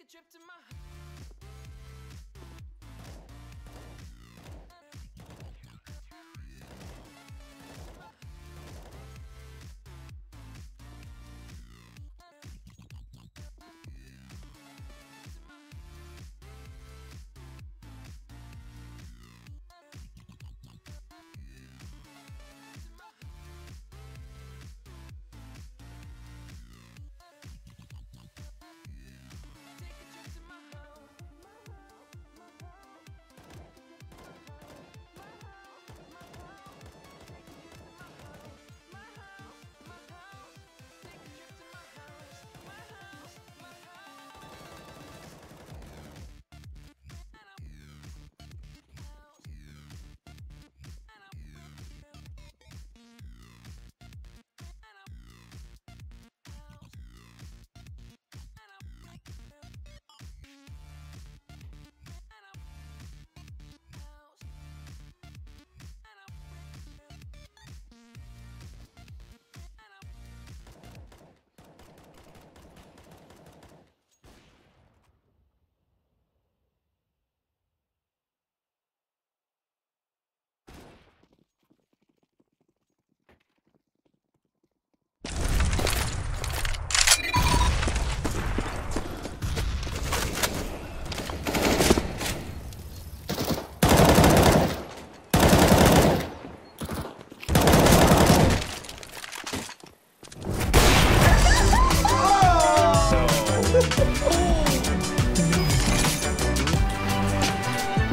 trip to my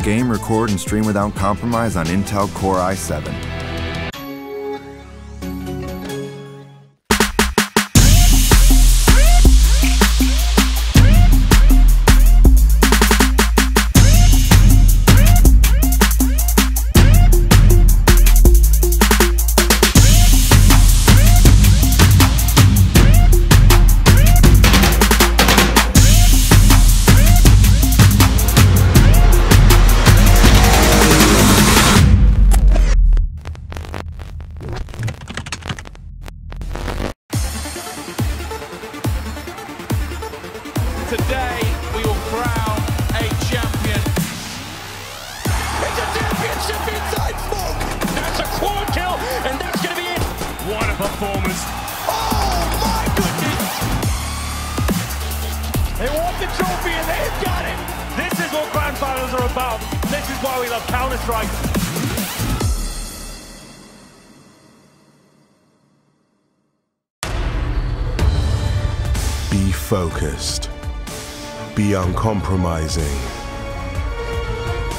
Game, record, and stream without compromise on Intel Core i7. Today, we will crown a champion. It's a championship inside smoke! That's a quad kill, and that's going to be it! What a performance! Oh my goodness! They want the trophy and they've got it! This is what grand finals are about. This is why we love Counter-Strike. Be focused. Be uncompromising.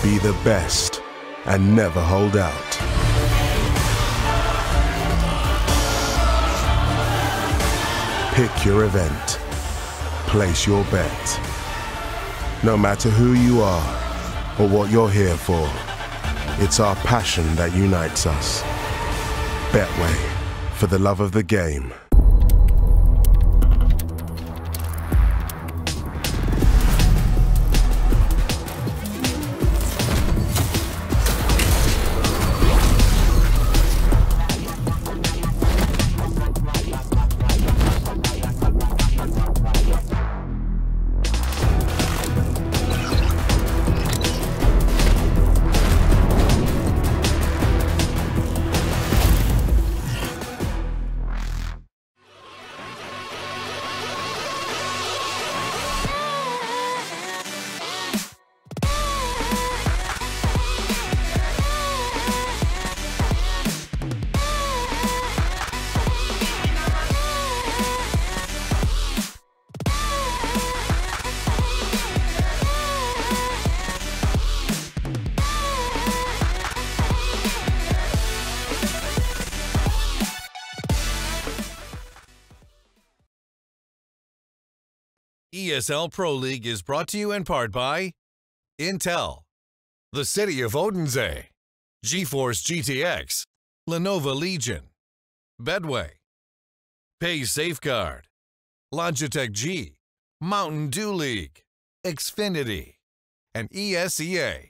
Be the best and never hold out. Pick your event. Place your bet. No matter who you are or what you're here for, it's our passion that unites us. Betway, for the love of the game. ESL Pro League is brought to you in part by Intel, the City of Odense, GeForce GTX, Lenovo Legion, Bedway, Pay Safeguard, Logitech G, Mountain Dew League, Xfinity, and ESEA.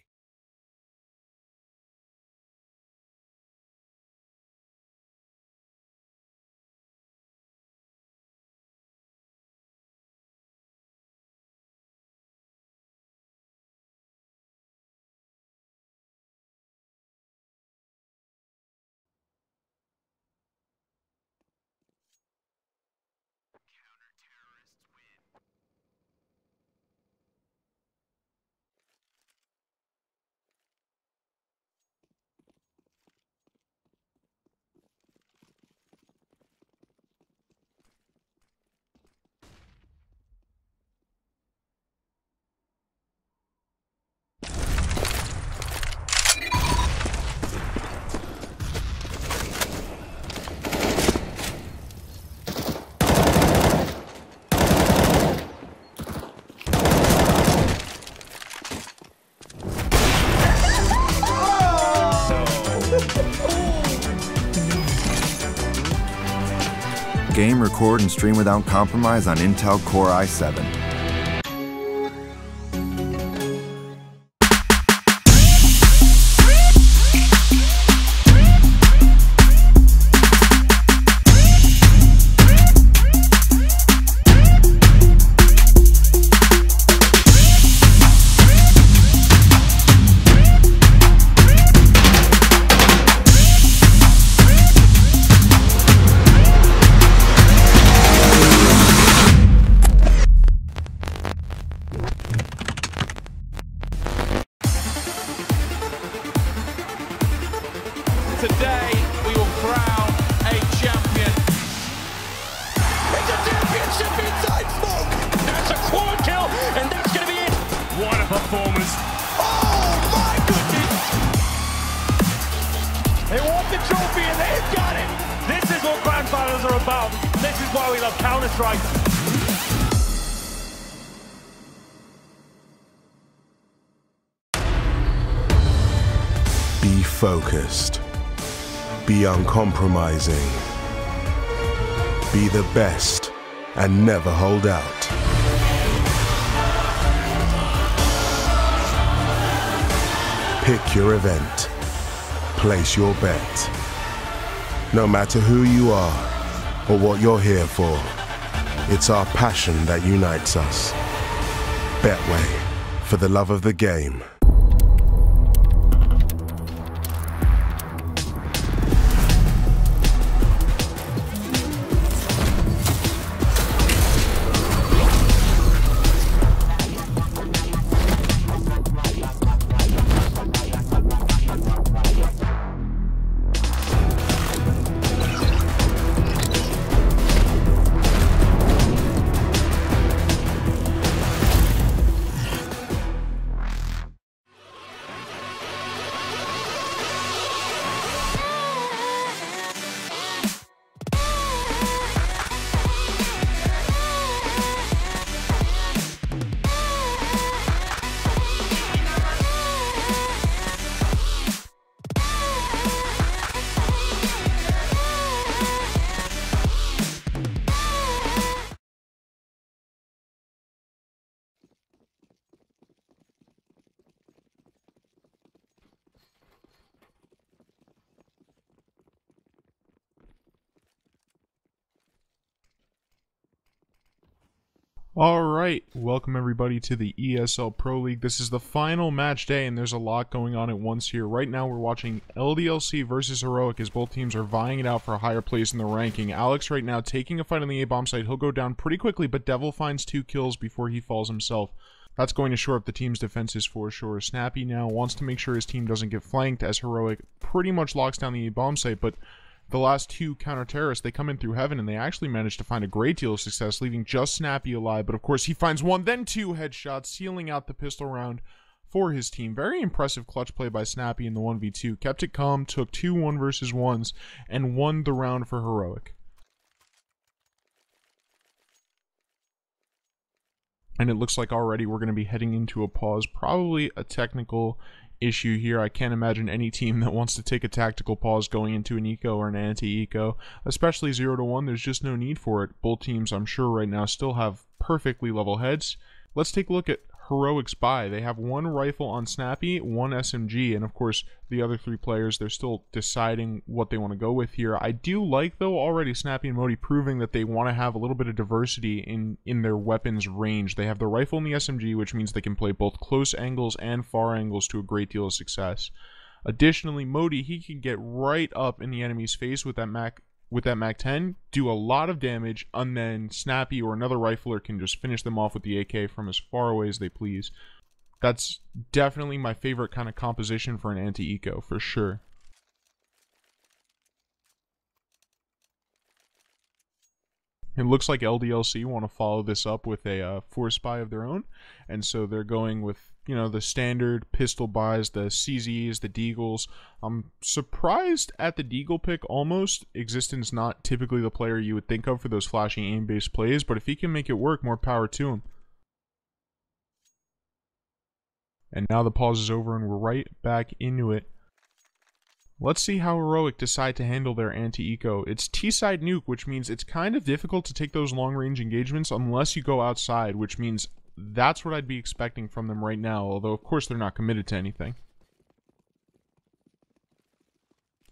Game, record, and stream without compromise on Intel Core i7. Today, we will crown a champion. It's a championship inside smoke. That's a quad kill, and that's going to be it. What a performance. Oh, my goodness. They want the trophy, and they've got it. This is what grand finals are about. This is why we love Counter-Strike. Be focused. Be uncompromising. Be the best and never hold out. Pick your event. Place your bet. No matter who you are or what you're here for, it's our passion that unites us. Betway, for the love of the game. Alright, welcome everybody to the ESL Pro League. This is the final match day and there's a lot going on at once here. Right now we're watching LDLC versus Heroic as both teams are vying it out for a higher place in the ranking. Alex right now taking a fight on the A-bomb site. He'll go down pretty quickly, but Devil finds 2 kills before he falls himself. That's going to shore up the team's defenses for sure. Snappy now wants to make sure his team doesn't get flanked as Heroic pretty much locks down the A-bomb site, but the last 2 counter-terrorists, they come in through heaven, and they actually manage to find a great deal of success, leaving just Snappy alive. But of course, he finds 1, then 2 headshots, sealing out the pistol round for his team. Very impressive clutch play by Snappy in the 1v2. Kept it calm, took 2 1 versus 1s, and won the round for Heroic. And it looks like already we're going to be heading into a pause, probably a technical issue here. I can't imagine any team that wants to take a tactical pause going into an eco or an anti-eco, especially 0-1. There's just no need for it. Both teams, I'm sure right now, still have perfectly level heads. Let's take a look at Heroic's buy. They have 1 rifle on Snappy, 1 SMG, and of course the other 3 players, they're still deciding what they want to go with here. I do like, though, already Snappy and Modi proving that they want to have a little bit of diversity in their weapons range. They have the rifle and the SMG, which means they can play both close angles and far angles to a great deal of success. Additionally, Modi, he can get right up in the enemy's face with that MAC-10, do a lot of damage, and then Snappy or another rifler can just finish them off with the AK from as far away as they please. That's definitely my favorite kind of composition for an anti-eco, for sure. It looks like LDLC want to follow this up with a force buy of their own, and so they're going with, you know, the standard pistol buys, the CZs, the Deagles. I'm surprised at the Deagle pick almost. Existence not typically the player you would think of for those flashy aim-based plays, but if he can make it work, more power to him. And now the pause is over and we're right back into it. Let's see how Heroic decide to handle their anti-eco. It's T-side nuke, which means it's kind of difficult to take those long-range engagements unless you go outside, which means that's what I'd be expecting from them right now, although of course they're not committed to anything.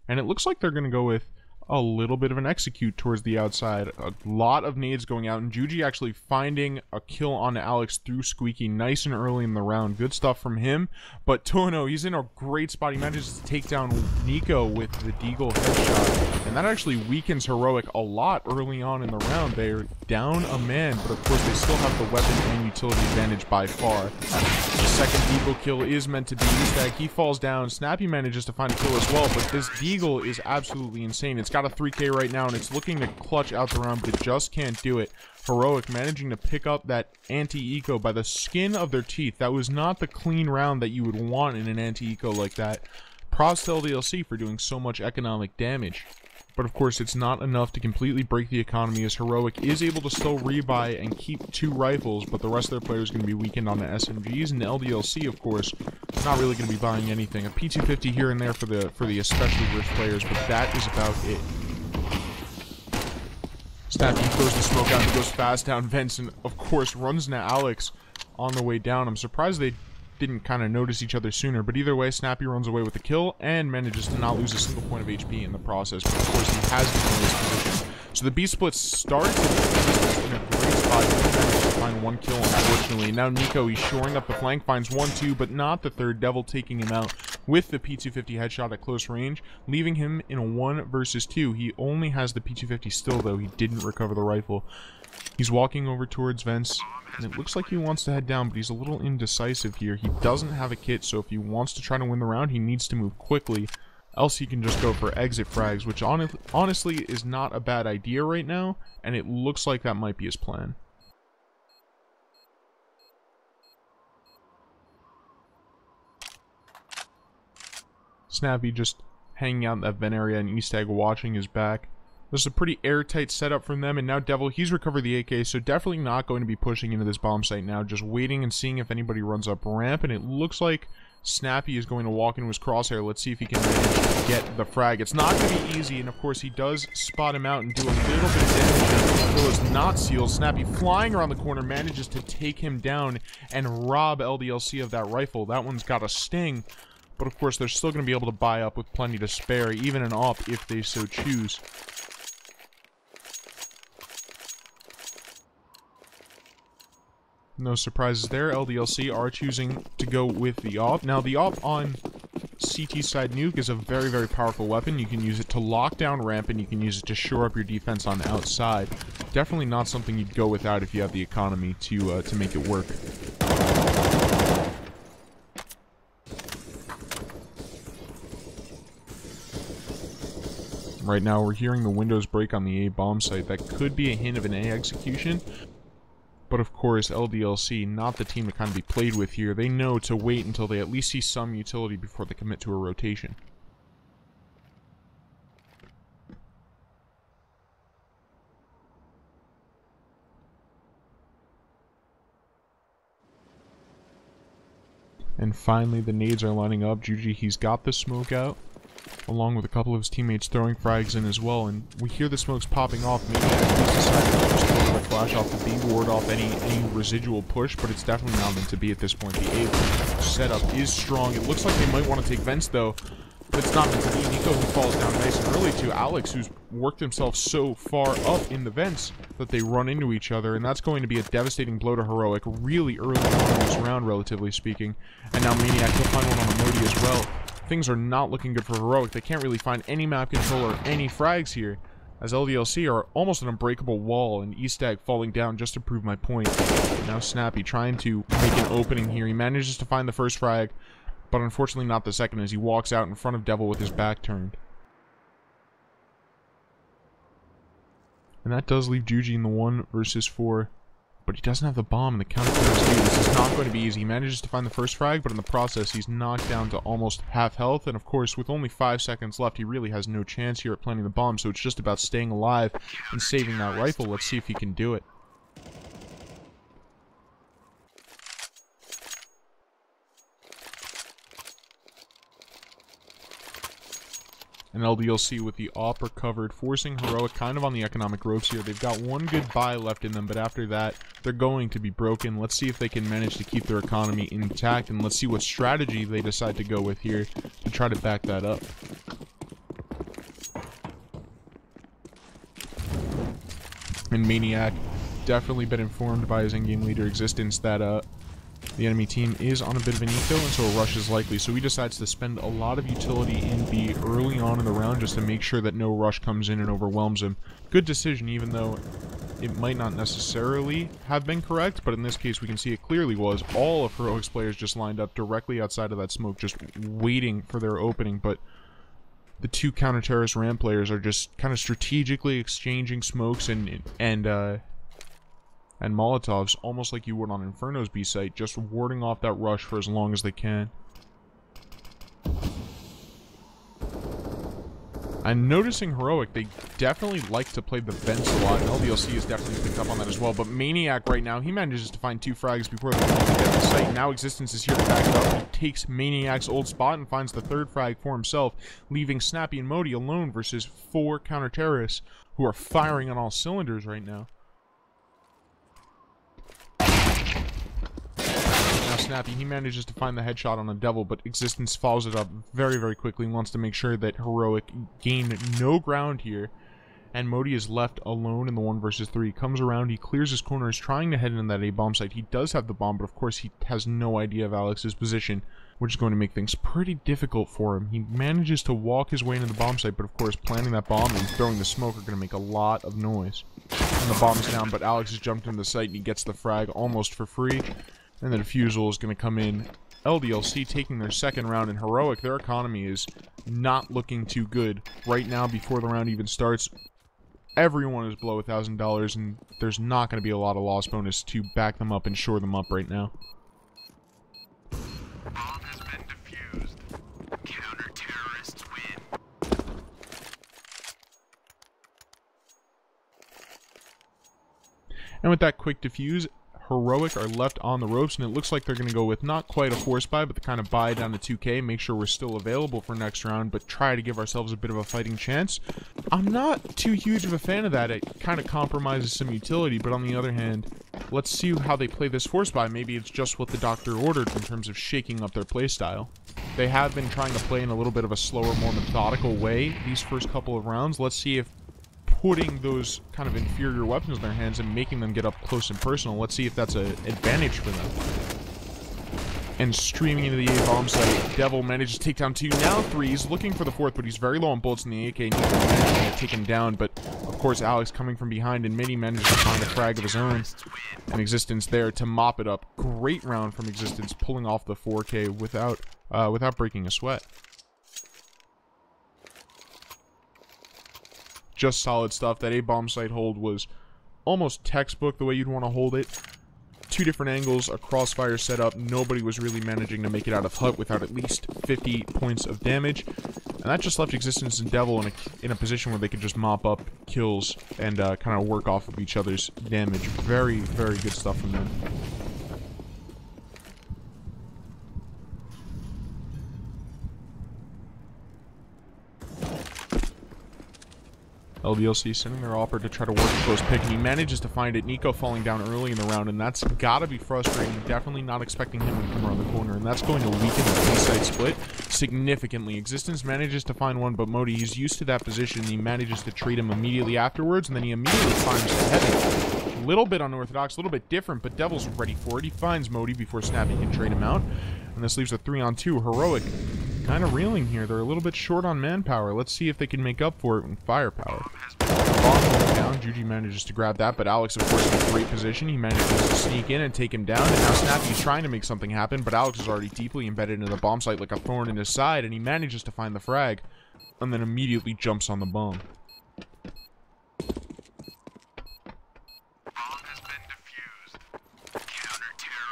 And it looks like they're going to go with a little bit of an execute towards the outside. A lot of nades going out, and Juji actually finding a kill on Alex through Squeaky nice and early in the round. Good stuff from him. But Tono, he's in a great spot. He manages to take down Nico with the Deagle headshot, and that actually weakens Heroic a lot early on in the round. They're down a man, but of course they still have the weapon and utility advantage by far. The second Deagle kill is meant to be Eastag. He falls down. Snappy manages to find a kill as well, but this Deagle is absolutely insane. It's got a 3K right now, and it's looking to clutch out the round, but it just can't do it. Heroic managing to pick up that anti-eco by the skin of their teeth. That was not the clean round that you would want in an anti-eco like that. Props to LDLC for doing so much economic damage. But of course, it's not enough to completely break the economy, as Heroic is able to still rebuy and keep 2 rifles, but the rest of their players are going to be weakened on the SMGs, and LDLC, of course, not really going to be buying anything. A P250 here and there for the especially rich players, but that is about it. Snappy throws the smoke out and goes fast down vents, and of course runs into Alex on the way down. I'm surprised they didn't kind of notice each other sooner, but either way, Snappy runs away with the kill and manages to not lose a single point of HP in the process, but of course he has been in this position. So the B-split starts in a great spot. He manages to find 1 kill, unfortunately. Now Nico, he's shoring up the flank, finds 1-2, but not the third. Devil taking him out with the P250 headshot at close range, leaving him in a 1 versus 2. He only has the P250 still, though. He didn't recover the rifle. He's walking over towards vents, and it looks like he wants to head down, but he's a little indecisive here. He doesn't have a kit, so if he wants to try to win the round, he needs to move quickly. Else he can just go for exit frags, which honestly is not a bad idea right now, and it looks like that might be his plan. Snappy just hanging out in that vent area, and Eastag watching his back. This is a pretty airtight setup from them, and now Devil, he's recovered the AK, so definitely not going to be pushing into this bomb site now, just waiting and seeing if anybody runs up ramp, and it looks like Snappy is going to walk into his crosshair. Let's see if he can manage to get the frag. It's not going to be easy, and of course he does spot him out and do a little bit of damage. The kill is not sealed. Snappy flying around the corner manages to take him down and rob LDLC of that rifle. That one's got a sting, but of course they're still going to be able to buy up with plenty to spare, even an AWP if they so choose. No surprises there. LDLC are choosing to go with the AWP. Now, the AWP on CT side nuke is a very, very powerful weapon. You can use it to lock down ramp, and you can use it to shore up your defense on the outside. Definitely not something you'd go without if you have the economy to make it work. Right now, we're hearing the windows break on the A bomb site. That could be a hint of an A execution. But of course, LDLC, not the team to kind of be played with here. They know to wait until they at least see some utility before they commit to a rotation. And finally, the nades are lining up. Juji, he's got the smoke out, along with a couple of his teammates throwing frags in as well, and we hear the smokes popping off. Maybe he's decided to just throw the flash off the B, ward off any residual push, but it's definitely not meant to be at this point. The A setup is strong. It looks like they might want to take vents, though, but it's not meant to be. Nico, who falls down nice and early to Alex, who's worked himself so far up in the vents that they run into each other, and that's going to be a devastating blow to Heroic really early on in this round, relatively speaking. And now Maniac will find one on the Modi as well. Things are not looking good for Heroic. They can't really find any map control or any frags here, as LDLC are almost an unbreakable wall, and Eastag falling down just to prove my point. Now Snappy trying to make an opening here. He manages to find the first frag, but unfortunately not the second, as he walks out in front of Devil with his back turned. And that does leave Juji in the 1 versus 4. But he doesn't have the bomb, and the counter is due. This is not going to be easy. He manages to find the first frag, but in the process, he's knocked down to almost half health. And of course, with only 5 seconds left, he really has no chance here at planting the bomb. So it's just about staying alive and saving that rifle. Let's see if he can do it. And LDLC with the AWP recovered, forcing Heroic kind of on the economic ropes here. They've got one good buy left in them, but after that, they're going to be broken. Let's see if they can manage to keep their economy intact, and let's see what strategy they decide to go with here to try to back that up. And Maniac definitely been informed by his in-game leader Existence that the enemy team is on a bit of an eco, and so a rush is likely. So he decides to spend a lot of utility in B early on in the round just to make sure that no rush comes in and overwhelms him. Good decision, even though it might not necessarily have been correct, but in this case we can see it clearly was. All of Heroic's players just lined up directly outside of that smoke, just waiting for their opening, but the two counter-terrorist ramp players are just kind of strategically exchanging smokes and Molotovs, almost like you would on Inferno's B site, just warding off that rush for as long as they can. I'm noticing Heroic, they definitely like to play the vents a lot, and LDLC has definitely picked up on that as well, but Maniac right now, he manages to find 2 frags before they can get the site. Now Existence is here to back it up. He takes Maniac's old spot and finds the 3rd frag for himself, leaving Snappy and Modi alone versus 4 counter-terrorists who are firing on all cylinders right now. Snappy, he manages to find the headshot on a Devil, but Existence follows it up very, very quickly and wants to make sure that Heroic gain no ground here. And Modi is left alone in the 1 versus 3. He comes around, he clears his corner, is trying to head into that A-bomb site. He does have the bomb, but of course he has no idea of Alex's position, which is going to make things pretty difficult for him. He manages to walk his way into the bomb site, but of course planting that bomb and throwing the smoke are going to make a lot of noise. And the bomb is down, but Alex has jumped into the site and he gets the frag almost for free. And the defusal is going to come in. LDLC taking their 2nd round, and Heroic, their economy is not looking too good. Right now, before the round even starts, everyone is below $1,000, and there's not going to be a lot of loss bonus to back them up and shore them up right now. Bomb has been defused. Counter-terrorists win. And with that quick defuse, Heroic are left on the ropes, and it looks like they're going to go with not quite a force buy, but the kind of buy down to 2k, make sure we're still available for next round, but try to give ourselves a bit of a fighting chance. I'm not too huge of a fan of that. It kind of compromises some utility, but on the other hand, let's see how they play this force buy. Maybe it's just what the doctor ordered in terms of shaking up their playstyle. They have been trying to play in a little bit of a slower, more methodical way these first couple of rounds. Let's see if putting those kind of inferior weapons in their hands and making them get up close and personal, let's see if that's an advantage for them. And streaming into the A-bomb site, Devil manages to take down 2, now 3, he's looking for the 4th, but he's very low on bullets in the AK, and he's managing to take him down, but of course Alex coming from behind, and Mini manages to find a frag of his own, and Existence there to mop it up. Great round from Existence, pulling off the 4K without breaking a sweat. Just solid stuff. That A-bomb site hold was almost textbook the way you'd want to hold it. 2 different angles, a crossfire setup. Nobody was really managing to make it out of hut without at least 50 points of damage. And that just left Existence and Devil in a position where they could just mop up kills and kind of work off of each other's damage. Very, very good stuff from them. LDLC sending their opera to try to work a close pick, and he manages to find it. Nico falling down early in the round, and that's gotta be frustrating. Definitely not expecting him to come around the corner, and that's going to weaken the B-side split significantly. Existence manages to find one, but Modi, he's used to that position, and he manages to trade him immediately afterwards, and then he immediately finds the heavy. A little bit unorthodox, a little bit different, but Devil's ready for it. He finds Modi before Snappy can trade him out, and this leaves a 3-on-2. Heroic kind of reeling here. They're a little bit short on manpower. Let's see if they can make up for it with firepower. Bomb going down. Juji manages to grab that, but Alex, of course, in a great position. He manages to sneak in and take him down, and now Snappy's trying to make something happen, but Alex is already deeply embedded into the bomb site like a thorn in his side, and he manages to find the frag, and then immediately jumps on the bomb.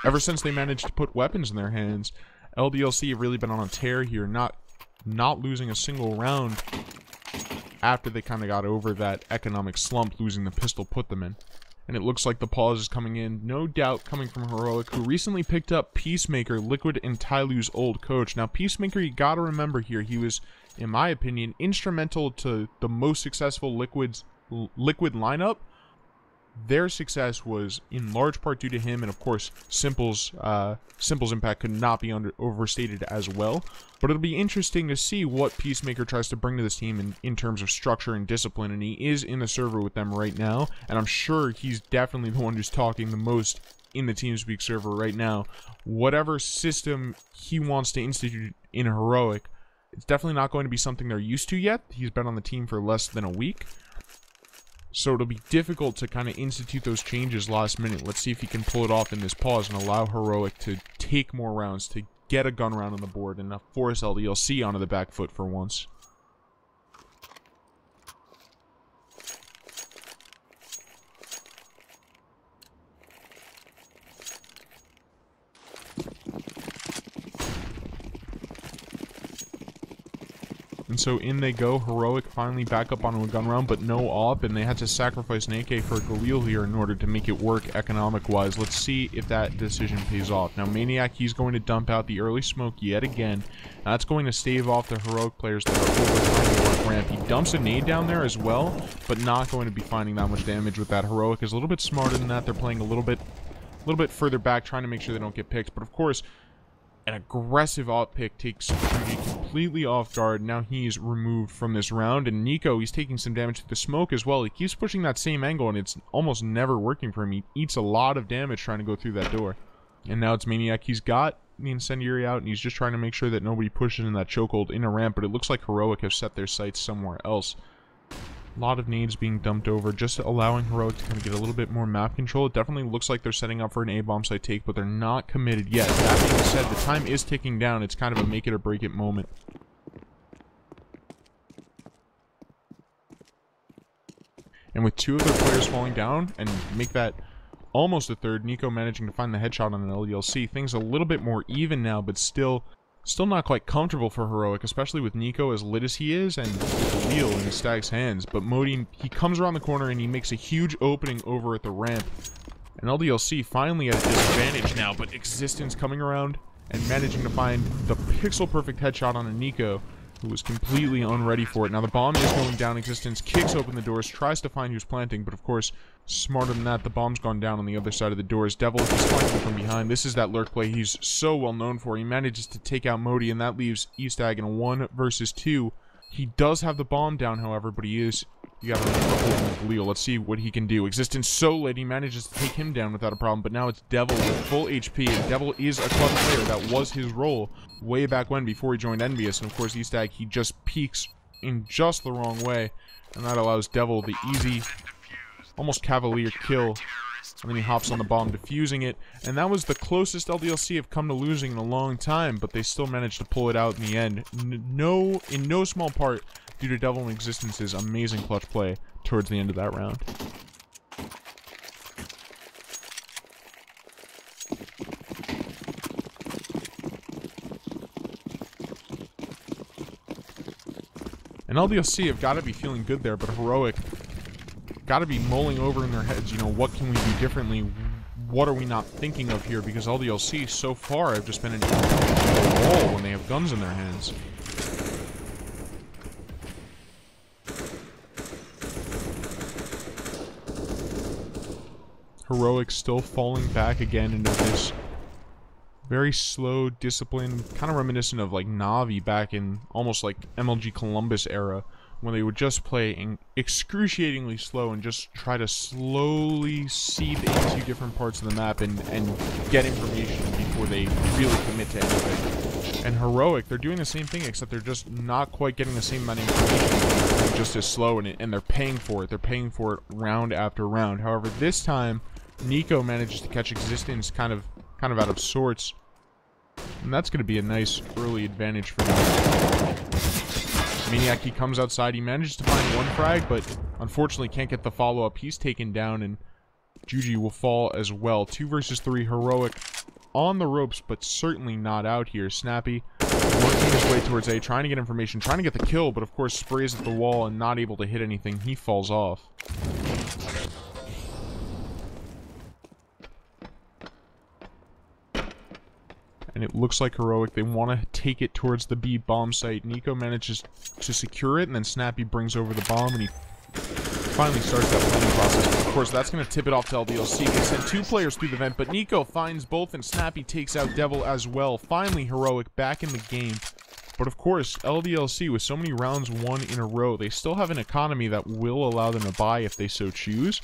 Ever since they managed to put weapons in their hands, LDLC have really been on a tear here, not losing a single round after they kind of got over that economic slump losing the pistol put them in. And it looks like the pause is coming in, no doubt coming from Heroic, who recently picked up Peacemaker, Liquid and Tyloo's old coach. Now, Peacemaker, you gotta remember here, he was in my opinion, instrumental to the most successful Liquid lineup. Their success was in large part due to him, and of course, Simple's impact could not be overstated as well. But it'll be interesting to see what Peacemaker tries to bring to this team in terms of structure and discipline, and he is in the server with them right now, and I'm sure he's definitely the one who's talking the most in the TeamSpeak server right now. Whatever system he wants to institute in Heroic, it's definitely not going to be something they're used to yet. He's been on the team for less than a week. So it'll be difficult to kind of institute those changes last minute. Let's see if he can pull it off in this pause and allow Heroic to take more rounds, to get a gun round on the board, and force LDLC onto the back foot for once. And so in they go. Heroic finally back up onto a gun round, but no AWP, and they had to sacrifice an AK for a Galil here in order to make it work economic-wise. Let's see if that decision pays off. Now, Maniac, he's going to dump out the early smoke yet again. That's going to stave off the Heroic players that are over trying to work ramp. He dumps a nade down there as well, but not going to be finding that much damage with that. Heroic is a little bit smarter than that. They're playing a little bit further back, trying to make sure they don't get picked. But of course, an aggressive AWP pick takes Judy completely off guard. Now he's removed from this round, and Nico, he's taking some damage to the smoke as well. He keeps pushing that same angle, and it's almost never working for him. He eats a lot of damage trying to go through that door. And now it's Maniac. He's got the Incendiary out, and he's just trying to make sure that nobody pushes in that chokehold in a ramp, but it looks like Heroic have set their sights somewhere else. A lot of nades being dumped over, just allowing Heroic to kind of get a little bit more map control. It definitely looks like they're setting up for an A-bomb site take, but they're not committed yet. That being said, the time is ticking down. It's kind of a make it or break it moment. And with two of their players falling down, and make that almost a third, Nico managing to find the headshot on an LDLC. Things a little bit more even now, but still not quite comfortable for Heroic, especially with Nico as lit as he is, and with the wheel in Stag's hands. But Modi, he comes around the corner and he makes a huge opening over at the ramp. And LDLC finally at a disadvantage now, but Existence coming around and managing to find the pixel-perfect headshot on a Nico, who was completely unready for it. Now the bomb is going down. Existence kicks open the doors, tries to find who's planting, but of course, smarter than that, the bomb's gone down on the other side of the doors. Devil is flanking from behind. This is that lurk play he's so well known for. He manages to take out Modi, and that leaves Estag in a 1 versus 2. He does have the bomb down, however, but you gotta remember holding Galil. Let's see what he can do. Existence so late, he manages to take him down without a problem, but now it's Devil with full HP, and Devil is a clutch player. That was his role way back when, before he joined Envious, and of course Estag, he just peeks in just the wrong way, and that allows Devil the easy, almost cavalier kill. And then he hops on the bomb, defusing it. And that was the closest LDLC have come to losing in a long time, but they still managed to pull it out in the end. In no small part due to Devil and Existence's amazing clutch play towards the end of that round. And LDLC have got to be feeling good there, but Heroic got to be mulling over in their heads, you know, what can we do differently? What are we not thinking of here? Because LDLC so far have just been an wall when they have guns in their hands. Heroic still falling back again into this very slow, disciplined, kind of reminiscent of like Navi back in almost like MLG Columbus era, when they would just play excruciatingly slow and just try to slowly seed into different parts of the map and get information before they really commit to anything. And Heroic, they're doing the same thing, except they're just not quite getting the same amount of information. They're just as slow, and they're paying for it. They're paying for it round after round. However, this time, Nico manages to catch Existence kind of out of sorts. And that's going to be a nice early advantage for them. Maniac, he comes outside, he manages to find one frag, but unfortunately can't get the follow-up. He's taken down, and Juji will fall as well. 2 versus 3, Heroic on the ropes, but certainly not out here. Snappy working his way towards A, trying to get information, trying to get the kill, but of course sprays at the wall and not able to hit anything. He falls off. And it looks like Heroic, they want to take it towards the B bomb site. Nico manages to secure it, and then Snappy brings over the bomb, and he finally starts that planning process. Of course, that's going to tip it off to LDLC. They send 2 players through the vent, but Nico finds both, and Snappy takes out Devil as well. Finally, Heroic back in the game. But of course, LDLC, with so many rounds won in a row, they still have an economy that will allow them to buy if they so choose.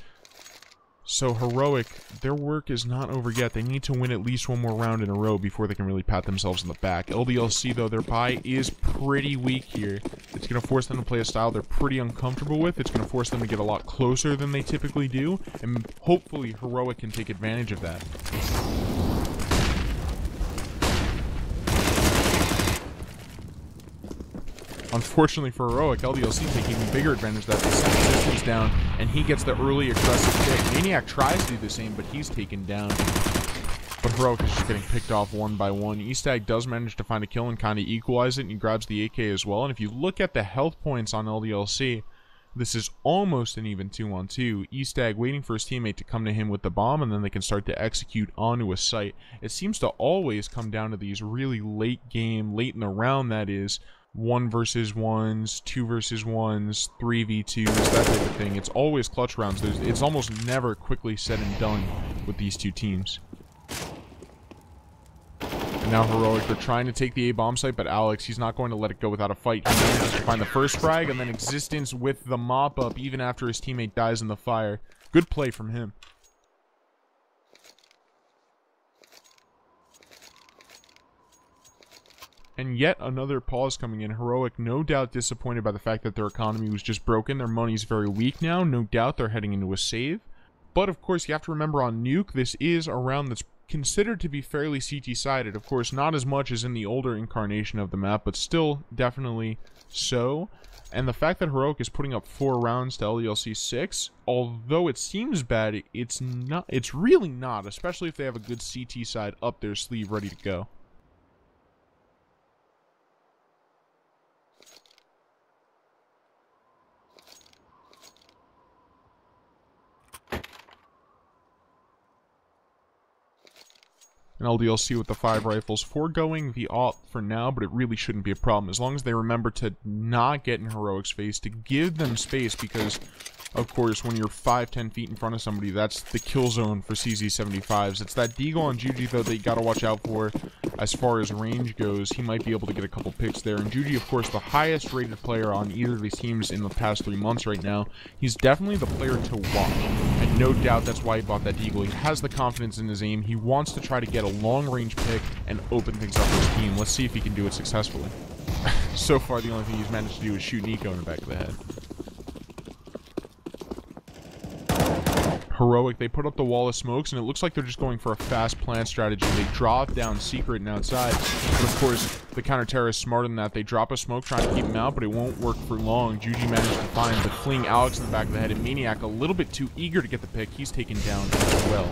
So Heroic, their work is not over yet. They need to win at least one more round in a row before they can really pat themselves on the back. LDLC, though, their buy is pretty weak here. It's going to force them to play a style they're pretty uncomfortable with. It's going to force them to get a lot closer than they typically do. And hopefully, Heroic can take advantage of that. Unfortunately for Heroic, LDLC take even bigger advantage of that. They send Resistance down, and he gets the early aggressive pick. Maniac tries to do the same, but he's taken down. But Heroic is just getting picked off one by one. Eastag does manage to find a kill and kind of equalize it, and he grabs the AK as well. And if you look at the health points on LDLC, this is almost an even 2-on-2. Eastag waiting for his teammate to come to him with the bomb, and then they can start to execute onto a site. It seems to always come down to these really late game, late in the round that is, 1 versus 1s, 2 versus 1s, 3v2s, that type of thing. It's always clutch rounds. It's almost never quickly said and done with these two teams. And now Heroic, they're trying to take the A bomb site, but Alex, he's not going to let it go without a fight. He manages to find the first frag, and then Existence with the mop up even after his teammate dies in the fire. Good play from him. And yet another pause coming in. Heroic, no doubt disappointed by the fact that their economy was just broken. Their money's very weak now. No doubt they're heading into a save. But of course, you have to remember on Nuke, this is a round that's considered to be fairly CT-sided. Of course, not as much as in the older incarnation of the map, but still definitely so. And the fact that Heroic is putting up 4 rounds to LDLC 6, although it seems bad, it's not. It's really not, especially if they have a good CT side up their sleeve ready to go. And LDLC with the 5 rifles, foregoing the AWP for now, but it really shouldn't be a problem as long as they remember to not get in Heroic's face, to give them space, because of course when you're 5-10 feet in front of somebody, that's the kill zone for CZ75s. It's that deagle on Juji though that you gotta watch out for as far as range goes. He might be able to get a couple picks there, and Juji, of course, the highest rated player on either of these teams in the past 3 months right now. He's definitely the player to watch, and no doubt that's why he bought that deagle. He has the confidence in his aim. He wants to try to get a long-range pick and open things up for his team. Let's see if he can do it successfully. So far, the only thing he's managed to do is shoot Nico in the back of the head. Heroic, they put up the wall of smokes, and it looks like they're just going for a fast plant strategy. They drop down secret and outside, but of course, the counter-terrorist is smarter than that. They drop a smoke trying to keep him out, but it won't work for long. Juji managed to find the fleeing Alex in the back of the head, and Maniac a little bit too eager to get the pick. He's taken down as well.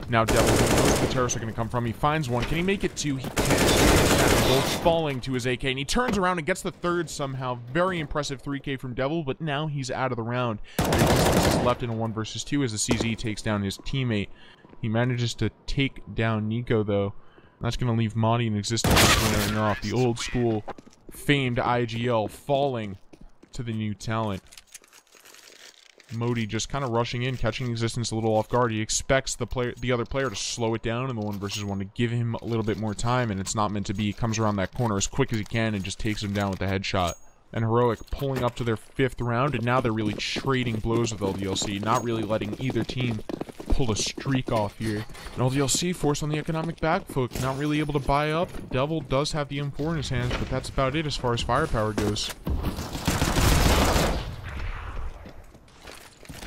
Now Devil, who knows where the terrorists are going to come from. He finds one. Can he make it 2? He can. Both falling to his AK, and he turns around and gets the 3rd somehow. Very impressive 3K from Devil, but now he's out of the round. This is left in a 1 versus 2 as the CZ takes down his teammate. He manages to take down Nico, though. That's going to leave Monty in Existence wearing off. The old school famed IGL falling to the new talent. Modi just kind of rushing in, catching Existence a little off guard. He expects the other player to slow it down in the 1 versus 1 to give him a little bit more time, and it's not meant to be. He comes around that corner as quick as he can and just takes him down with a headshot. And Heroic pulling up to their 5th round, and now they're really trading blows with LDLC, not really letting either team pull a streak off here. And LDLC forced on the economic back foot, not really able to buy up. Devil does have the M4 in his hands, but that's about it as far as firepower goes.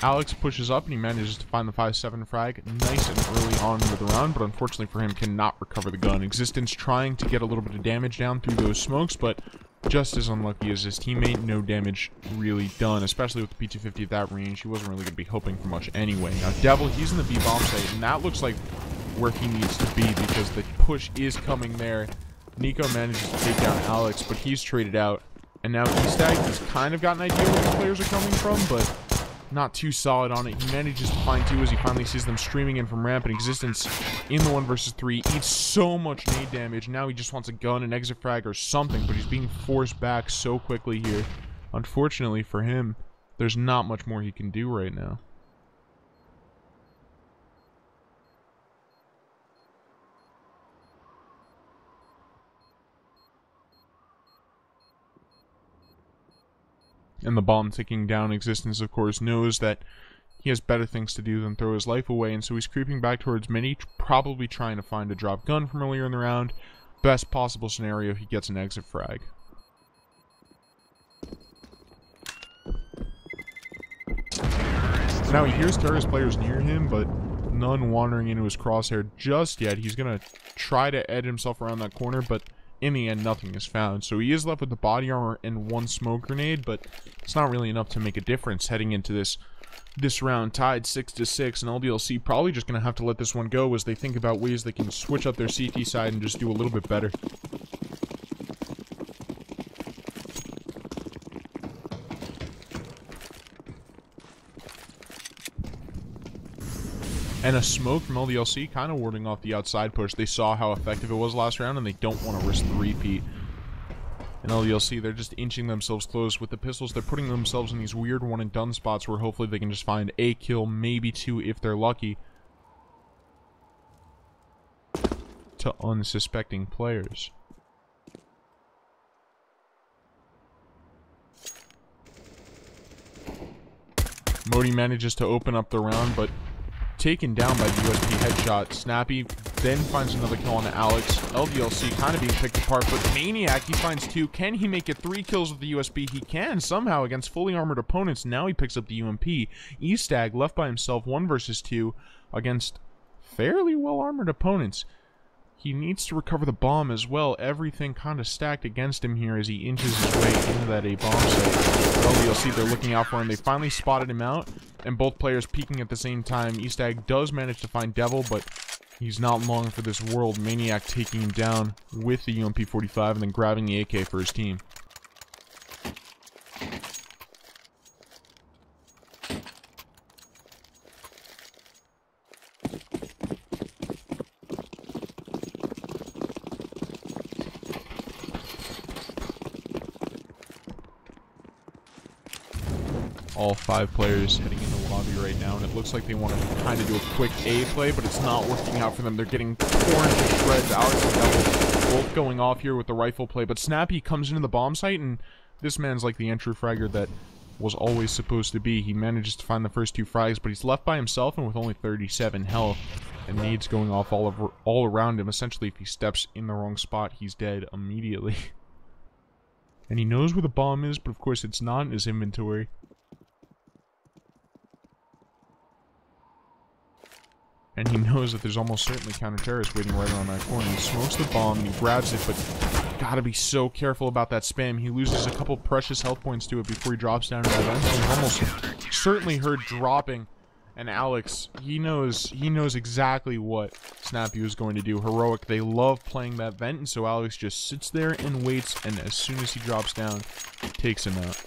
Alex pushes up and he manages to find the 5-7 frag nice and early on with the round, but unfortunately for him cannot recover the gun. Existence trying to get a little bit of damage down through those smokes, but just as unlucky as his teammate. No damage really done, especially with the P250 at that range. He wasn't really going to be hoping for much anyway. Now Devil, he's in the B bomb site, and that looks like where he needs to be because the push is coming there. Nico manages to take down Alex, but he's traded out. And now Eastag has kind of got an idea where the players are coming from, but not too solid on it. He manages to find 2 as he finally sees them streaming in from ramp, and Existence in the 1 versus 3 eats so much nade damage. Now he just wants a gun, an exit frag, or something, but he's being forced back so quickly here. Unfortunately for him, there's not much more he can do right now. And the bomb ticking down, Existence, of course, knows that he has better things to do than throw his life away, and so he's creeping back towards Mini, probably trying to find a drop gun from earlier in the round. Best possible scenario, he gets an exit frag. Now he hears terrorist players near him, but none wandering into his crosshair just yet. He's going to try to edge himself around that corner, but in the end, nothing is found. So he is left with the body armor and 1 smoke grenade, but it's not really enough to make a difference heading into this round tied 6-6, and LDLC probably just going to have to let this one go as they think about ways they can switch up their CT side and just do a little bit better. And a smoke from LDLC kind of warding off the outside push. They saw how effective it was last round, and they don't want to risk the repeat. And LDLC, they're just inching themselves close. With the pistols, they're putting themselves in these weird one-and-done spots where hopefully they can just find a kill, maybe 2 if they're lucky, to unsuspecting players. Modi manages to open up the round, but taken down by the USP headshot. Snappy then finds another kill on Alex. LDLC kind of being picked apart, but Maniac, he finds 2. Can he make it 3 kills with the USB? He can, somehow, against fully armored opponents. Now he picks up the UMP. Estag left by himself, 1 versus 2, against fairly well-armored opponents. He needs to recover the bomb as well. Everything kind of stacked against him here as he inches his way into that A bomb site. LDLC, they're looking out for him. They finally spotted him out, and both players peeking at the same time. Estag does manage to find Devil, but he's not long for this world. Maniac taking him down with the UMP-45 and then grabbing the AK for his team. All 5 players heading in the lobby right now, and it looks like they want to kind of do a quick A play, but it's not working out for them. They're getting torn to shreds. Alex and Devil both going off here with the rifle play, but Snappy comes into the bomb site, and this man's like the entry fragger that was always supposed to be. He manages to find the first 2 frags, but he's left by himself and with only 37 health, and nades going off all around him. Essentially, if he steps in the wrong spot, he's dead immediately. And he knows where the bomb is, but of course it's not in his inventory. And he knows that there's almost certainly counter-terrorists waiting right around that corner. He smokes the bomb and he grabs it, but gotta be so careful about that spam. He loses a couple precious health points to it before he drops down to that vent. He's almost certainly heard dropping. And Alex, he knows exactly what Snappy was going to do. Heroic, they love playing that vent, and so Alex just sits there and waits, and as soon as he drops down, takes him out.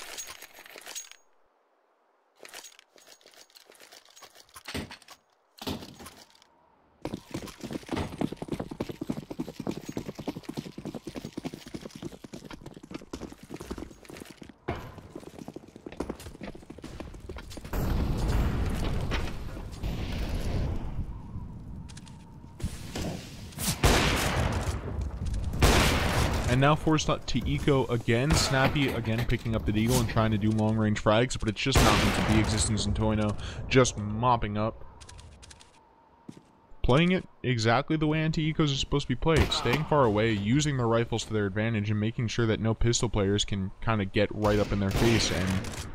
And now forced to eco again. Snappy again picking up the deagle and trying to do long range frags, but it's just not meant to be. Existence and Toino just mopping up. Playing it exactly the way anti-ecos are supposed to be played. Staying far away, using their rifles to their advantage, and making sure that no pistol players can kind of get right up in their face and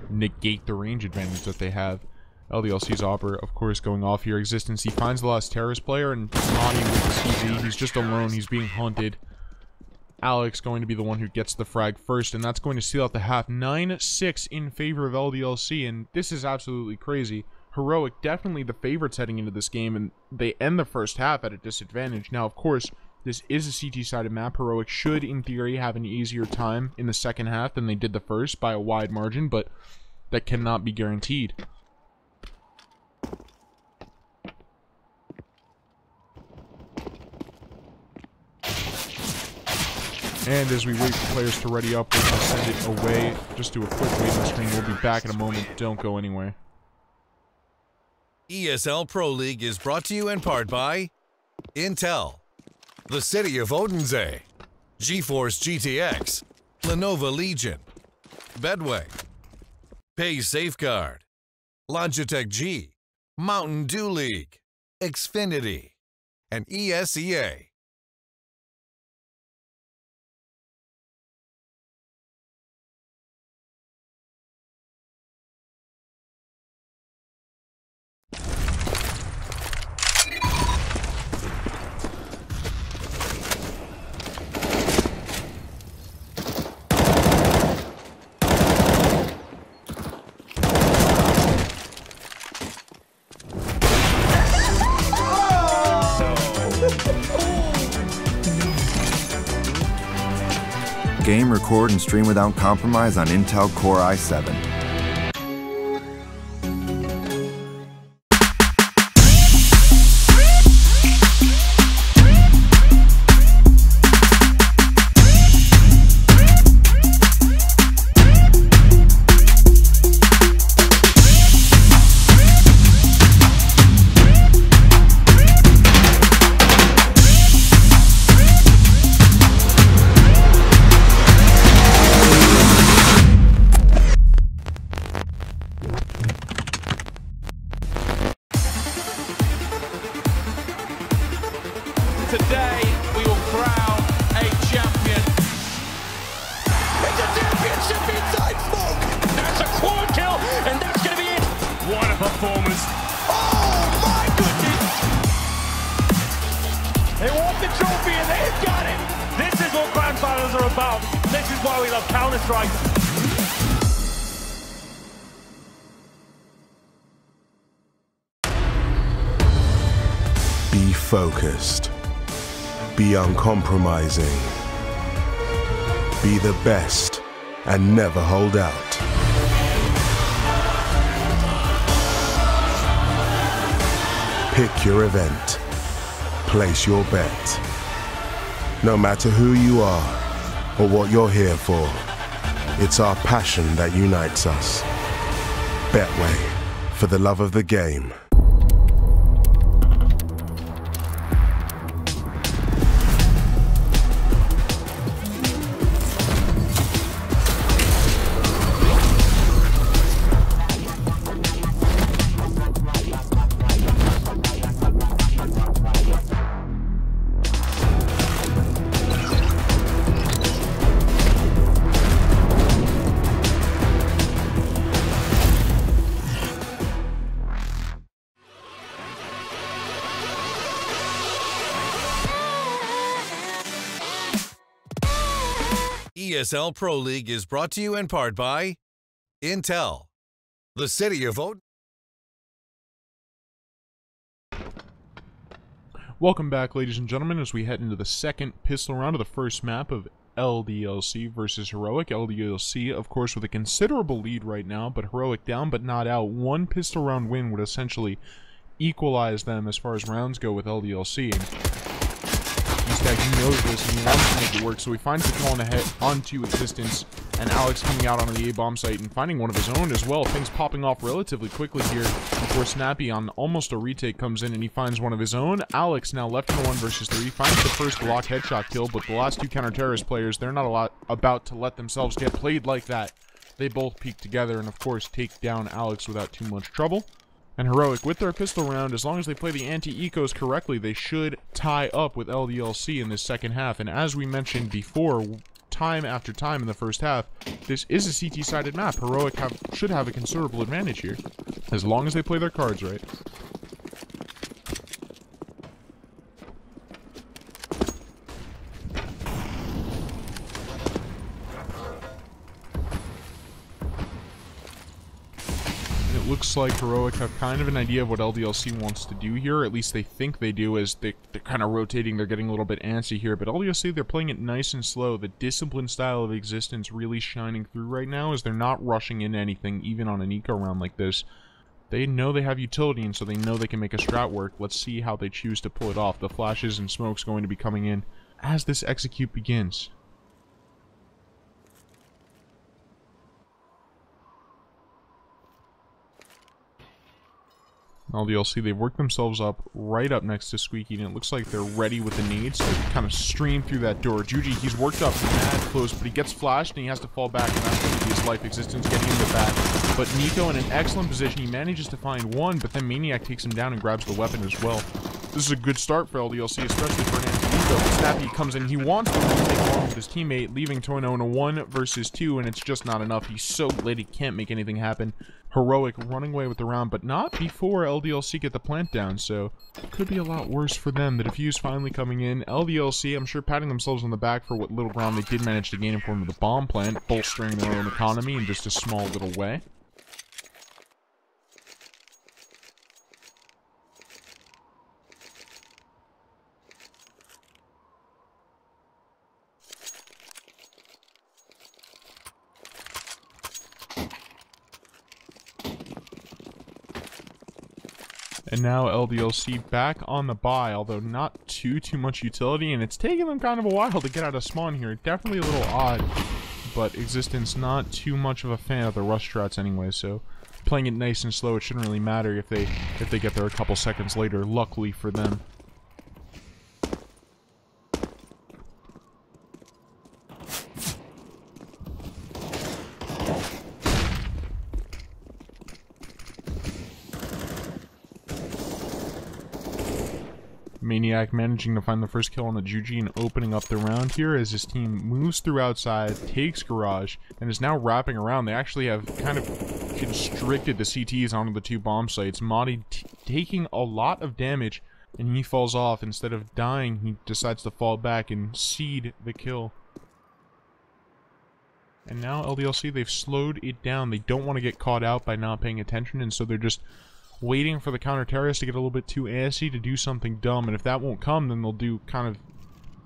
negate the range advantage that they have. LDLC's Opera, of course, going off here. Existence, he finds the last terrorist player, and Monty with the CZ, he's just alone, he's being hunted. Alex going to be the one who gets the frag first, and that's going to seal out the half. 9-6 in favor of LDLC, and this is absolutely crazy. Heroic definitely the favorites heading into this game, and they end the first half at a disadvantage. Now, of course, this is a CT-sided map. Heroic should, in theory, have an easier time in the second half than they did the first by a wide margin, but that cannot be guaranteed. And as we wait for players to ready up, we're going to send it away. Just do a quick waiting screen. We'll be back in a moment. Don't go anywhere. ESL Pro League is brought to you in part by Intel, the City of Odense, GeForce GTX, Lenovo Legion, Bedway, Pay Safeguard, Logitech G, Mountain Dew League, Xfinity, and ESEA. Game, record, and stream without compromise on Intel Core i7. Today, we will crown a champion. It's a championship inside smoke. That's a quad kill, and that's going to be it. What a performance. Oh, my goodness. They want the trophy, and they've got it. This is what grand finals are about. This is why we love Counter-Strike. Be focused. Be uncompromising. Be the best and never hold out. Pick your event. Place your bet. No matter who you are or what you're here for, it's our passion that unites us. Betway, for the love of the game. ESL Pro League is brought to you in part by Intel, the City of Odense. Welcome back, ladies and gentlemen, as we head into the second pistol round of the first map of LDLC versus Heroic. LDLC, of course, with a considerable lead right now, but Heroic down but not out. One pistol round win would essentially equalize them as far as rounds go with LDLC. He knows this and he wants to make it work, so he finds the call ahead onto existence, and Alex coming out onto the A-bomb site and finding one of his own as well. Things popping off relatively quickly here before Snappy on almost a retake comes in and he finds one of his own. Alex now left in a 1 versus 3, finds the first Glock headshot kill, but the last two counter-terrorist players, they're not about to let themselves get played like that. They both peek together and of course take down Alex without too much trouble. And Heroic, with their pistol round, as long as they play the anti-ecos correctly, they should tie up with LDLC in this second half. And as we mentioned before, time after time in the first half, this is a CT-sided map. Heroic should have a considerable advantage here, as long as they play their cards right. Looks like Heroic have kind of an idea of what LDLC wants to do here, at least they think they do, as they're kind of rotating, they're getting a little bit antsy here, but LDLC, they're playing it nice and slow. The disciplined style of existence really shining through right now, as they're not rushing into anything, even on an eco round like this. They know they have utility, and so they know they can make a strat work. Let's see how they choose to pull it off. The flashes and smoke's going to be coming in as this execute begins. LDLC, they've worked themselves up right up next to Squeaky, and it looks like they're ready with the nades to kind of stream through that door. Juji, he's worked up mad close, but he gets flashed and he has to fall back, and that's going to be his life existence getting him the back. But Nico in an excellent position, he manages to find one, but then Maniac takes him down and grabs the weapon as well. This is a good start for LDLC, especially for an anti-Nico. Snappy comes in, he wants to take along with his teammate, leaving Tono in a 1 versus 2, and it's just not enough. He's so late, he can't make anything happen. Heroic running away with the round, but not before LDLC get the plant down, so it could be a lot worse for them. The defuse finally coming in. LDLC, I'm sure, patting themselves on the back for what little ground they did manage to gain in form of the bomb plant, bolstering their own economy in just a small little way. And now LDLC back on the buy, although not too much utility, and it's taken them kind of a while to get out of spawn here. Definitely a little odd, but Existence not too much of a fan of the rush strats anyway, so playing it nice and slow, it shouldn't really matter if they get there a couple seconds later, luckily for them. Maniac managing to find the first kill on the Juji and opening up the round here as his team moves through outside, takes Garage, and is now wrapping around. They actually have kind of constricted the CTs onto the 2 bomb sites. Madi taking a lot of damage, and he falls off. Instead of dying, he decides to fall back and cede the kill. And now LDLC, they've slowed it down. They don't want to get caught out by not paying attention, and so they're just waiting for the counter-terrorists to get a little bit too antsy to do something dumb, and if that won't come, then they'll do kind of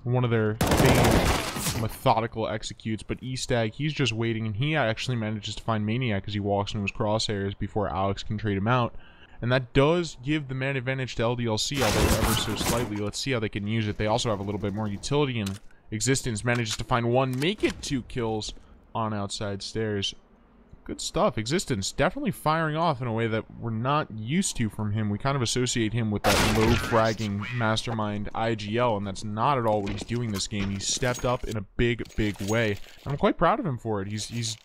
one of their famed methodical executes. But E-Stag, he's just waiting, and he actually manages to find Maniac as he walks into his crosshairs before Alex can trade him out. And that does give the man advantage to LDLC, although ever so slightly. Let's see how they can use it. They also have a little bit more utility, and Existence manages to find one, make it 2 kills on outside stairs. Good stuff. Existence definitely firing off in a way that we're not used to from him. We kind of associate him with that low fragging mastermind IGL, and that's not at all what he's doing this game. He's stepped up in a big way. I'm quite proud of him for it. He's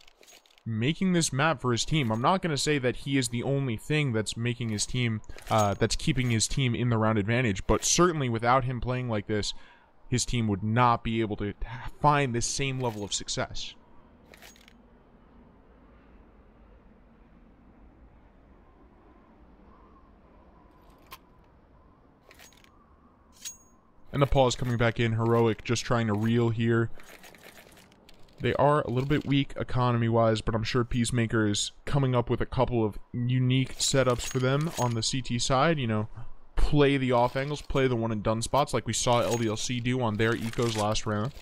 making this map for his team. I'm not going to say that he is the only thing that's making his team, that's keeping his team in the round advantage, but certainly without him playing like this, his team would not be able to find this same level of success. And the pause coming back in. Heroic just trying to reel here. They are a little bit weak economy-wise, but I'm sure Peacemaker is coming up with a couple of unique setups for them on the CT side. You know, play the off angles, play the one-and-done spots like we saw LDLC do on their ecos last round.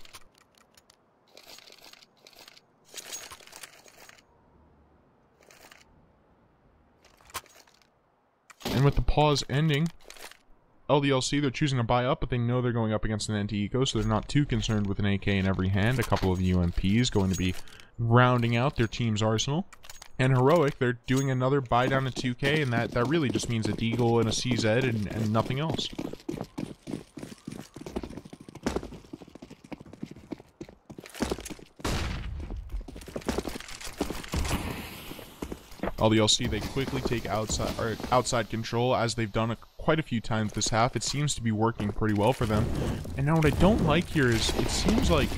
And with the pause ending, LDLC, they're choosing to buy up, but they know they're going up against an anti-eco, so they're not too concerned with an AK in every hand. A couple of UMPs going to be rounding out their team's arsenal. And Heroic, they're doing another buy down to 2K, and that really just means a Deagle and a CZ and nothing else. LDLC, they quickly take outside control, as they've done quite a few times this half. It seems to be working pretty well for them. And now what I don't like here is it seems like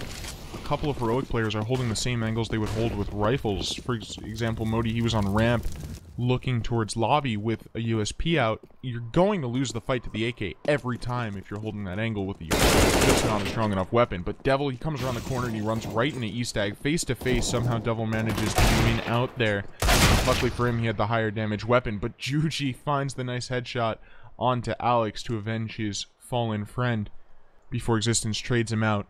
a couple of Heroic players are holding the same angles they would hold with rifles. For example, Modi, he was on ramp looking towards lobby with a USP out. You're going to lose the fight to the AK every time if you're holding that angle with the USP. It's just not a strong enough weapon. But Devil, he comes around the corner and he runs right into E-Stag. Face to face, somehow Devil manages to win out there. Luckily for him, he had the higher damage weapon, but Juji finds the nice headshot onto Alex to avenge his fallen friend before Existence trades him out.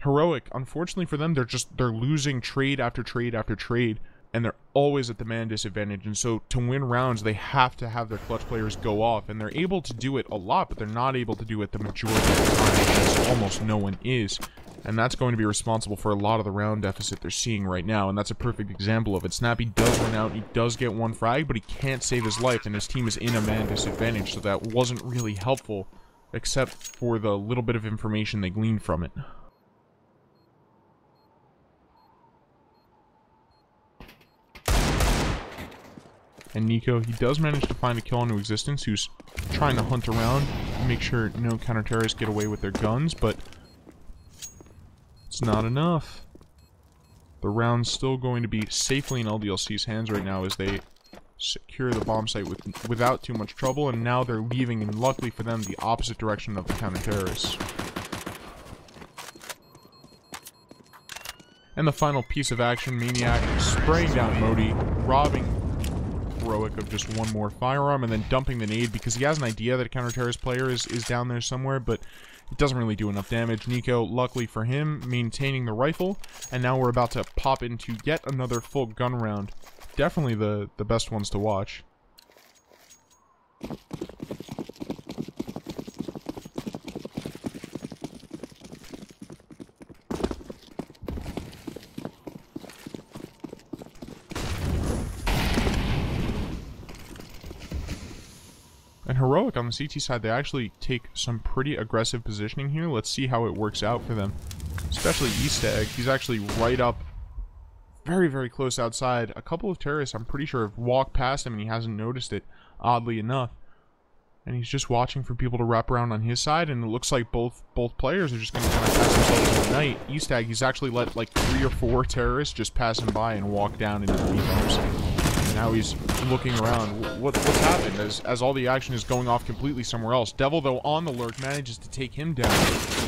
Heroic, unfortunately for them, they're losing trade after trade after trade, and they're always at the man disadvantage, and so to win rounds, they have to have their clutch players go off, and they're able to do it a lot, but they're not able to do it the majority of the time, as almost no one is. And that's going to be responsible for a lot of the round deficit they're seeing right now, and that's a perfect example of it. Snappy does run out, he does get one frag, but he can't save his life, and his team is in a man disadvantage, so that wasn't really helpful, except for the little bit of information they gleaned from it. And Nico, he does manage to find a kill onto Existence, who's trying to hunt around, make sure no counter-terrorists get away with their guns, but it's not enough. The round's still going to be safely in LDLC's hands right now as they secure the bomb site without too much trouble, and now they're leaving, and luckily for them, the opposite direction of the counter-terrorists. And the final piece of action, Maniac spraying down Modi, robbing Heroic of just one more firearm, and then dumping the nade because he has an idea that a counter-terrorist player is down there somewhere, but it doesn't really do enough damage. Nico, luckily for him, maintaining the rifle, and now we're about to pop into yet another full gun round. Definitely the best ones to watch. And Heroic on the CT side, they actually take some pretty aggressive positioning here. Let's see how it works out for them. Especially Eastag. He's actually right up very, very close outside. A couple of terrorists, I'm pretty sure, have walked past him and he hasn't noticed it, oddly enough. And he's just watching for people to wrap around on his side, and it looks like both players are just going to kind of pass themselves in the night. Eastag, he's actually let like 3 or 4 terrorists just pass him by and walk down into the bombs. Now he's looking around. What's happened as all the action is going off completely somewhere else. Devil, though, on the lurk, manages to take him down.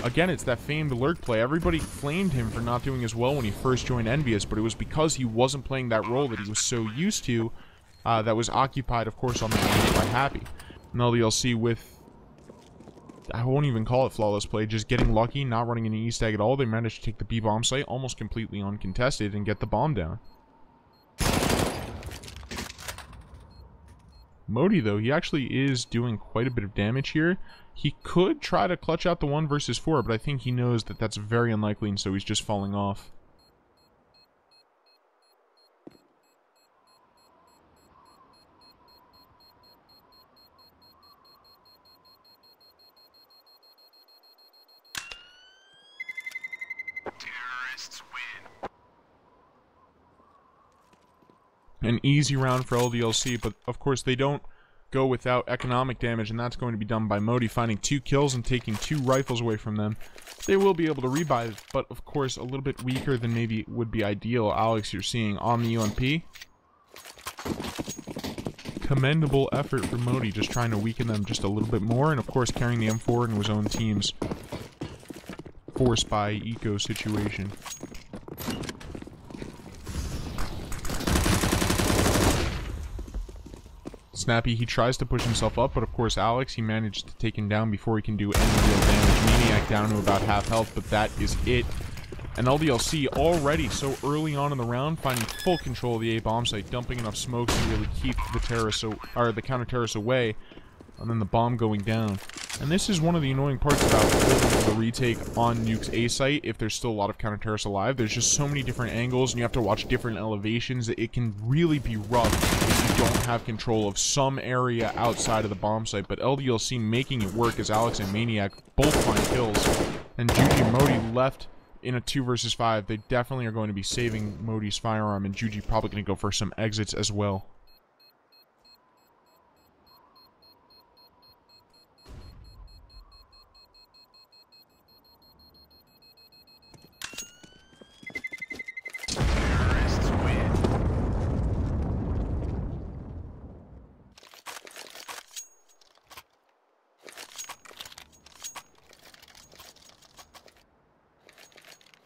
Again, it's that famed lurk play. Everybody flamed him for not doing as well when he first joined Envious, but it was because he wasn't playing that role that he was so used to, that was occupied, of course, on the game by Happy. And LDLC with, I won't even call it flawless play, just getting lucky, not running any Eastag at all. They managed to take the B bomb site almost completely uncontested and get the bomb down. Modi, though, he actually is doing quite a bit of damage here. He could try to clutch out the 1 versus 4, but I think he knows that that's very unlikely, and so he's just falling off. Terrorists win. An easy round for LDLC, but of course they don't go without economic damage, and that's going to be done by Modi finding 2 kills and taking 2 rifles away from them. They will be able to rebuy, but of course a little bit weaker than maybe would be ideal. Alex, you're seeing on the UMP. Commendable effort for Modi, just trying to weaken them just a little bit more, and of course carrying the M4 into his own team's force by eco situation. Snappy, he tries to push himself up, but of course Alex, he managed to take him down before he can do any real damage. Maniac down to about half health, but that is it. And LDLC already so early on in the round, finding full control of the A bomb site, dumping enough smoke to really keep the terrorists, or the counter-terrorists away, and then the bomb going down. And this is one of the annoying parts about the retake on Nuke's A site. If there's still a lot of counter-terrorists alive, there's just so many different angles, and you have to watch different elevations that it can really be rough if you don't have control of some area outside of the bomb site. But LDLC making it work as Alex and Maniac both find kills, and Juji Modi left in a 2 versus 5. They definitely are going to be saving Modi's firearm, and Juji probably going to go for some exits as well. Terrorists win.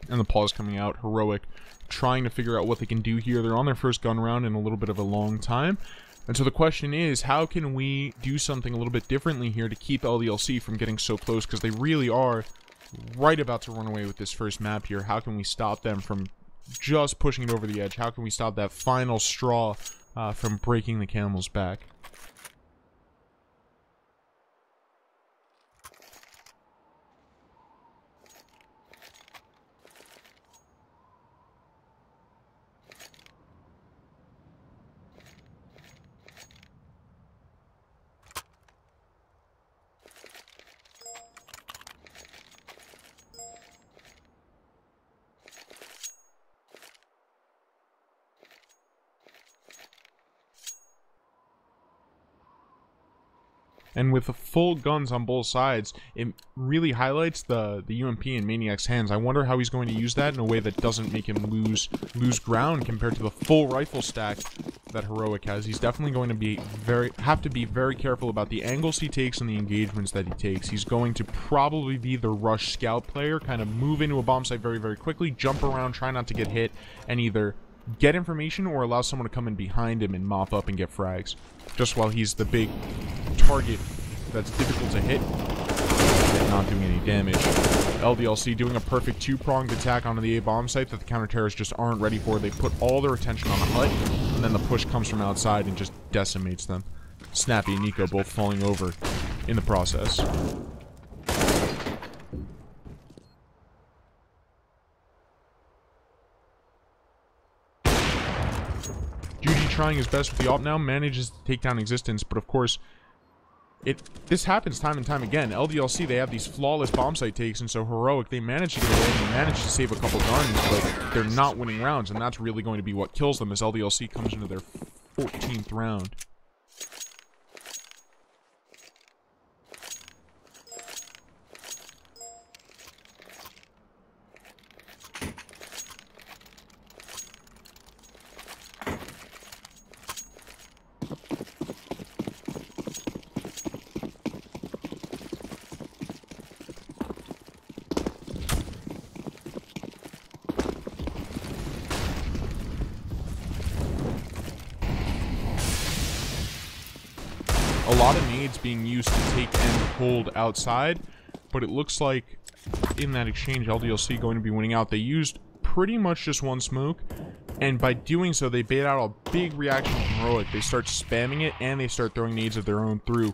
And the pause coming out. Heroic trying to figure out what they can do here. They're on their first gun round in a little bit of a long time. And so the question is, how can we do something a little bit differently here to keep LDLC from getting so close? Because they really are right about to run away with this first map here. How can we stop them from just pushing it over the edge? How can we stop that final straw from breaking the camel's back? And with the full guns on both sides, it really highlights the UMP in Maniac's hands. I wonder how he's going to use that in a way that doesn't make him lose ground compared to the full rifle stack that Heroic has. He's definitely going to be have to be very careful about the angles he takes and the engagements that he takes. He's going to probably be the rush scout player, kind of move into a bomb site very, very quickly, jump around, try not to get hit, and either get information or allow someone to come in behind him and mop up and get frags. Just while he's the big target that's difficult to hit, and not doing any damage. LDLC doing a perfect two-pronged attack onto the A bomb site that the counter-terrorists just aren't ready for. They put all their attention on the hut, and then the push comes from outside and just decimates them. Snappy and Nico both falling over in the process. Juji trying his best with the AWP now, manages to take down Existence, but of course, this happens time and time again. LDLC, they have these flawless bomb site takes, and so Heroic, they manage to get away and they manage to save a couple guns, but they're not winning rounds, and that's really going to be what kills them as LDLC comes into their 14th round. A lot of nades being used to take and hold outside, but it looks like in that exchange LDLC going to be winning out. They used pretty much just one smoke, and by doing so they bait out a big reaction from Heroic. They start spamming it and they start throwing nades of their own through.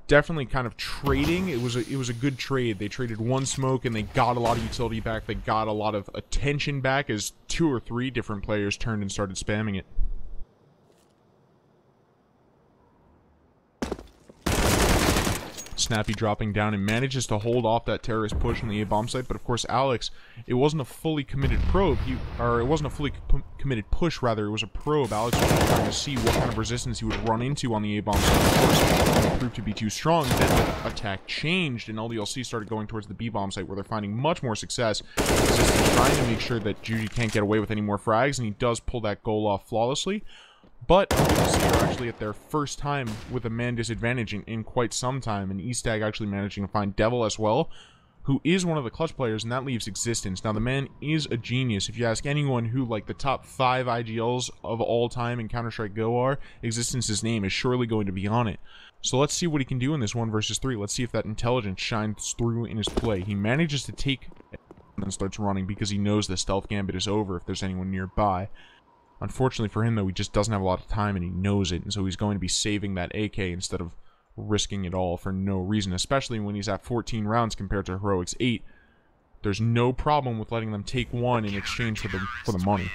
Definitely kind of trading. It was a good trade. They traded one smoke and they got a lot of utility back. They got a lot of attention back as 2 or 3 different players turned and started spamming it. Snappy dropping down and manages to hold off that terrorist push on the A-bomb site, but of course Alex, it wasn't a fully committed probe, it wasn't a fully committed push, rather, it was a probe. Alex was trying to see what kind of resistance he would run into on the A-bomb site. Of course, it proved to be too strong. Then the attack changed, and LDLC started going towards the B-bomb site, where they're finding much more success. Resistance trying to make sure that Juji can't get away with any more frags, and he does pull that goal off flawlessly. But LDLC are actually at their first time with a man disadvantage in quite some time, and Eastag actually managing to find Devil as well, who is one of the clutch players, and that leaves Existence. Now, the man is a genius. If you ask anyone who, like, the top 5 IGLs of all time in Counter-Strike Go are, Existence's name is surely going to be on it. So let's see what he can do in this 1 versus 3. Let's see if that intelligence shines through in his play. He manages to take and then starts running because he knows the stealth gambit is over if there's anyone nearby. Unfortunately for him, though, he just doesn't have a lot of time, and he knows it, and so he's going to be saving that AK instead of risking it all for no reason, especially when he's at 14 rounds compared to Heroic's 8. There's no problem with letting them take 1 in exchange for the money.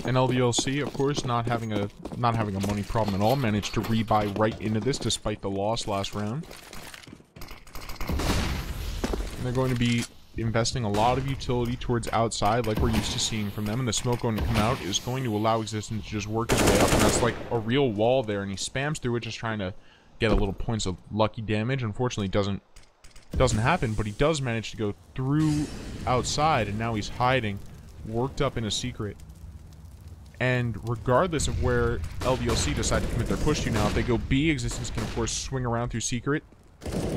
And LDLC, of course, not having a money problem at all, managed to rebuy right into this despite the loss last round. And they're going to be investing a lot of utility towards outside, like we're used to seeing from them, and the smoke going to come out is going to allow Existence to just work his way up, and that's like a real wall there, and he spams through it just trying to get a little points of lucky damage. Unfortunately, it doesn't happen, but he does manage to go through outside, and now he's hiding, worked up in a secret. And regardless of where LDLC decide to commit their push to now, if they go B, Existence can of course swing around through secret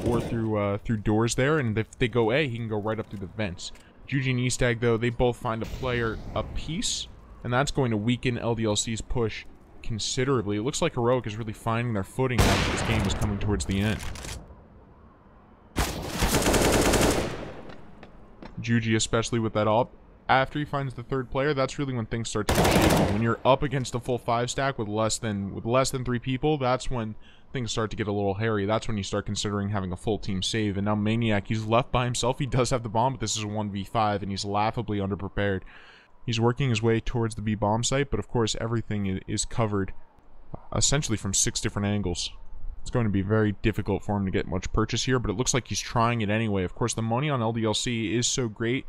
or through doors there, and if they go A, he can go right up through the vents. Juji and Eastag, though, they both find a player apiece, and that's going to weaken LDLC's push considerably. It looks like Heroic is really finding their footing after this game is coming towards the end. Juji, especially with that AWP, after he finds the 3rd player, that's really when things start to get shaky. When you're up against a full 5 stack with less than 3 people, that's when things start to get a little hairy. That's when you start considering having a full team save. And now Maniac, he's left by himself. He does have the bomb, but this is a 1v5, and he's laughably underprepared. He's working his way towards the B bomb site, but of course everything is covered essentially from 6 different angles. It's going to be very difficult for him to get much purchase here, but it looks like he's trying it anyway. Of course, the money on LDLC is so great,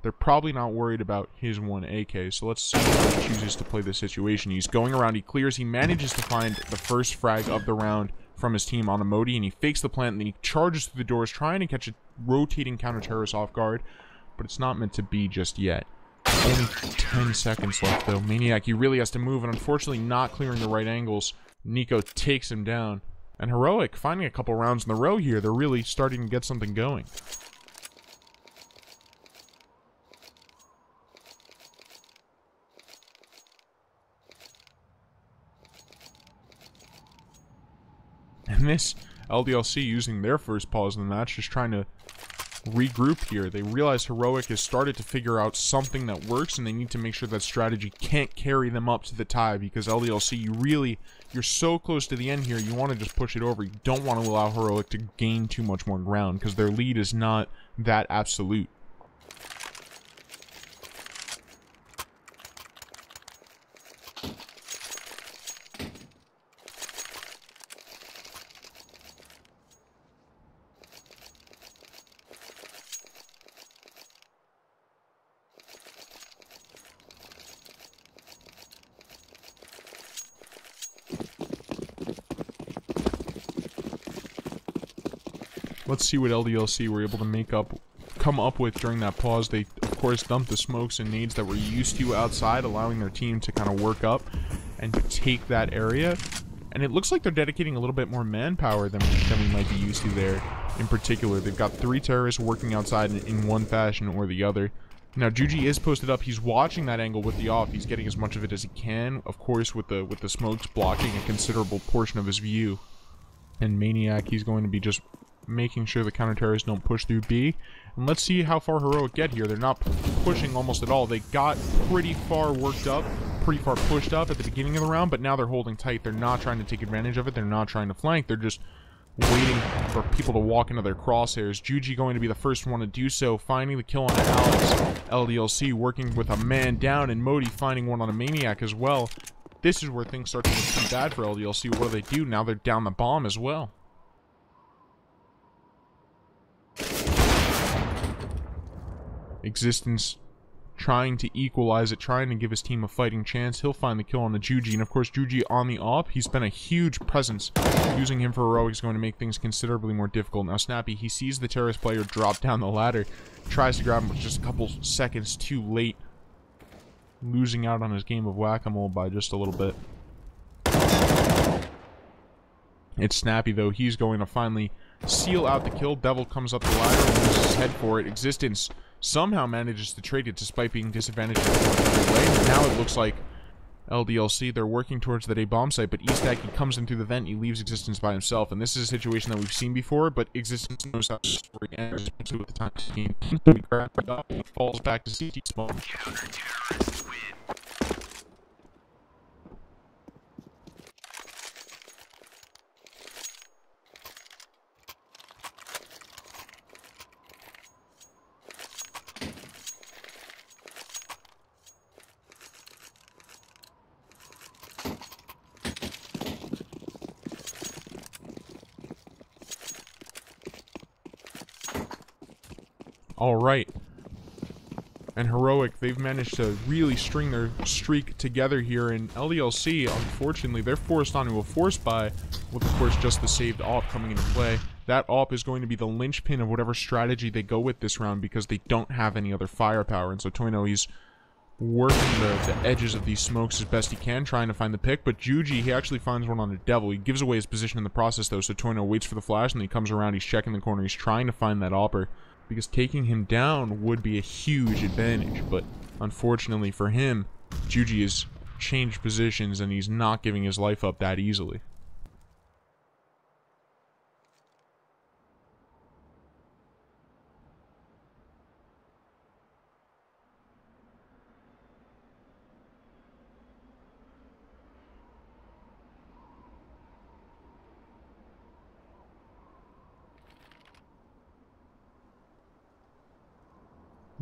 they're probably not worried about his 1 AK, so let's see how he chooses to play this situation. He's going around, he clears, he manages to find the first frag of the round from his team on a Modi, and he fakes the plant, and then he charges through the doors, trying to catch a rotating counter-terrorist off guard, but it's not meant to be just yet. Only 10 seconds left, though. Maniac, he really has to move, and unfortunately not clearing the right angles. Nico takes him down. And Heroic, finding a couple rounds in a row here, they're really starting to get something going. And this LDLC using their first pause in the match, just trying to regroup here. They realize Heroic has started to figure out something that works, and they need to make sure that strategy can't carry them up to the tie, because LDLC, you're so close to the end here, you want to just push it over. You don't want to allow Heroic to gain too much more ground, because their lead is not that absolute. Let's see what LDLC were able to come up with during that pause. They, of course, dumped the smokes and nades that we're used to outside, allowing their team to kind of work up and take that area. And it looks like they're dedicating a little bit more manpower than we might be used to there. In particular, they've got 3 terrorists working outside in one fashion or the other. Now, Juji is posted up. He's watching that angle with the off. He's getting as much of it as he can, of course, with the smokes blocking a considerable portion of his view. And Maniac, he's going to be just making sure the counter-terrorists don't push through B. And let's see how far Heroic get here. They're not pushing almost at all. They got pretty far worked up, pretty far pushed up at the beginning of the round, but now they're holding tight. They're not trying to take advantage of it. They're not trying to flank. They're just waiting for people to walk into their crosshairs. Juji going to be the first one to do so, finding the kill on Alex. LDLC working with a man down, and Modi finding one on a Maniac as well. This is where things start to look pretty bad for LDLC. What do they do? Now they're down the bomb as well. Existence trying to equalize it, trying to give his team a fighting chance. He'll find the kill on the Juji, and of course Juji on the op, he's been a huge presence. Using him for Heroic is going to make things considerably more difficult. Now Snappy, he sees the terrorist player drop down the ladder, tries to grab him, but just a couple seconds too late, losing out on his game of whack-a-mole by just a little bit. It's Snappy though, he's going to finally seal out the kill. Devil comes up the ladder and uses his head for it. Existence somehow manages to trade it despite being disadvantaged in every way. And now it looks like LDLC, they're working towards the A bomb site, but Eastack, he comes in through the vent, he leaves Existence by himself. And this is a situation that we've seen before, but Existence knows how the story ends, especially with the time team. He grabs it up and he falls back to CT smoke. Counter-terrorists win. Alright. And Heroic, they've managed to really string their streak together here, and LDLC, unfortunately, they're forced onto a force buy, with, of course, just the saved AWP coming into play. That AWP is going to be the linchpin of whatever strategy they go with this round, because they don't have any other firepower, and so Toino, he's working the edges of these smokes as best he can, trying to find the pick, but Juji, he actually finds one on a Devil. He gives away his position in the process, though, so Toino waits for the flash, and then he comes around, he's checking the corner, he's trying to find that AWPer, because taking him down would be a huge advantage, but unfortunately for him, Juji has changed positions, and he's not giving his life up that easily.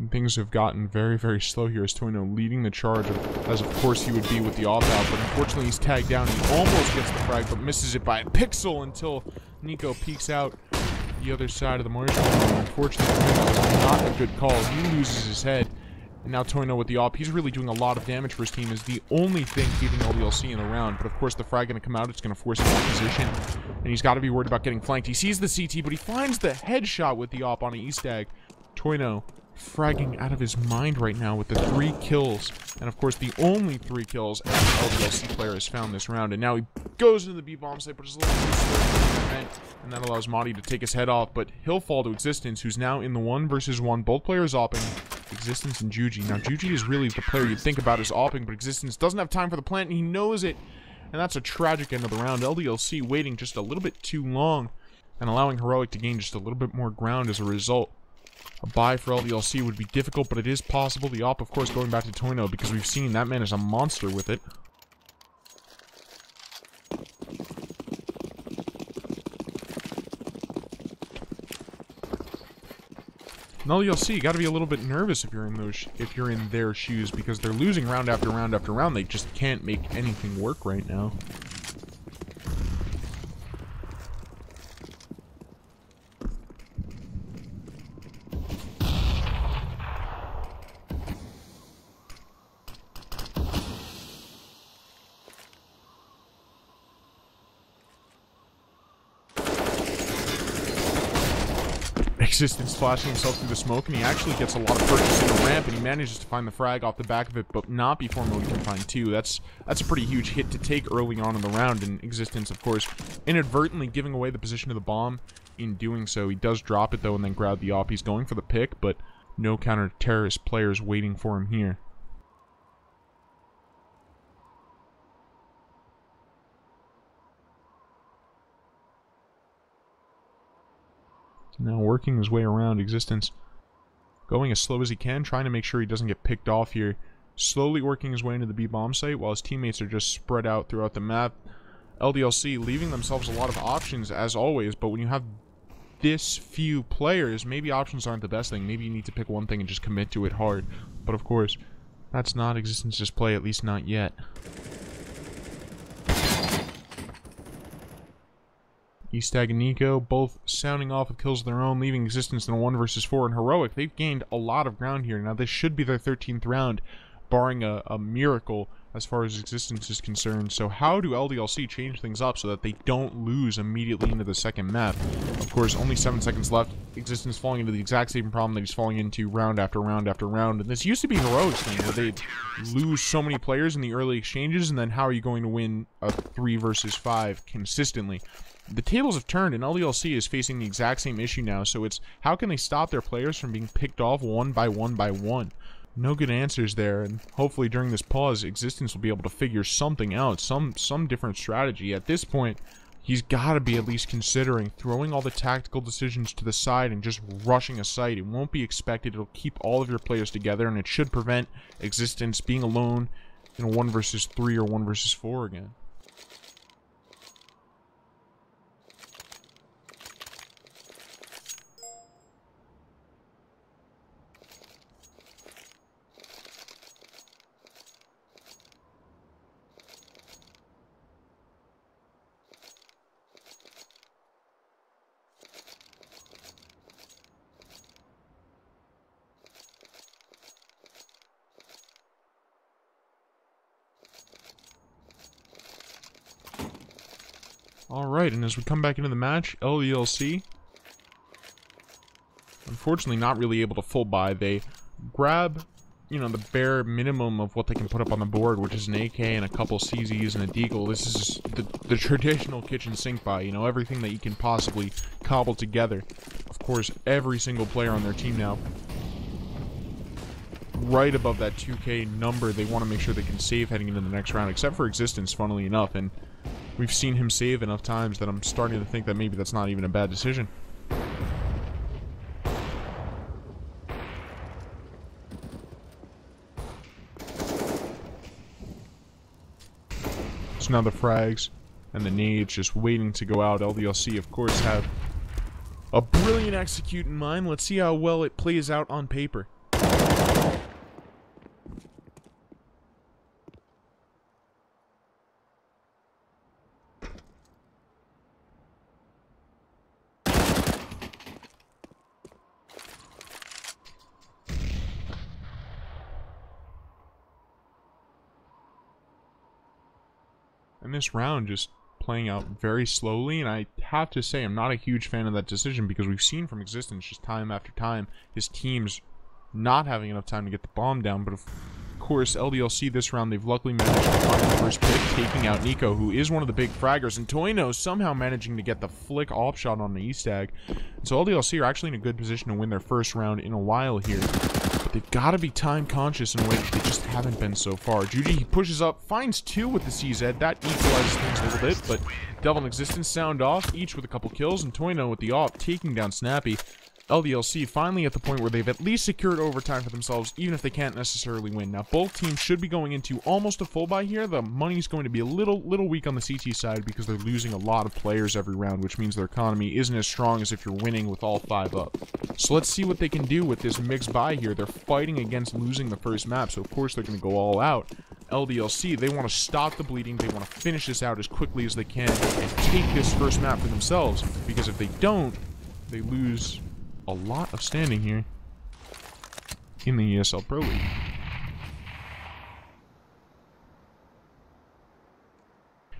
And things have gotten very, very slow here as Toino leading the charge, as of course he would be with the off-out, but unfortunately he's tagged down. He almost gets the frag, but misses it by a pixel until Nico peeks out the other side of the marshal. Unfortunately for him, that was not a good call. He loses his head. And now Toino with the op. He's really doing a lot of damage for his team. Is the only thing keeping LDLC in the round. But of course the frag going to come out. It's going to force him out of position. And he's got to be worried about getting flanked. He sees the CT, but he finds the headshot with the op on an E-Stag. Toino fragging out of his mind right now with the 3 kills. And of course the only 3 kills an LDLC player has found this round. And now he goes into the B-bomb site, but it's a little too slow to prevent. And that allows Madi to take his head off. But he'll fall to Existence, who's now in the 1 versus 1. Both players opping. Existence and Juji. Now, Juji is really the player you'd think about as opping, but Existence doesn't have time for the plant, and he knows it. And that's a tragic end of the round. LDLC waiting just a little bit too long, and allowing Heroic to gain just a little bit more ground as a result. A buy for LDLC would be difficult, but it is possible. The op, of course, going back to Toino, because we've seen that man is a monster with it. And LDLC, you got to be a little bit nervous if you're in their shoes, because they're losing round after round after round. They just can't make anything work right now. Existence flashing himself through the smoke, and he actually gets a lot of purchase in the ramp, and he manages to find the frag off the back of it, but not before Modi can find 2. That's a pretty huge hit to take early on in the round, and Existence, of course, inadvertently giving away the position of the bomb in doing so. He does drop it, though, and then grab the op. He's going for the pick, but no counter-terrorist players waiting for him here. Now working his way around, Existence going as slow as he can, trying to make sure he doesn't get picked off here. Slowly working his way into the B-bomb site while his teammates are just spread out throughout the map. LDLC leaving themselves a lot of options as always, but when you have this few players, maybe options aren't the best thing. Maybe you need to pick one thing and just commit to it hard. But of course, that's not Existence's play, at least not yet. E-Stag and Nico both sounding off of kills of their own, leaving Existence in a 1 versus 4. And Heroic, they've gained a lot of ground here. Now, this should be their 13th round, barring a miracle as far as Existence is concerned. So how do LDLC change things up so that they don't lose immediately into the second map? Of course, only 7 seconds left. Existence falling into the exact same problem that he's falling into round after round after round. And this used to be Heroic's thing, where they'd lose so many players in the early exchanges, and then how are you going to win a 3 versus 5 consistently? The tables have turned, and LDLC is facing the exact same issue now, so it's how can they stop their players from being picked off one by one? No good answers there, and hopefully during this pause, Existence will be able to figure something out, some different strategy. At this point, he's got to be at least considering throwing all the tactical decisions to the side and just rushing a site. It won't be expected, it'll keep all of your players together, and it should prevent Existence being alone in a 1 versus 3 or 1 versus 4 again. Alright, and as we come back into the match, LDLC, unfortunately not really able to full buy. They grab, you know, the bare minimum of what they can put up on the board, which is an AK and a couple CZs and a deagle. This is the traditional kitchen sink buy, you know, everything that you can possibly cobble together. Of course, every single player on their team now right above that 2K number. They want to make sure they can save heading into the next round, except for Existence, funnily enough, and we've seen him save enough times that I'm starting to think that maybe that's not even a bad decision. So now the frags and the nades just waiting to go out. LDLC, of course, have a brilliant execute in mind. Let's see how well it plays out on paper. And this round just playing out very slowly, and I have to say I'm not a huge fan of that decision because we've seen from Existence just time after time his teams not having enough time to get the bomb down. But of course, LDLC this round, they've luckily managed to find the first pick, taking out Nico, who is one of the big fraggers, and Toino somehow managing to get the flick op shot on the E-Stag. So LDLC are actually in a good position to win their first round in a while here. But they've got to be time conscious in a way that they just haven't been so far. Juji, he pushes up, finds 2 with the CZ. That equalizes things a little bit, but Devil and Existence sound off, each with a couple kills, and Toino with the op, taking down Snappy. LDLC finally at the point where they've at least secured overtime for themselves, even if they can't necessarily win. Now, both teams should be going into almost a full buy here. The money's going to be a little weak on the CT side because they're losing a lot of players every round, which means their economy isn't as strong as if you're winning with all 5 up. So let's see what they can do with this mixed buy here. They're fighting against losing the first map, so of course they're going to go all out. LDLC, they want to stop the bleeding. They want to finish this out as quickly as they can and take this first map for themselves, because if they don't, they lose a lot of standing here in the ESL Pro League.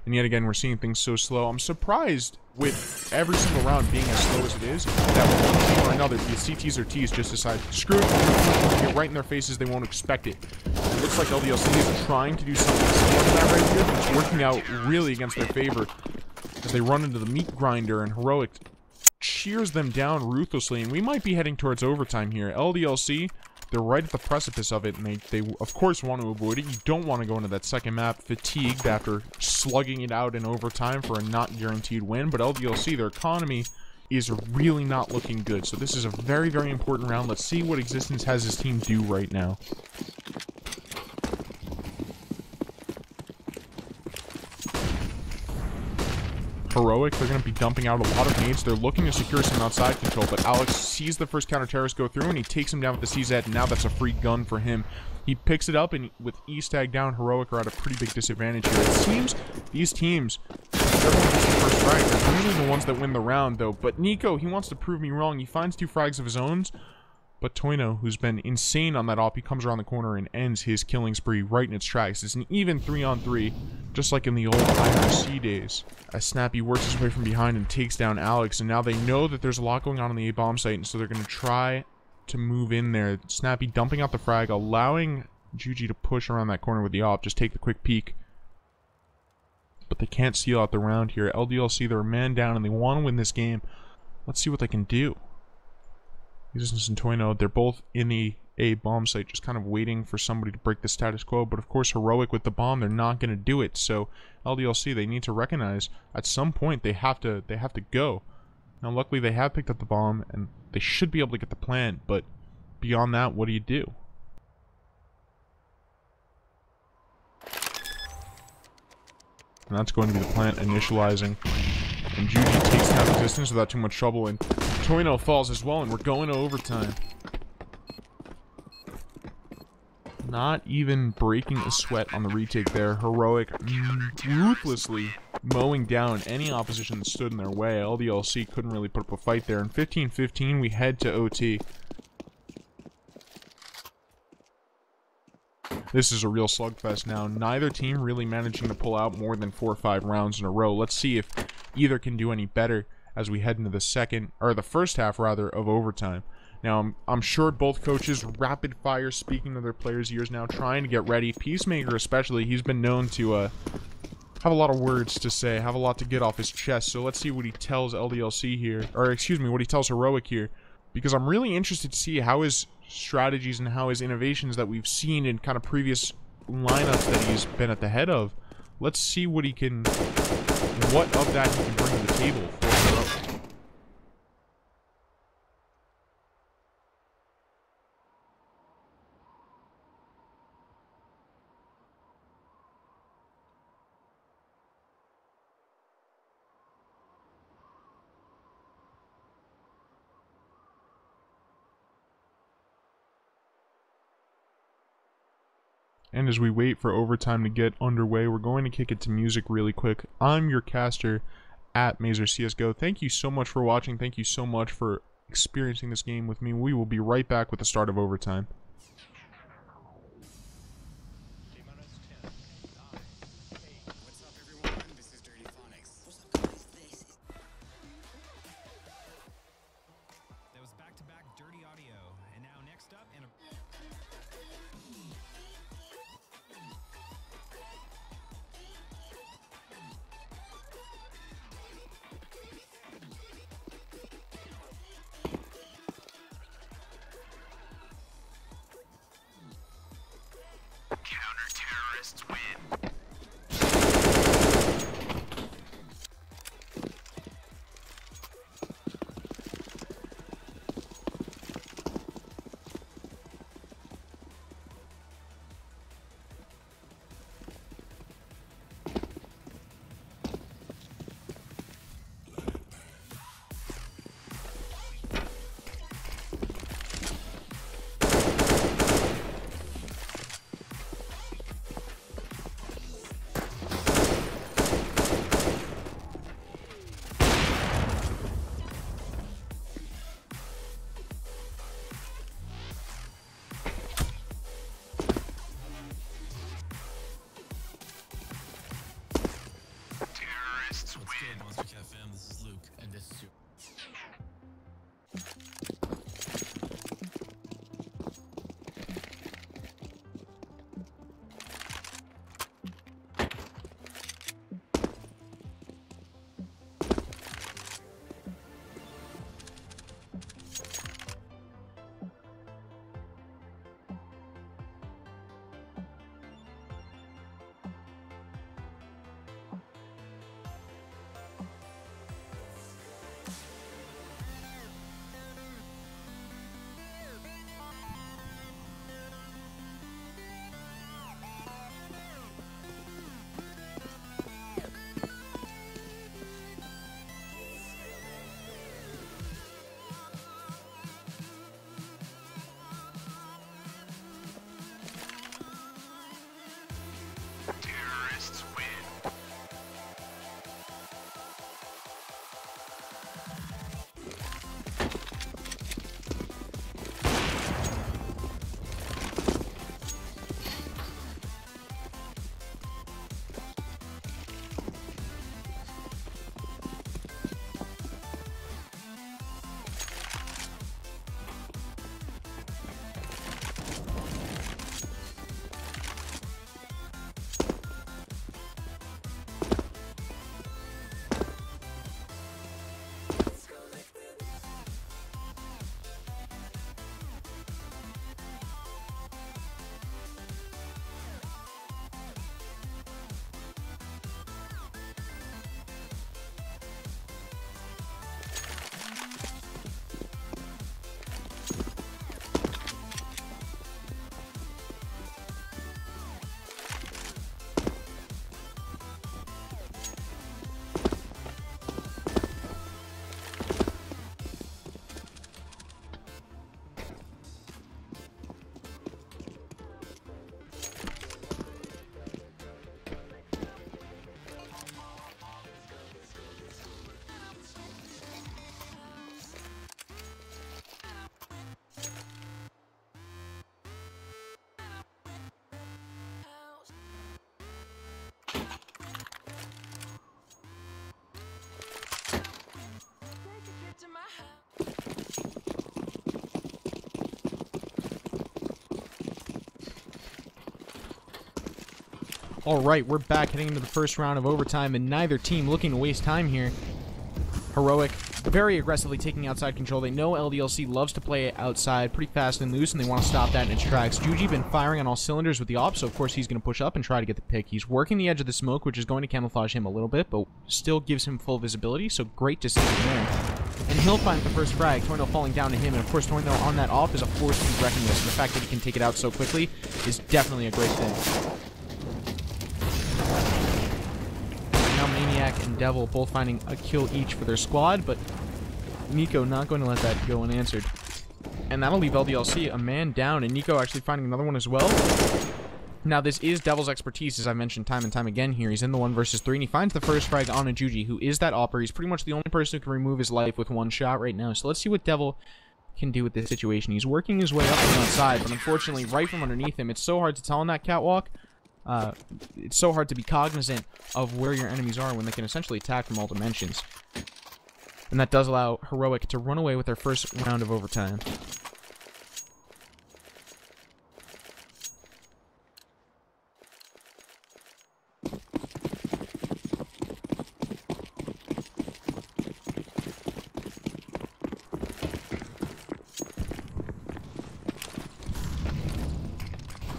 And yet again, we're seeing things so slow. I'm surprised with every single round being as slow as it is, that one team or another, be it CTs or Ts, just decide, screw it, get right in their faces, they won't expect it. It looks like LDLC is trying to do something similar to that right here, but it's working out really against their favor as they run into the meat grinder, and Heroic shears them down ruthlessly, and we might be heading towards overtime here. LDLC, they're right at the precipice of it, and they of course want to avoid it. You don't want to go into that second map fatigued after slugging it out in overtime for a not guaranteed win, but LDLC, their economy is really not looking good. So this is a very, very important round. Let's see what Existence has his team do right now. Heroic, they're going to be dumping out a lot of nades. They're looking to secure some outside control, but Alex sees the first counter-terrorist go through, and he takes him down with the CZ, and now that's a free gun for him. He picks it up, and with E-Stag down, Heroic are at a pretty big disadvantage here. It seems these teams, everyone gets the first frag. They're usually the ones that win the round, though. But Nico, he wants to prove me wrong. He finds 2 frags of his own, but Toino, who's been insane on that op, he comes around the corner and ends his killing spree right in its tracks. It's an even 3-on-3, just like in the old IRC days, as Snappy works his way from behind and takes down Alex, and now they know that there's a lot going on the A-bomb site, and so they're going to try to move in there. Snappy dumping out the frag, allowing Juji to push around that corner with the op, just take the quick peek. But they can't seal out the round here. LDLC, they're a man down, and they want to win this game. Let's see what they can do. Existence and Toino, they're both in the A bomb site, just kind of waiting for somebody to break the status quo. But of course, Heroic with the bomb, they're not going to do it. So LDLC, they need to recognize at some point they have to go. Now, luckily, they have picked up the bomb, and they should be able to get the plant. But beyond that, what do you do? And that's going to be the plant initializing. And Juji takes down Existence without too much trouble, and Toino falls as well, and we're going to overtime. Not even breaking a sweat on the retake there. Heroic ruthlessly mowing down any opposition that stood in their way. LDLC couldn't really put up a fight there. And 15-15, we head to OT. This is a real slugfest now. Neither team really managing to pull out more than 4 or 5 rounds in a row. Let's see if either can do any better as we head into the first half rather of overtime. Now, I'm sure both coaches rapid fire speaking to their players' ears now, trying to get ready. Peacemaker especially, he's been known to have a lot of words to say, have a lot to get off his chest. So let's see what he tells LDLC here, or excuse me, what he tells Heroic here, because I'm really interested to see how his strategies and how his innovations that we've seen in kind of previous lineups that he's been at the head of. Let's see what he can, what of that he can bring to the table for Heroic. And as we wait for overtime to get underway, we're going to kick it to music really quick. I'm your caster at Mazer CSGO. Thank you so much for watching. Thank you so much for experiencing this game with me. We will be right back with the start of overtime. That was back-to-back dirty audio, and now next up in a... Counter-terrorists win. Terrorists win. Monster Cat fam, this is Luke, and this is... Terrorists win. Alright, we're back heading into the first round of overtime, and neither team looking to waste time here. Heroic, very aggressively taking outside control. They know LDLC loves to play outside pretty fast and loose, and they want to stop that in its tracks. Juji been firing on all cylinders with the op, so of course he's going to push up and try to get the pick. He's working the edge of the smoke, which is going to camouflage him a little bit, but still gives him full visibility, so great decision there. And he'll find the first frag, Tornado falling down to him, and of course Tornado on that op is a force to be reckoned with, so the fact that he can take it out so quickly is definitely a great thing. Now Maniac and Devil both finding a kill each for their squad, but Nico not going to let that go unanswered. And that'll leave LDLC a man down, and Nico actually finding another one as well. Now, this is Devil's expertise, as I mentioned time and time again here. He's in the 1 versus 3, and he finds the first frag on a Juji, who is that Opper. He's pretty much the only person who can remove his life with one shot right now. So let's see what Devil can do with this situation. He's working his way up on the outside, but unfortunately, right from underneath him, it's so hard to tell on that catwalk. It's so hard to be cognizant of where your enemies are when they can essentially attack from all dimensions. And that does allow Heroic to run away with their first round of overtime.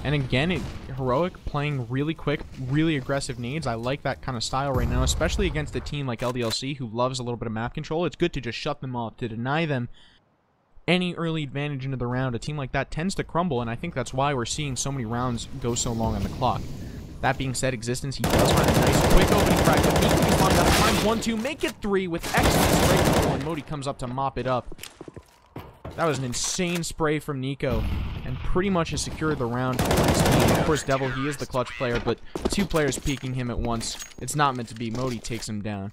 And again, Heroic playing really quick, really aggressive nades. I like that kind of style right now, especially against a team like LDLC who loves a little bit of map control. It's good to just shut them off, to deny them any early advantage into the round. A team like that tends to crumble, and I think that's why we're seeing so many rounds go so long on the clock. That being said, Existence, he does find a nice quick opening frag, but Nuke is long enough to find 1-2, make it 3 with excellent spray control, and Modi comes up to mop it up. That was an insane spray from Nico, and pretty much has secured the round for his team. Of course, Devil, he is the clutch player, but 2 players peeking him at once. It's not meant to be. Modi takes him down.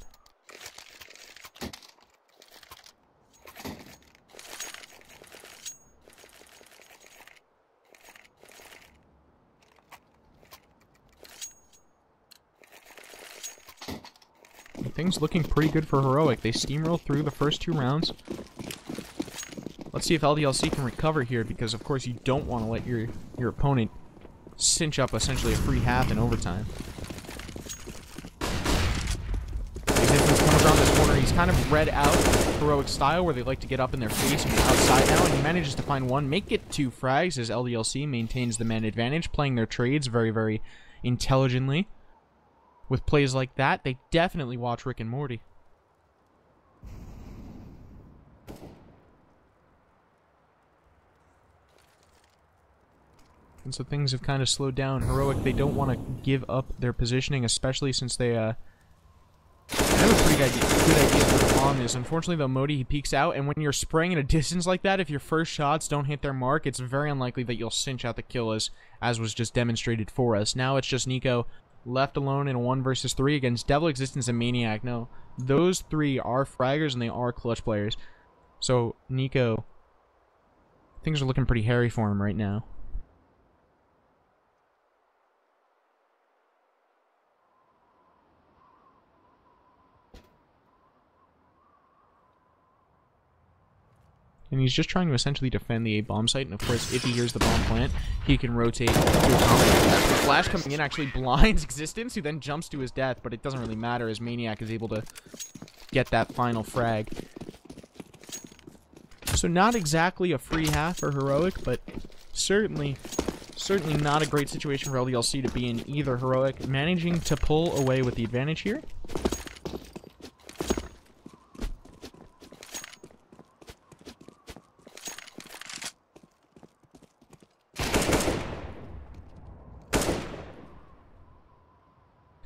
Things looking pretty good for Heroic. They steamroll through the first 2 rounds. Let's see if LDLC can recover here, because of course you don't want to let your opponent cinch up essentially a free half in overtime. Existence comes around this corner. He's kind of read out Heroic style, where they like to get up in their face and go outside now, and he manages to find 1, make it 2 frags as LDLC maintains the man advantage, playing their trades very, very intelligently. With plays like that, they definitely watch Rick and Morty. And so things have kind of slowed down. Heroic, they don't want to give up their positioning, especially since they have a pretty good idea where the bomb is. Unfortunately, though, Modi, he peeks out, and when you're spraying at a distance like that, if your first shots don't hit their mark, it's very unlikely that you'll cinch out the kill, as was just demonstrated for us. Now it's just Nico left alone in a 1 versus 3 against Devil, Existence, and Maniac. No, those 3 are fraggers, and they are clutch players. So, Nico, things are looking pretty hairy for him right now. And he's just trying to essentially defend the A bomb site, and of course, if he hears the bomb plant, he can rotate to accommodate that. The flash coming in actually blinds Existence, who then jumps to his death, but it doesn't really matter as Maniac is able to get that final frag. So not exactly a free half for Heroic, but certainly not a great situation for LDLC to be in either. Heroic managing to pull away with the advantage here.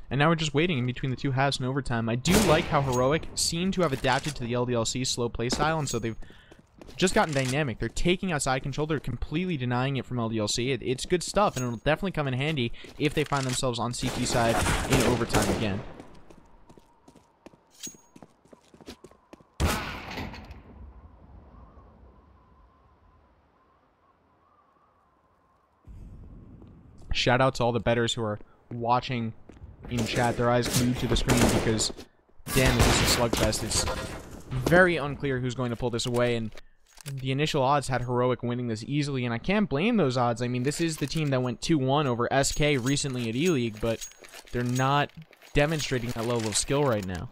And now we're just waiting in between the 2 halves in overtime. I do like how Heroic seem to have adapted to the LDLC slow playstyle, and so they've just gotten dynamic. They're taking outside control. They're completely denying it from LDLC. It's good stuff, and it'll definitely come in handy if they find themselves on CT side in overtime again. Shout out to all the bettors who are watching in chat, their eyes glued to the screen, because damn, this is a slugfest. It's very unclear who's going to pull this away, and the initial odds had Heroic winning this easily, and I can't blame those odds. I mean, this is the team that went 2-1 over SK recently at E-League, but they're not demonstrating that level of skill right now.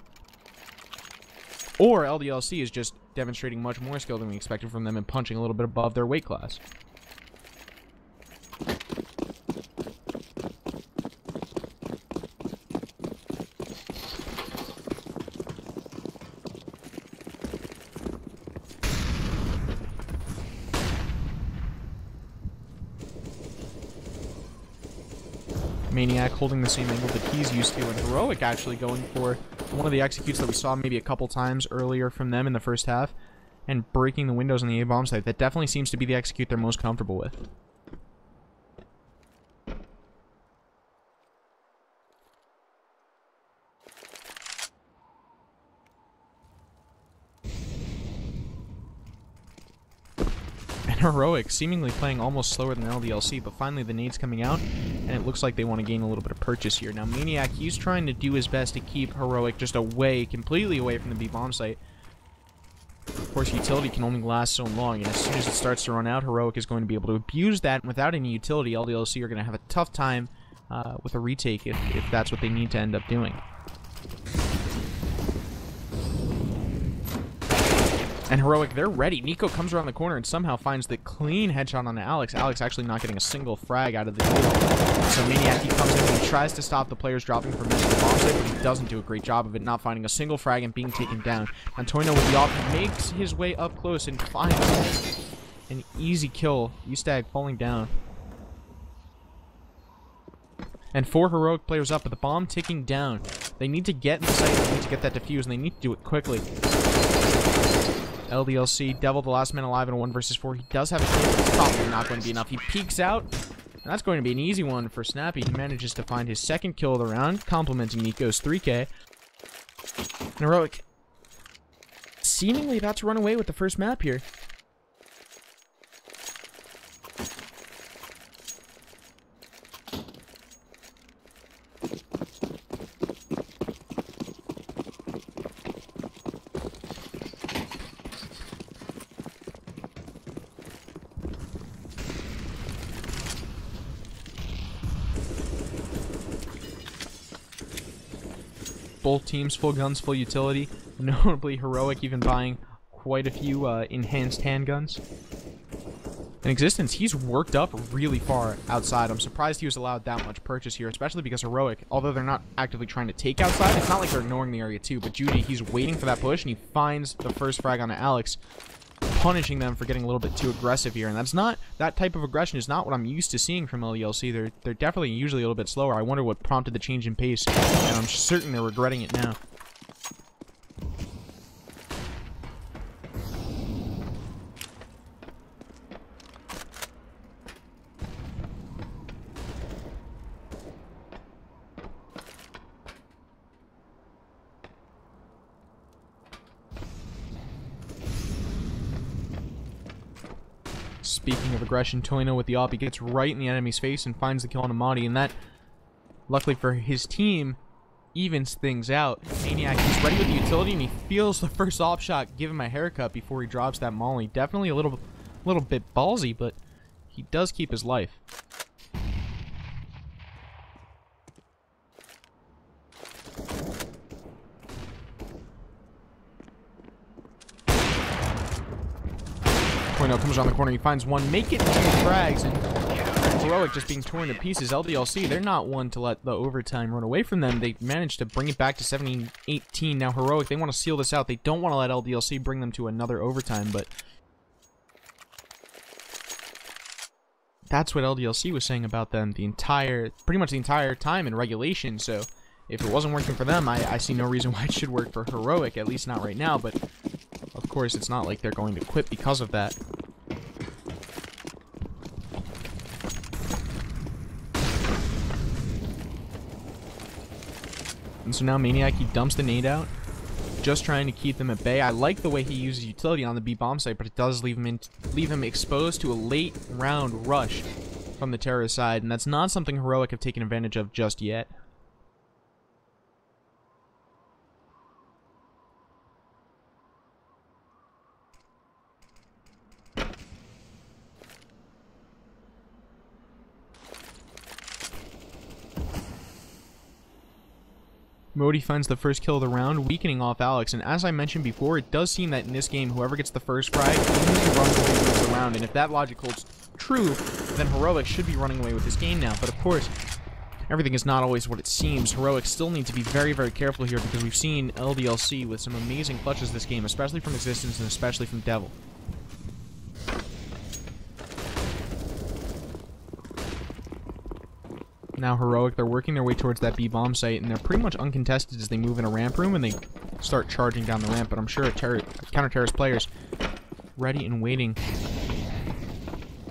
Or LDLC is just demonstrating much more skill than we expected from them and punching a little bit above their weight class. Maniac holding the same angle that he's used to, and Heroic actually going for one of the executes that we saw maybe a couple times earlier from them in the first half, and breaking the windows on the A-bomb site. That definitely seems to be the execute they're most comfortable with. Heroic seemingly playing almost slower than LDLC, but finally the nade's coming out, and it looks like they want to gain a little bit of purchase here. Now Maniac, he's trying to do his best to keep Heroic just away, completely away from the B-bomb site. Of course, utility can only last so long, and as soon as it starts to run out, Heroic is going to be able to abuse that, and without any utility, LDLC are going to have a tough time with a retake if that's what they need to end up doing. And Heroic, they're ready. Nico comes around the corner and somehow finds the clean headshot on Alex. Alex actually not getting a single frag out of the deal. So Maniac, he comes in and he tries to stop the players dropping from missing the bomb site, but he doesn't do a great job of it, not finding a single frag and being taken down. Antonio with the op makes his way up close and finds an easy kill. Ustag falling down. And 4 Heroic players up, but the bomb ticking down. They need to get in the site, they need to get that defused, and they need to do it quickly. LDLC, Devil, the last man alive in a 1 versus 4. He does have a kill, but it's probably not going to be enough. He peeks out, and that's going to be an easy one for Snappy. He manages to find his second kill of the round, complimenting Nico's 3K. And Heroic seemingly about to run away with the first map here. Both teams full guns, full utility. Notably Heroic even buying quite a few enhanced handguns. In Existence, he's worked up really far outside. I'm surprised he was allowed that much purchase here, especially because Heroic, although they're not actively trying to take outside, it's not like they're ignoring the area too, but Judy, he's waiting for that push, and he finds the first frag on Alex, punishing them for getting a little bit too aggressive here, and that's not, that type of aggression is not what I'm used to seeing from LDLC. They're definitely usually a little bit slower. I wonder what prompted the change in pace, and I'm certain they're regretting it now. Speaking of aggression, Toino with the op, he gets right in the enemy's face and finds the kill on Amadi, and that, luckily for his team, evens things out. Maniac, he's ready with the utility, and he feels the first op shot give him a haircut before he drops that molly. Definitely a little bit ballsy, but he does keep his life. Comes around the corner, he finds one, make it 2 frags, and Heroic just being torn to pieces. LDLC, they're not one to let the overtime run away from them. They managed to bring it back to 17-18. Now Heroic, they want to seal this out. They don't want to let LDLC bring them to another overtime, but that's what LDLC was saying about them pretty much the entire time in regulation. So if it wasn't working for them, I see no reason why it should work for Heroic, at least not right now, but of course it's not like they're going to quit because of that. And so now Maniac, he dumps the nade out, just trying to keep them at bay. I like the way he uses utility on the B bomb site, but it does leave him exposed to a late round rush from the terrorist side, and that's not something Heroic have taken advantage of just yet. Modi finds the first kill of the round, weakening off Alex, and as I mentioned before, it does seem that in this game, whoever gets the first frag usually runs away with the round, and if that logic holds true, then Heroic should be running away with this game now. But of course, everything is not always what it seems. Heroic still need to be very, very careful here, because we've seen LDLC with some amazing clutches this game, especially from Existence and especially from Devil. Now Heroic, they're working their way towards that B bomb site, and they're pretty much uncontested as they move in a ramp room and they start charging down the ramp. But I'm sure counter-terrorist players ready and waiting.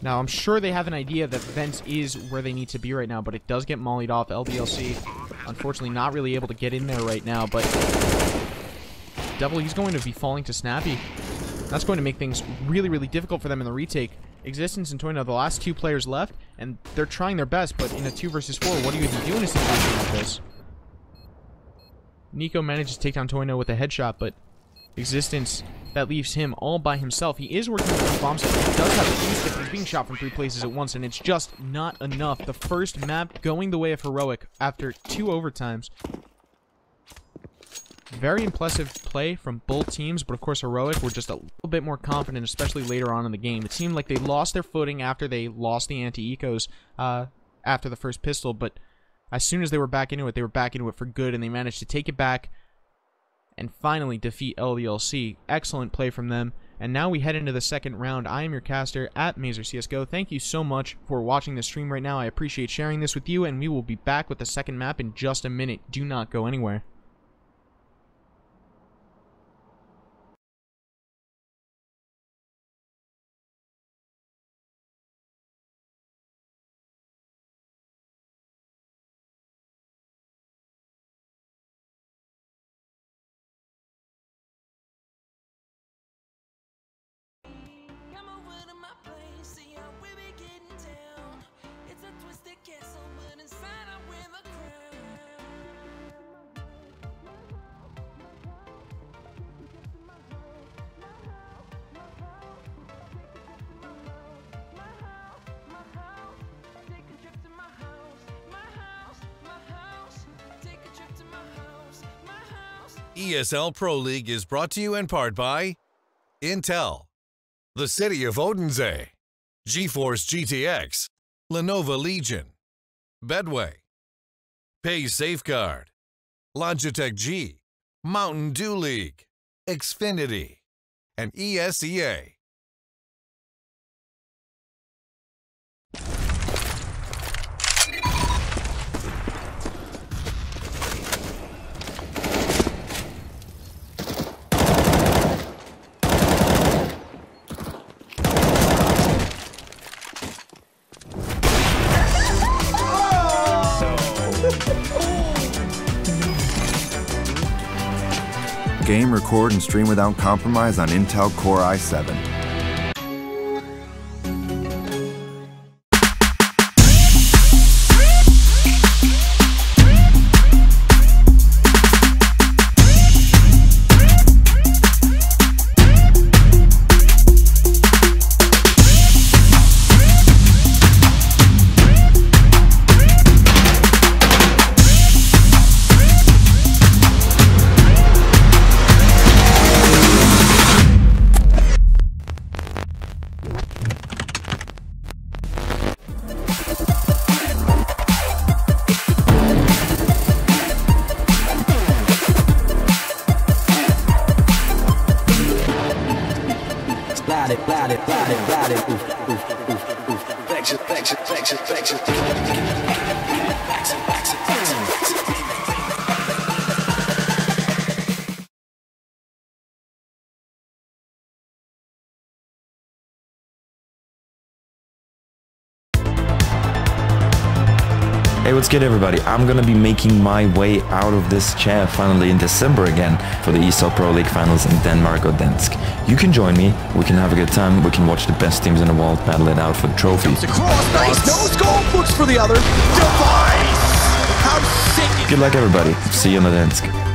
Now I'm sure they have an idea that vents is where they need to be right now, but it does get mollied off. LDLC, unfortunately, not really able to get in there right now. But Devil, he's going to be falling to Snappy. That's going to make things really, really difficult for them in the retake. Existence and Toyno, the last 2 players left, and they're trying their best, but in a 2 versus 4, what do you even do in a situation like this? Nico manages to take down Toyno with a headshot, but Existence, that leaves him all by himself. He is working with the bomb set. He does have a fuse stick. He's being shot from 3 places at once, and it's just not enough. The first map going the way of Heroic after 2 overtimes. Very impressive play from both teams, but of course Heroic were just a little bit more confident, especially later on in the game. It seemed like they lost their footing after they lost the anti-ecos after the first pistol, but as soon as they were back into it, they were back into it for good, and they managed to take it back and finally defeat LDLC. Excellent play from them. And now we head into the second round. I am your caster at Mazer CSGO. Thank you so much for watching this stream right now. I appreciate sharing this with you, and we will be back with the second map in just a minute. Do not go anywhere. ESL Pro League is brought to you in part by Intel, the City of Odense, GeForce GTX, Lenovo Legion, Bedway, Pay Safeguard, Logitech G, Mountain Dew League, Xfinity, and ESEA. Game, record, and stream without compromise on Intel Core i7. Hey, what's good everybody? I'm gonna be making my way out of this chair finally in December again for the ESL Pro League finals in Denmark or Dansk. You can join me, we can have a good time, we can watch the best teams in the world battle it out for the trophy. Across, nice, no scope, looks for the other. Device! How sick! Good luck everybody, see you in the Dansk.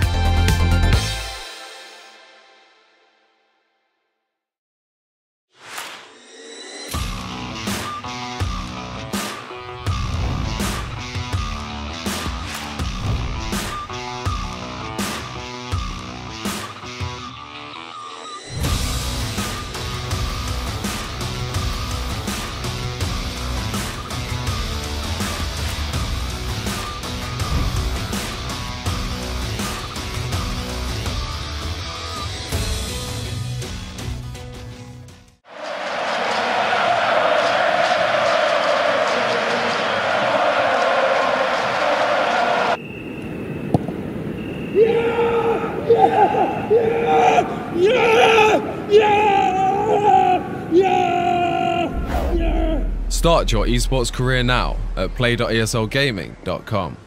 Start your esports career now at play.eslgaming.com.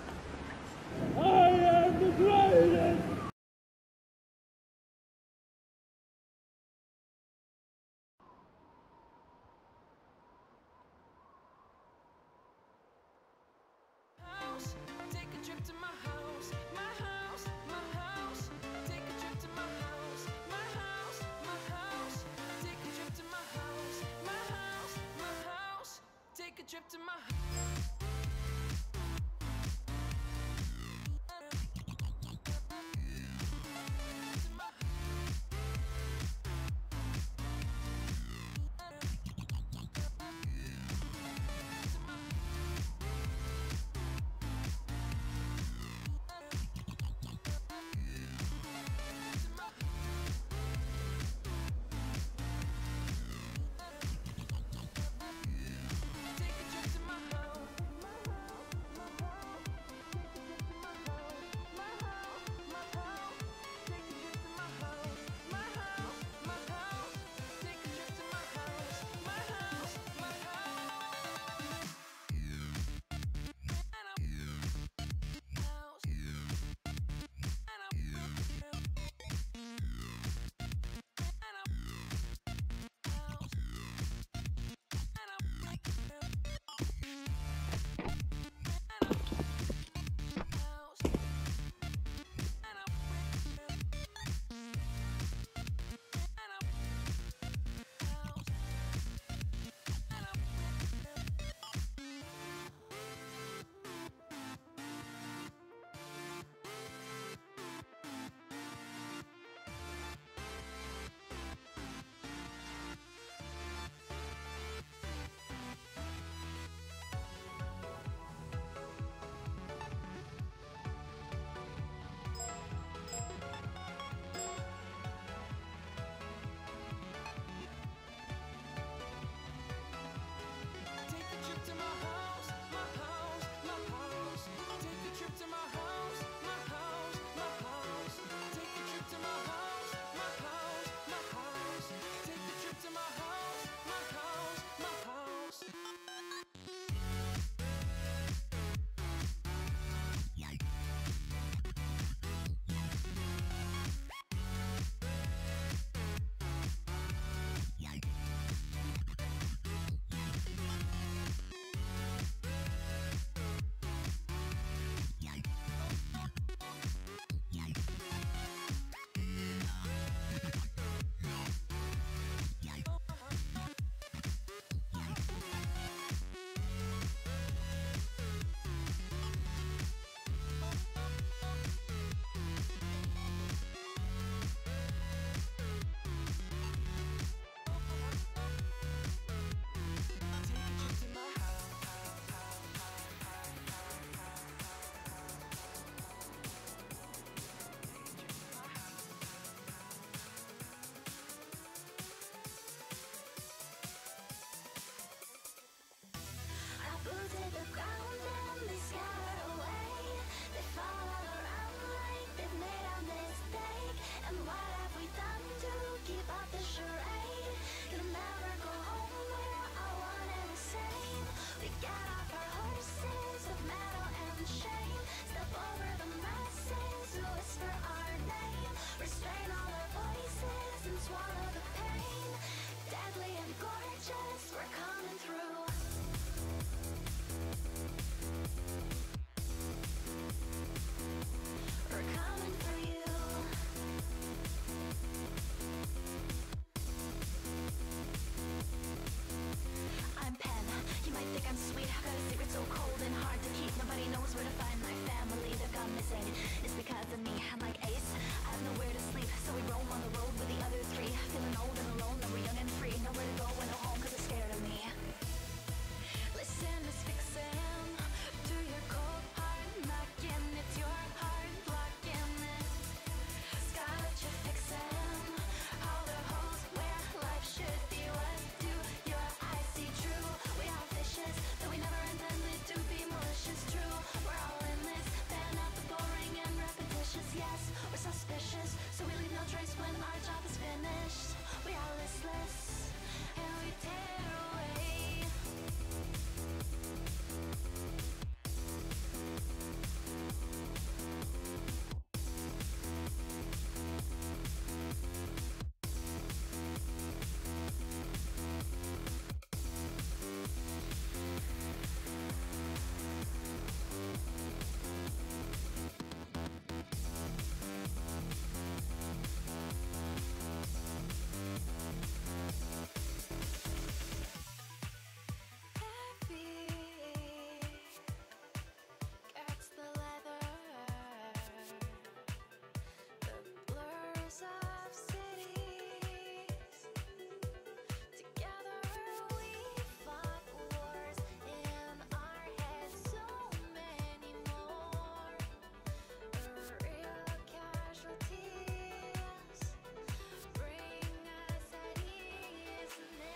I'm sweet, I've got a secret so cold and hard to keep. Nobody knows where to find my family, they've gone missing. It's because of me, I'm like Ace, I have nowhere to sleep. So we roam on the road with the other three, feeling old and alone, and we're young and free. Nowhere to go and no home cause they're scared of me. Listen, it's fixing to your cold heart knocking. It's your heart blocking it. Scarlet, you're fixing all the holes where life should be. What do your eyes see true? We are vicious, though we never intended to be malicious. True, we're all in this, fan out the boring and repetitious. Yes, we're suspicious, so we leave no trace when our job is finished. We are listless, and we tear away. Gets the leather, the blurs of cities. Together we fought wars in our heads, so many more. Real casualties bring us at ease now.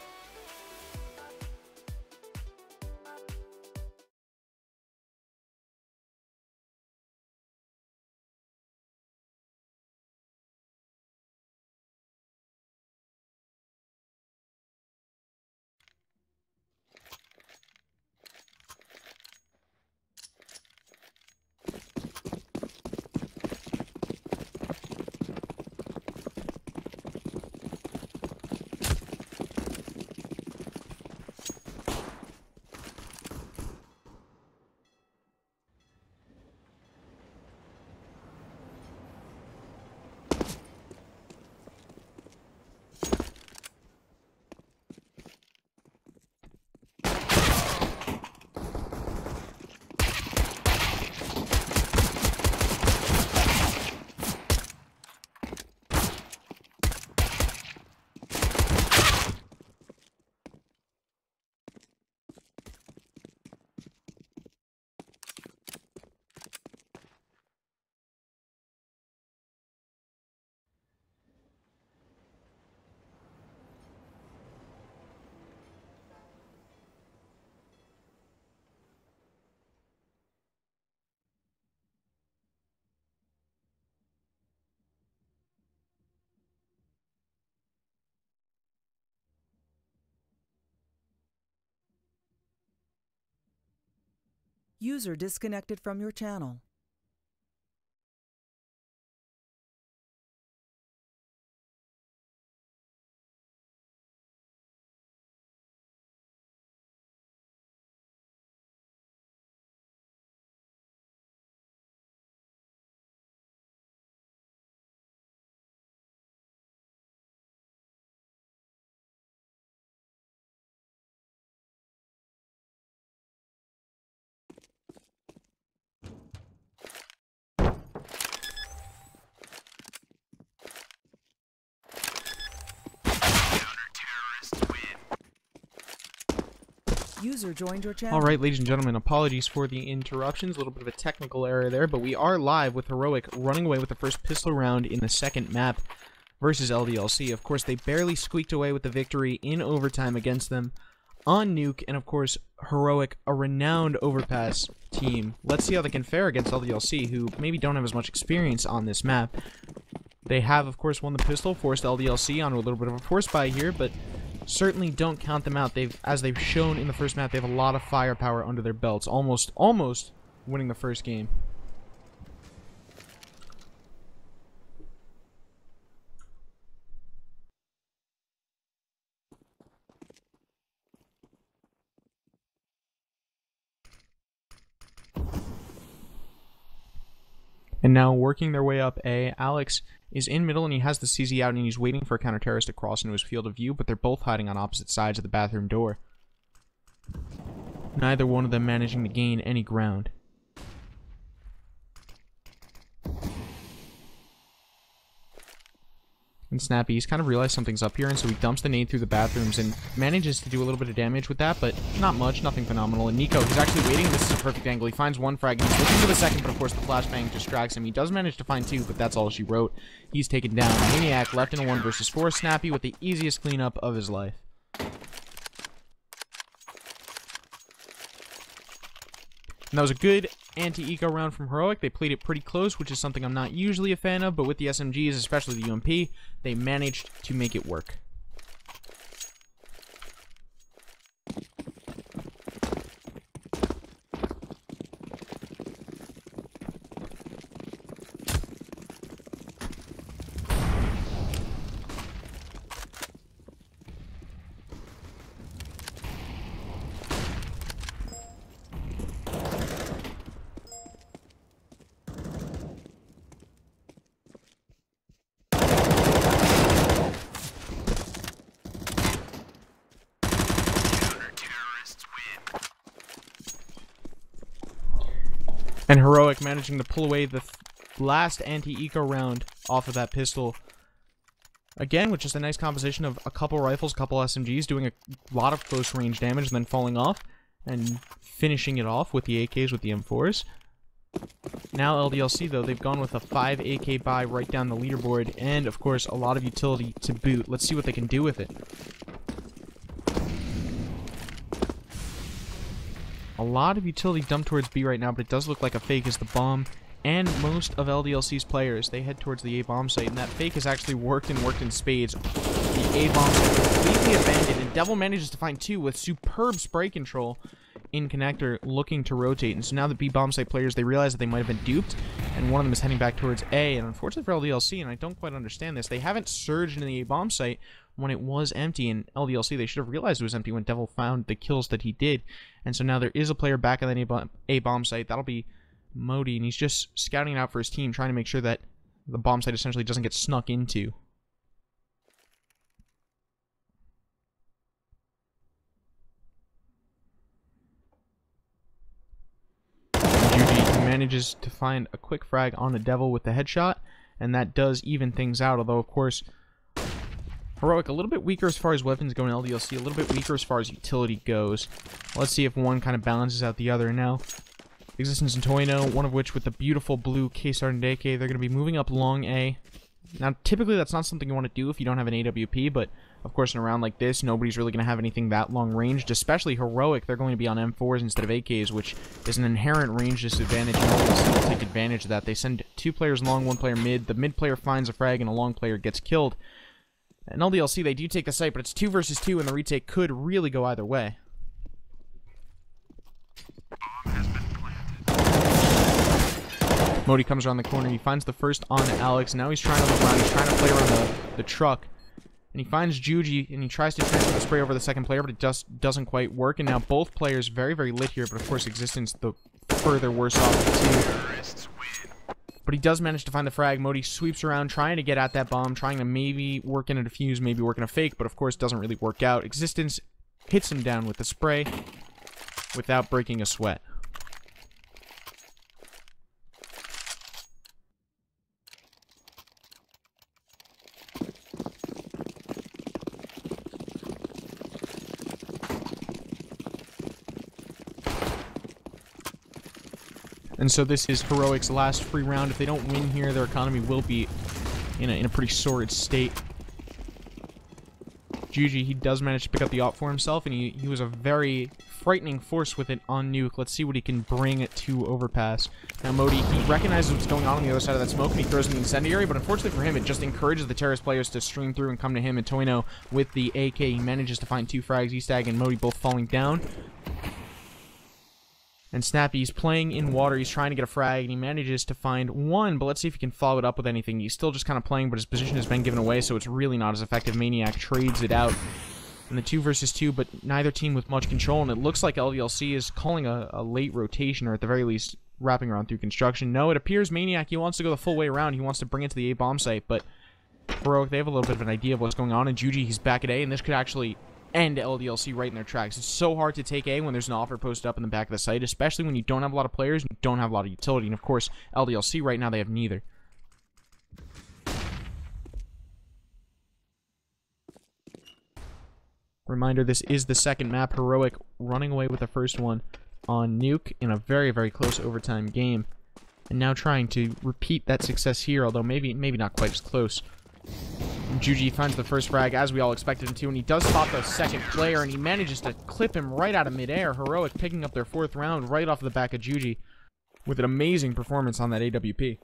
User disconnected from your channel. User joined your channel. Alright, ladies and gentlemen, apologies for the interruptions. A little bit of a technical error there, but we are live with Heroic running away with the first pistol round in the second map versus LDLC. Of course, they barely squeaked away with the victory in overtime against them. on Nuke, and of course, Heroic, a renowned Overpass team. Let's see how they can fare against LDLC, who maybe don't have as much experience on this map. They have, of course, won the pistol, forced LDLC onto a little bit of a force buy here, but certainly don't count them out. As they've shown in the first map, they have a lot of firepower under their belts, almost winning the first game. And now working their way up A, Alex is in middle and he has the CZ out and he's waiting for a counter-terrorist to cross into his field of view, but they're both hiding on opposite sides of the bathroom door. Neither one of them managing to gain any ground. And Snappy, he's kind of realized something's up here, and so he dumps the nade through the bathrooms and manages to do a little bit of damage with that, but not much, nothing phenomenal. And Nico, he's actually waiting, and this is a perfect angle. He finds one frag, and he's looking for the second, but of course the flashbang distracts him. He does manage to find two, but that's all she wrote. He's taken down. Maniac left in a 1 versus 4. Snappy with the easiest cleanup of his life. And that was a good anti-eco round from Heroic. They played it pretty close, which is something I'm not usually a fan of, but with the SMGs, especially the UMP, they managed to make it work. And Heroic managing to pull away the last anti-eco round off of that pistol. Again, with just a nice composition of a couple rifles, a couple SMGs, doing a lot of close range damage and then falling off. And finishing it off with the AKs with the M4s. Now LDLC, though, they've gone with a 5 AK buy right down the leaderboard. And, of course, a lot of utility to boot. Let's see what they can do with it. A lot of utility dumped towards B right now, but it does look like a fake is the bomb. And most of LDLC's players, they head towards the A bomb site, and that fake has actually worked in spades. The A bomb site completely abandoned, and Devil manages to find two with superb spray control in connector, looking to rotate. And so now the B bomb site players, they realize that they might have been duped, and one of them is heading back towards A. And unfortunately for LDLC, and I don't quite understand this, they haven't surged into the A bomb site when it was empty. And LDLC, they should have realized it was empty when Devil found the kills that he did. And so now there is a player back on that A bomb site. That'll be Modi, and he's just scouting it out for his team, trying to make sure that the bomb site essentially doesn't get snuck into. Judy manages to find a quick frag on the Devil with the headshot, and that does even things out, although of course Heroic a little bit weaker as far as weapons go in LDLC, a little bit weaker as far as utility goes. Let's see if one kind of balances out the other. Now, Existence and Toino, one of which with the beautiful blue K-Star and AK, they're going to be moving up long A. Now, typically that's not something you want to do if you don't have an AWP, but of course in a round like this, nobody's really going to have anything that long ranged, especially Heroic. They're going to be on M4s instead of AKs, which is an inherent range disadvantage, and LDLC will take advantage of that. They send 2 players long, 1 player mid. The mid player finds a frag, and a long player gets killed. And LDLC, they do take the site, but it's 2 versus 2, and the retake could really go either way. Modi comes around the corner. He finds the first on Alex. Now he's trying to look around. He's trying to play around the truck. And he finds Juji, and he tries to transfer the spray over the second player, but it just doesn't quite work. And now both players very, very lit here, but of course Existence the further worse off of the two. But he does manage to find the frag. Modi sweeps around, trying to get at that bomb, trying to maybe work in a defuse, maybe work in a fake, but of course doesn't really work out. Existence hits him down with the spray without breaking a sweat. And so this is Heroic's last free round. If they don't win here, their economy will be in a pretty sordid state. Juji, he does manage to pick up the op for himself, and he was a very frightening force with it on Nuke. Let's see what he can bring to Overpass. Now Modi, he recognizes what's going on the other side of that smoke, and he throws in the incendiary, but unfortunately for him, it just encourages the terrorist players to stream through and come to him, and Toino with the AK, he manages to find 2 frags, Estag and Modi both falling down. And Snappy's playing in water, he's trying to get a frag, and he manages to find 1, but let's see if he can follow it up with anything. He's still just kind of playing, but his position has been given away, so it's really not as effective. Maniac trades it out in the 2 versus 2, but neither team with much control, and it looks like LDLC is calling a late rotation, or at the very least, wrapping around through construction. No, it appears Maniac, he wants to go the full way around, he wants to bring it to the A-bomb site, but Heroic, they have a little bit of an idea of what's going on, and Juji, he's back at A, and this could actually end LDLC right in their tracks. It's so hard to take A when there's an offer posted up in the back of the site, especially when you don't have a lot of players and you don't have a lot of utility. And of course, LDLC right now, they have neither. Reminder, this is the second map. Heroic running away with the first one on Nuke in a very, very close overtime game. And now trying to repeat that success here, although maybe not quite as close. Juji finds the first frag, as we all expected him to, and he does spot the second player, and he manages to clip him right out of midair. Heroic picking up their 4th round right off the back of Juji with an amazing performance on that AWP.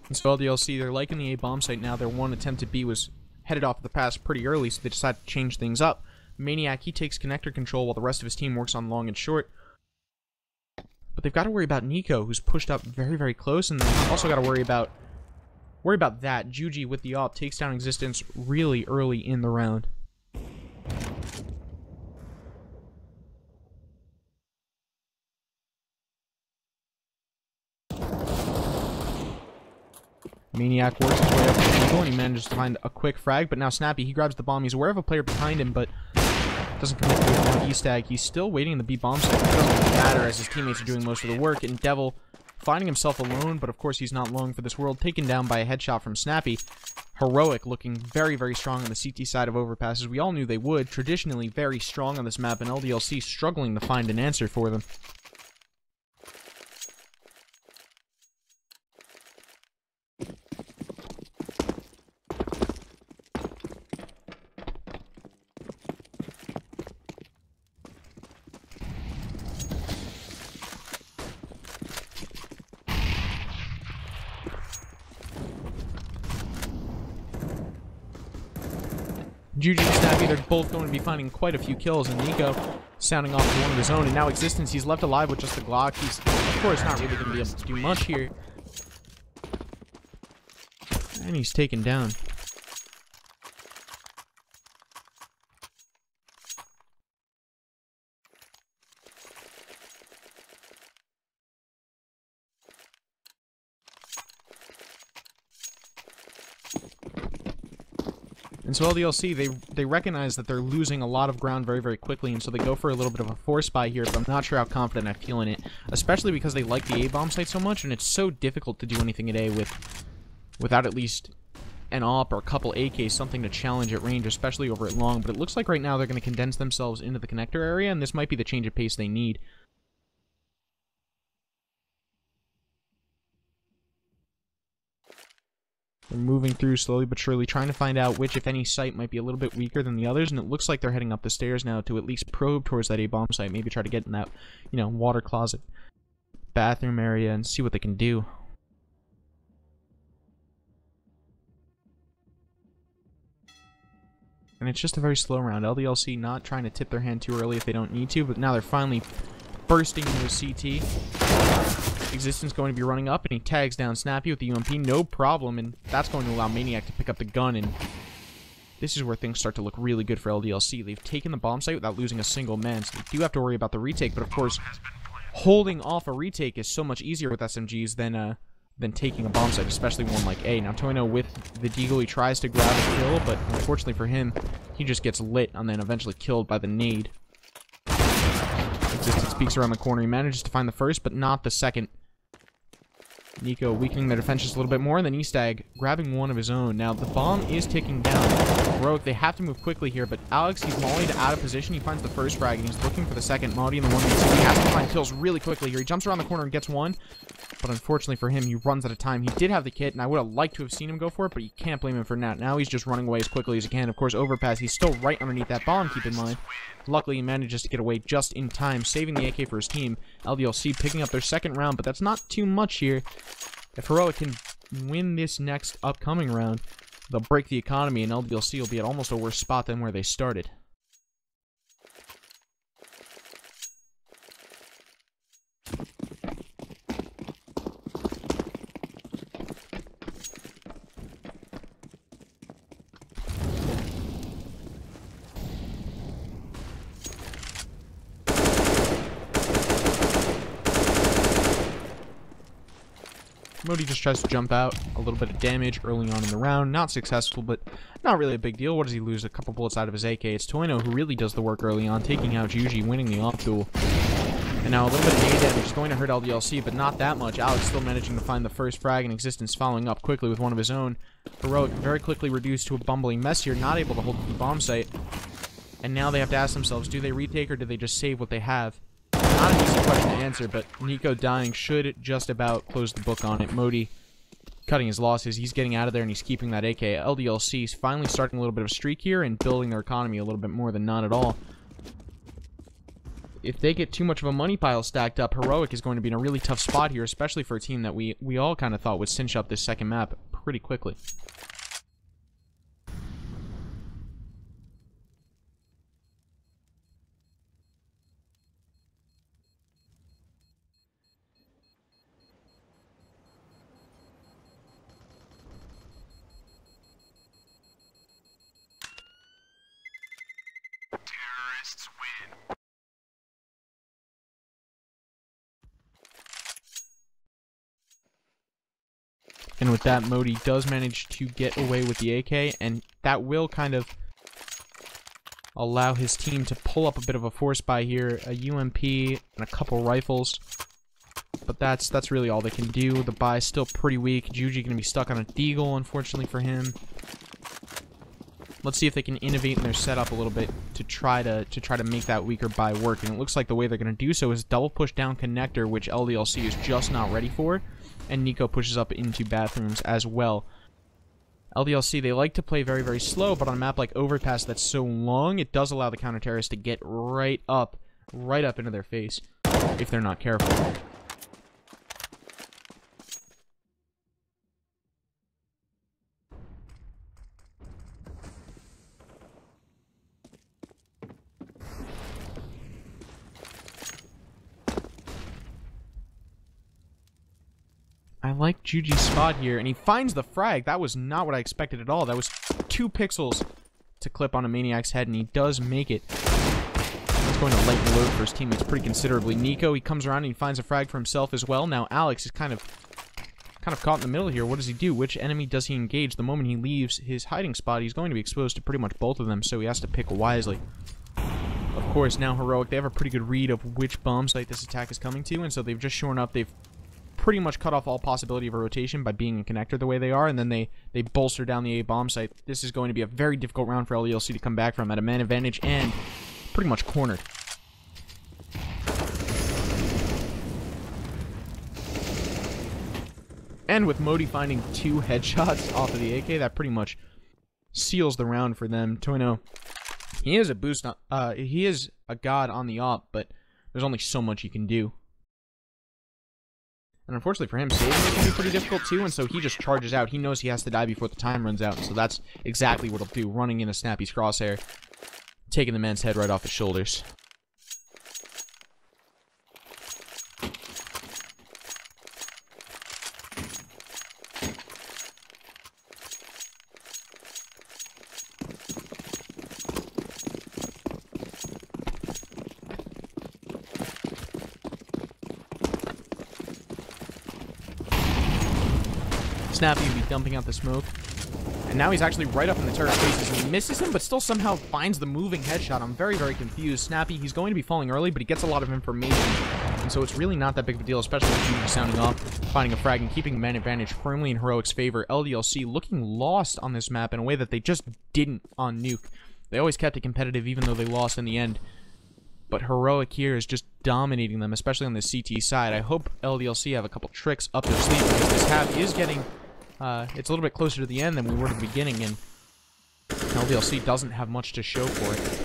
And so LDLC, they're liking the A-bomb site now. Their one attempt at B was headed off the pass pretty early, so they decided to change things up. Maniac, he takes connector control while the rest of his team works on long and short. But they've got to worry about Nico, who's pushed up very, very close, and they've also got to worry about that. Juji with the op takes down Existence really early in the round. Maniac works his way up to Eagle, and he manages to find a quick frag, but now Snappy, he grabs the bomb. He's aware of a player behind him, but doesn't commit to it. Now Estag, he's still waiting in the B bomb site. It doesn't really matter as his teammates are doing most of the work, and Devil finding himself alone, but of course he's not long for this world, taken down by a headshot from Snappy. Heroic looking very, very strong on the CT side of Overpass, as we all knew they would. Traditionally very strong on this map, and LDLC struggling to find an answer for them. Juji and Snappy, they're both going to be finding quite a few kills, and Nico sounding off to one of his own, and now Existence, he's left alive with just the Glock. He's, of course, not really going to be able to do much here. And he's taken down. And so LDLC, they recognize that they're losing a lot of ground very, very quickly, and so they go for a little bit of a force buy here, but I'm not sure how confident I feel in it, especially because they like the A-bomb site so much, and it's so difficult to do anything at A without at least an AWP or a couple AKs, something to challenge at range, especially over at long. But it looks like right now they're going to condense themselves into the connector area, and this might be the change of pace they need. They're moving through slowly but surely, trying to find out which, if any, site might be a little bit weaker than the others, and it looks like they're heading up the stairs now to at least probe towards that A-bomb site, maybe try to get in that, you know, water closet, bathroom area, and see what they can do. And it's just a very slow round. LDLC not trying to tip their hand too early if they don't need to, but now they're finally bursting into a CT. Existence going to be running up, and he tags down Snappy with the UMP, no problem, and that's going to allow Maniac to pick up the gun, and this is where things start to look really good for LDLC. They've taken the bomb site without losing a single man, so they do have to worry about the retake, but of course, holding off a retake is so much easier with SMGs than than taking a bomb site, especially one like A. Now Toino with the Deagle, he tries to grab a kill, but unfortunately for him, he just gets lit and then eventually killed by the nade. Existence peeks around the corner. He manages to find the first, but not the second. Nico weakening their defense just a little bit more, and then Eastag grabbing one of his own. Now, the bomb is ticking down. Heroic, they have to move quickly here, but Alex, he's mollied out of position. He finds the first frag, and he's looking for the second. Modi in the 1v2. He has to find kills really quickly here. He jumps around the corner and gets one, but unfortunately for him, he runs out of time. He did have the kit, and I would have liked to have seen him go for it, but you can't blame him for that. Now he's just running away as quickly as he can. Of course, Overpass, he's still right underneath that bomb, keep in mind. Luckily, he manages to get away just in time, saving the AK for his team. LDLC picking up their second round, but that's not too much here. If Heroic can win this next upcoming round, they'll break the economy, and LDLC will be at almost a worse spot than where they started. Modi just tries to jump out. A little bit of damage early on in the round. Not successful, but not really a big deal. What does he lose? A couple bullets out of his AK. It's Toino who really does the work early on, taking out Juji, winning the off duel. And now a little bit of nade damage is going to hurt LDLC, but not that much. Alex still managing to find the first frag, and Existence following up quickly with one of his own. Heroic very quickly reduced to a bumbling mess here, not able to hold the bomb site. And now they have to ask themselves, do they retake or do they just save what they have? Not an easy question to answer, but Nico dying should just about close the book on it. Modi cutting his losses. He's getting out of there, and he's keeping that AK. LDLC is finally starting a little bit of a streak here and building their economy a little bit more than none at all. If they get too much of a money pile stacked up, Heroic is going to be in a really tough spot here, especially for a team that we all kind of thought would cinch up this second map pretty quickly. Terrorists win. And with that, Modi does manage to get away with the AK, and that will kind of allow his team to pull up a bit of a force buy here. A UMP and a couple rifles. But that's really all they can do. The buy's still pretty weak. Juji going to be stuck on a Deagle, unfortunately for him. Let's see if they can innovate in their setup a little bit to try to make that weaker buy work. And it looks like the way they're going to do so is double push down connector, which LDLC is just not ready for. And Nico pushes up into bathrooms as well. LDLC, they like to play very, very slow, but on a map like Overpass that's so long, it does allow the counter-terrorists to get right up into their face if they're not careful. I like Juji's spot here, and he finds the frag. That was not what I expected at all. That was 2 pixels to clip on a Maniac's head, and he does make it. He's going to lighten the load for his teammates pretty considerably. Nico, he comes around and he finds a frag for himself as well. Now Alex is kind of caught in the middle here. What does he do? Which enemy does he engage? The moment he leaves his hiding spot, he's going to be exposed to pretty much both of them, so he has to pick wisely. Of course, now Heroic, they have a pretty good read of which bomb site this attack is coming to, and so they've just shown up. They've pretty much cut off all possibility of a rotation by being a connector the way they are, and then they bolster down the A bomb site. This is going to be a very difficult round for LDLC to come back from at a man advantage and pretty much cornered. And with Modi finding 2 headshots off of the AK, that pretty much seals the round for them. Toino, he is a boost on, he is a god on the op, but there's only so much he can do. And unfortunately for him, saving it can be pretty difficult too, and so he just charges out. He knows he has to die before the time runs out, so that's exactly what he'll do, running in a Snappy's crosshair, taking the man's head right off his shoulders. Snappy will be dumping out the smoke. And now he's actually right up in the turret's faces, and he misses him, but still somehow finds the moving headshot. I'm very, very confused. Snappy, he's going to be falling early, but he gets a lot of information, and so it's really not that big of a deal, especially with Judy sounding off, finding a frag, and keeping man advantage firmly in Heroic's favor. LDLC looking lost on this map in a way that they just didn't on Nuke. They always kept it competitive, even though they lost in the end. But Heroic here is just dominating them, especially on the CT side. I hope LDLC have a couple tricks up their sleeve, because this half is getting... it's a little bit closer to the end than we were at the beginning, and LDLC doesn't have much to show for it.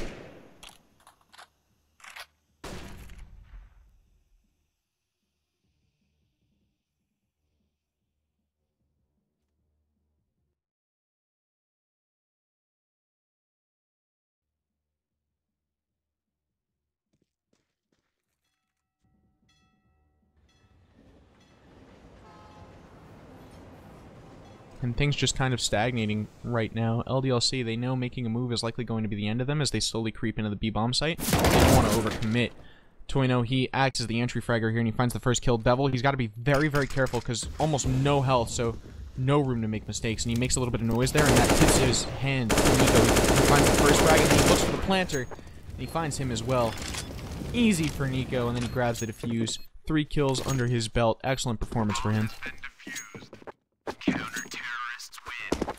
And things just kind of stagnating right now. LDLC, they know making a move is likely going to be the end of them as they slowly creep into the B-bomb site. They don't want to overcommit. Toino, he acts as the entry fragger here, and he finds the first kill. Bevel, he's got to be very, very careful because almost no health, so no room to make mistakes. And he makes a little bit of noise there, and that tips his hand to Nico. He finds the first frag, and then he looks for the planter, and he finds him as well. Easy for Nico, and then he grabs the defuse. 3 kills under his belt. Excellent performance for him. Counter-terrorists win.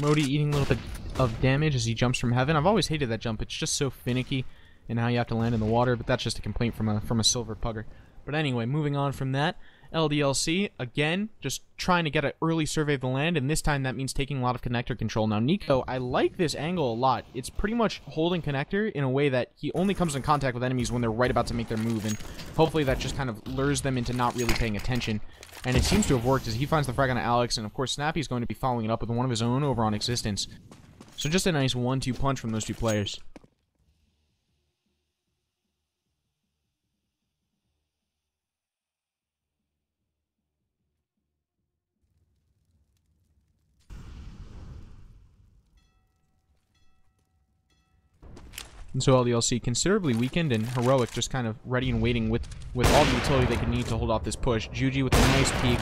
Modi eating a little bit of damage as he jumps from heaven. I've always hated that jump. It's just so finicky and how you have to land in the water, but that's just a complaint from a silver pugger. But anyway, moving on from that, LDLC, again, just trying to get an early survey of the land, and this time that means taking a lot of connector control. Now, Nico, I like this angle a lot. It's pretty much holding connector in a way that he only comes in contact with enemies when they're right about to make their move, and hopefully that just kind of lures them into not really paying attention. And it seems to have worked as he finds the frag on Alex, and of course Snappy's going to be following it up with one of his own over on Existence. So just a nice 1-2 punch from those two players. And so LDLC considerably weakened, and Heroic just kind of ready and waiting with all the utility they could need to hold off this push. Juji with a nice peek.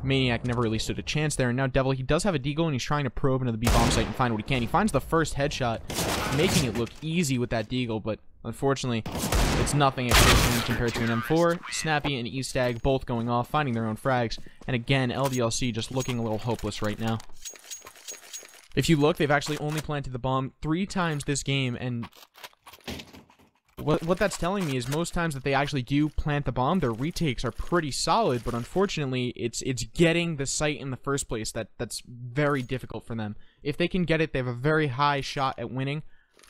Maniac never really stood a chance there. And now Devil, he does have a deagle, and he's trying to probe into the B-bomb site and find what he can. He finds the first headshot, making it look easy with that deagle, but unfortunately, it's nothing at close range compared to an M4. Snappy and E-Stag both going off, finding their own frags. And again, LDLC just looking a little hopeless right now. If you look, they've actually only planted the bomb 3 times this game, and what that's telling me is most times that they actually do plant the bomb, their retakes are pretty solid, but unfortunately, it's getting the site in the first place that's very difficult for them. If they can get it, they have a very high shot at winning,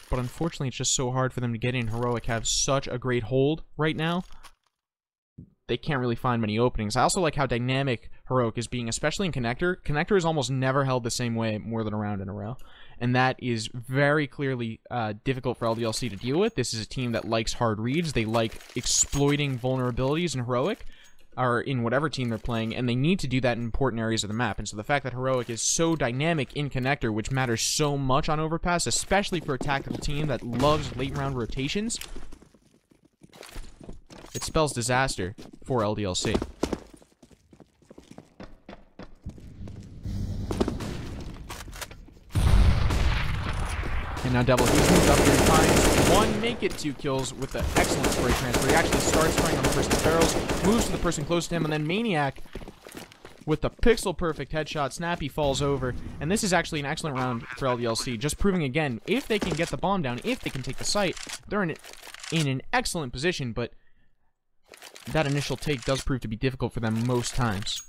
but unfortunately, it's just so hard for them to get in. Heroic have such a great hold right now. They can't really find many openings. I also like how dynamic Heroic is being, especially in Connector. Connector is almost never held the same way more than a round in a row. And that is very clearly difficult for LDLC to deal with. This is a team that likes hard reads. They like exploiting vulnerabilities in Heroic, or in whatever team they're playing, and they need to do that in important areas of the map. And so the fact that Heroic is so dynamic in Connector, which matters so much on Overpass, especially for a tactical team that loves late round rotations, it spells disaster for LDLC. And now Devil, he's moved up here and finds one, make it 2 kills with the excellent spray transfer. He actually starts spraying on the person in the barrels, moves to the person close to him, and then Maniac with the pixel-perfect headshot. Snappy falls over, and this is actually an excellent round for LDLC, just proving again, if they can get the bomb down, if they can take the site, they're in an excellent position, but that initial take does prove to be difficult for them most times.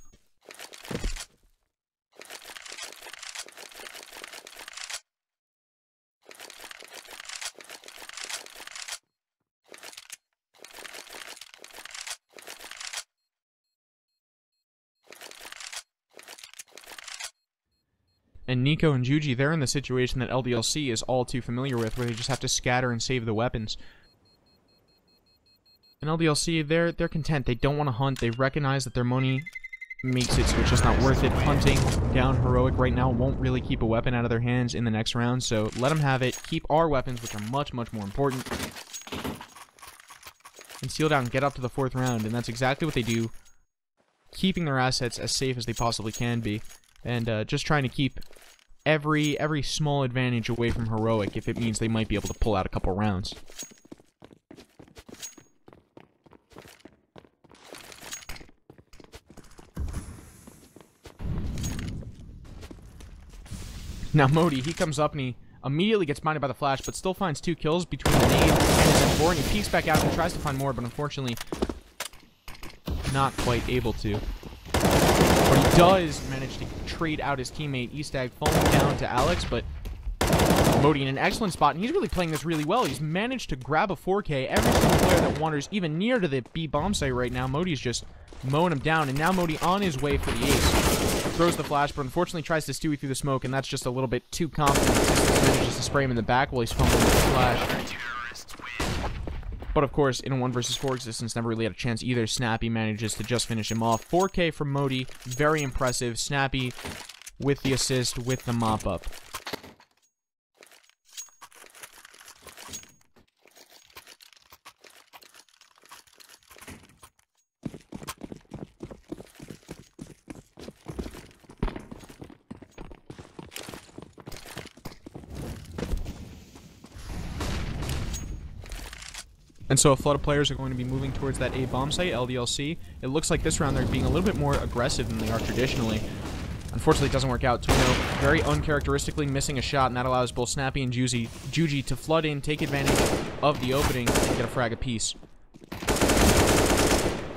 And Nico and Juji, they're in the situation that LDLC is all too familiar with, where they just have to scatter and save the weapons. And LDLC, they're content. They don't want to hunt. They recognize that their money makes it so it's just not worth it. Hunting down Heroic right now won't really keep a weapon out of their hands in the next round, so let them have it. Keep our weapons, which are much, much more important. And seal down, get up to the 4th round, and that's exactly what they do. Keeping their assets as safe as they possibly can be. And just trying to keep every small advantage away from Heroic if it means they might be able to pull out a couple rounds. Now Modi, he comes up and he immediately gets blinded by the flash, but still finds 2 kills between the nade and his M4, and he peeks back out and tries to find more, but unfortunately not quite able to. But he does manage to trade out his teammate, Estag, falling down to Alex, but Modi in an excellent spot, and he's really playing this really well. He's managed to grab a 4K. Every single player that wanders even near to the B bomb site right now, Modi's just mowing him down, and now Modi on his way for the ace. Throws the flash, but unfortunately tries to stewie through the smoke, and that's just a little bit too confident. He manages to spray him in the back while he's fumbling with the flash. But of course, in a 1 versus 4 existence, never really had a chance either. Snappy manages to just finish him off. 4K from Modi, very impressive. Snappy with the assist, with the mop-up. And so a flood of players are going to be moving towards that A bomb site, LDLC. It looks like this round they're being a little bit more aggressive than they are traditionally. Unfortunately, it doesn't work out. Tuno very uncharacteristically missing a shot, and that allows both Snappy and Juji to flood in, take advantage of the opening, and get a frag apiece.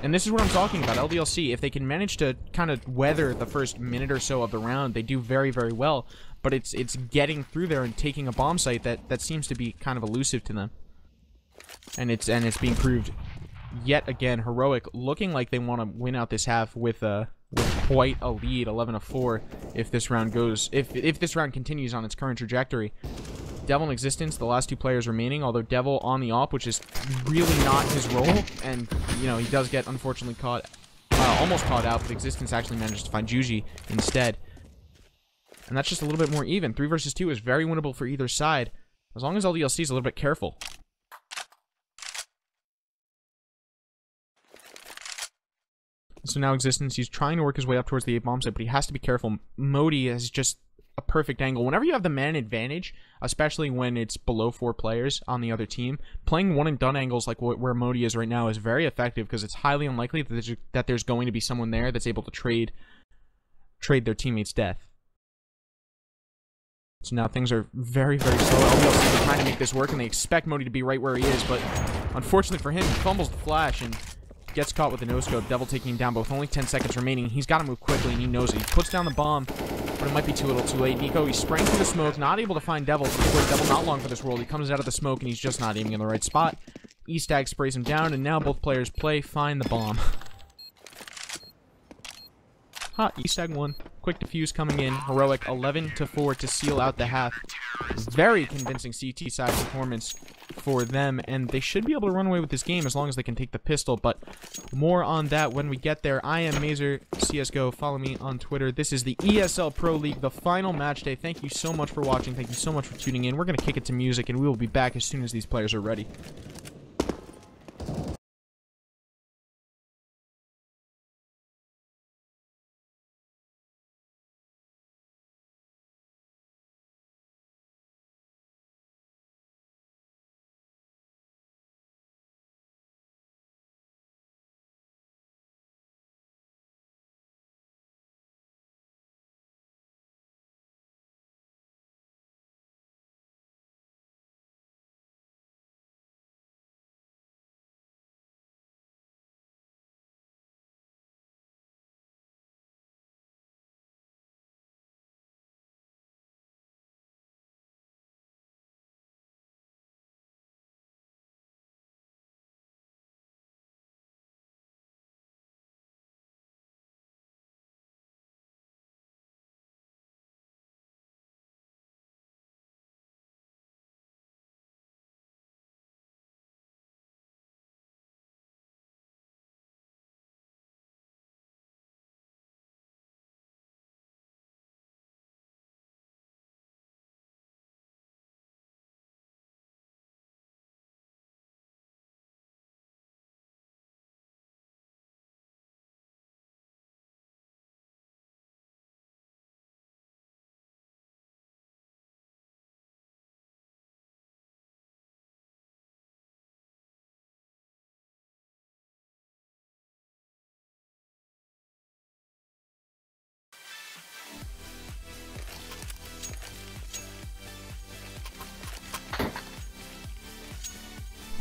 And this is what I'm talking about, LDLC. If they can manage to kind of weather the first minute or so of the round, they do very, very well. But it's getting through there and taking a bomb site that seems to be kind of elusive to them. And it's being proved yet again. Heroic looking like they want to win out this half with quite a lead, 11-4. If this round goes, if this round continues on its current trajectory. Devil in existence, the last 2 players remaining. Although Devil on the op, which is really not his role, and you know he does get unfortunately caught, almost caught out. But existence actually manages to find Juji instead, and that's just a little bit more even. 3 versus 2 is very winnable for either side, as long as LDLC is a little bit careful. So now existence, he's trying to work his way up towards the A bomb site, but he has to be careful. Modi is just a perfect angle. Whenever you have the man advantage, especially when it's below 4 players on the other team, playing one and done angles like where Modi is right now is very effective, because it's highly unlikely that there's going to be someone there that's able to trade their teammate's death. So now things are very, very slow. LDLC are trying to make this work, and they expect Modi to be right where he is, but unfortunately for him, he fumbles the flash and gets caught with the no-scope. Devil taking him down, but with only 10 seconds remaining. He's got to move quickly, and he knows it. He puts down the bomb, but it might be too little too late. Nico, he's spraying through the smoke, not able to find Devil. Devil not long for this world. He comes out of the smoke, and he's just not aiming in the right spot. Estag sprays him down, and now both players find the bomb. Ha, Estag won. Quick defuse coming in. Heroic 11-4 to seal out the half. Very convincing CT side performance for them, and they should be able to run away with this game as long as they can take the pistol, but more on that when we get there. I am Mazer CSGO. Follow me on Twitter. This is the ESL Pro League, the final match day. Thank you so much for watching. Thank you so much for tuning in. We're going to kick it to music, and we will be back as soon as these players are ready.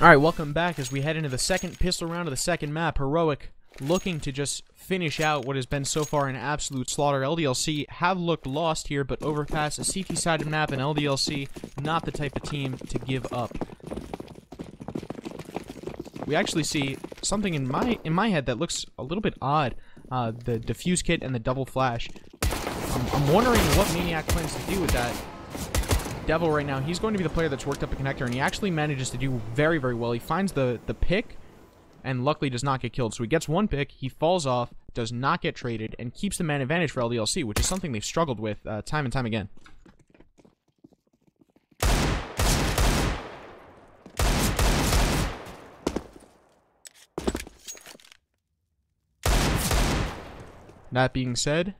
Alright, welcome back as we head into the second pistol round of the second map. Heroic looking to just finish out what has been so far an absolute slaughter. LDLC have looked lost here, but Overpass, a CT-sided map, and LDLC not the type of team to give up. We actually see something in my head that looks a little bit odd. The defuse kit and the double flash. I'm wondering what Maniac plans to do with that. Devil right now, he's going to be the player that's worked up a connector, and he actually manages to do very, very well. He finds the pick, and luckily does not get killed. So he gets one pick, he falls off, does not get traded, and keeps the man advantage for LDLC, which is something they've struggled with time and time again. That being said,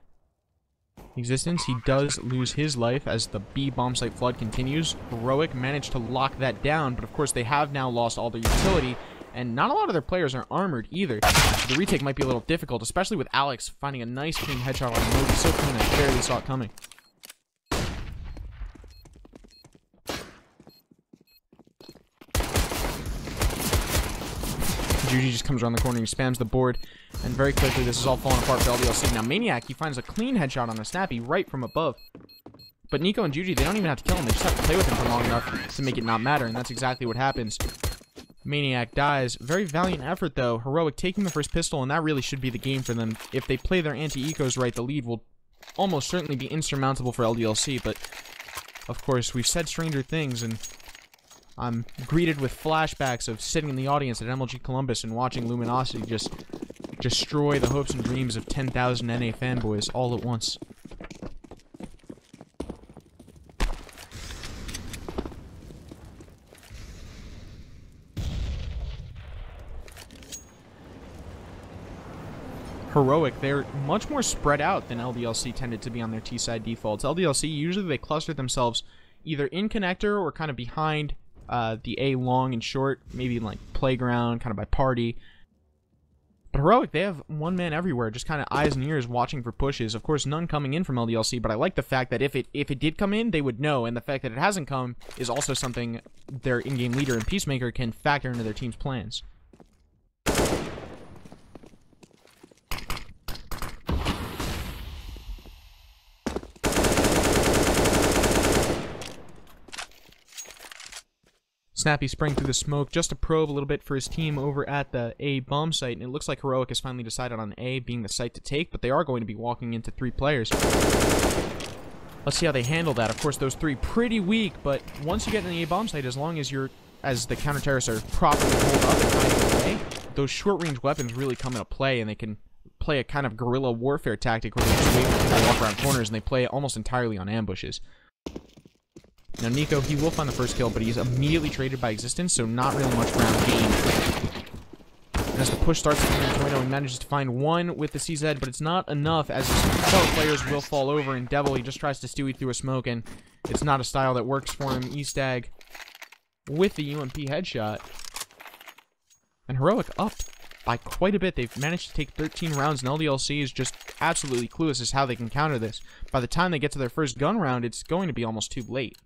Existence, he does lose his life as the B bomb site flood continues. Heroic managed to lock that down, but of course they have now lost all their utility, and not a lot of their players are armored either. So the retake might be a little difficult, especially with Alex finding a nice clean headshot on Nuke. So clean, I barely saw it coming. Judy just comes around the corner and he spams the board, and very quickly this is all falling apart for LDLC. Now Maniac, he finds a clean headshot on a snappy right from above. But Nico and Judy, they don't even have to kill him, they just have to play with him for long enough to make it not matter, and that's exactly what happens. Maniac dies. Very valiant effort though. Heroic taking the first pistol, and that really should be the game for them. If they play their anti-ecos right, the lead will almost certainly be insurmountable for LDLC, but of course we've said stranger things, and I'm greeted with flashbacks of sitting in the audience at MLG Columbus and watching Luminosity just destroy the hopes and dreams of 10,000 NA fanboys all at once. Heroic, they're much more spread out than LDLC tended to be on their T-side defaults. LDLC, usually they cluster themselves either in connector or kind of behind the A long and short, maybe like playground, kind of by party. But Heroic, they have one man everywhere, just kind of eyes and ears watching for pushes. Of course, none coming in from LDLC, but I like the fact that if it did come in, they would know, and the fact that it hasn't come is also something their in-game leader and Peacemaker can factor into their team's plans. Snappy sprang through the smoke just to probe a little bit for his team over at the A bomb site, and it looks like Heroic has finally decided on A being the site to take, but they are going to be walking into 3 players. Let's see how they handle that. Of course, those 3 pretty weak, but once you get in the A bomb site, as long as the counter-terrorists are properly holed up and hiding away, those short-range weapons really come into play, and they can play a kind of guerrilla warfare tactic where they just wait for people to walk around corners, and they play almost entirely on ambushes. Now Nico, he will find the first kill, but he's immediately traded by Existence, so not really much ground gained. And as the push starts from Antonio, he manages to find one with the CZ, but it's not enough, as his fellow players will fall over, and Devil, he just tries to Stewie through a smoke, and it's not a style that works for him. E-Stag with the UMP headshot. And Heroic up by quite a bit. They've managed to take 13 rounds, and LDLC is just absolutely clueless as how they can counter this. By the time they get to their first gun round, it's going to be almost too late.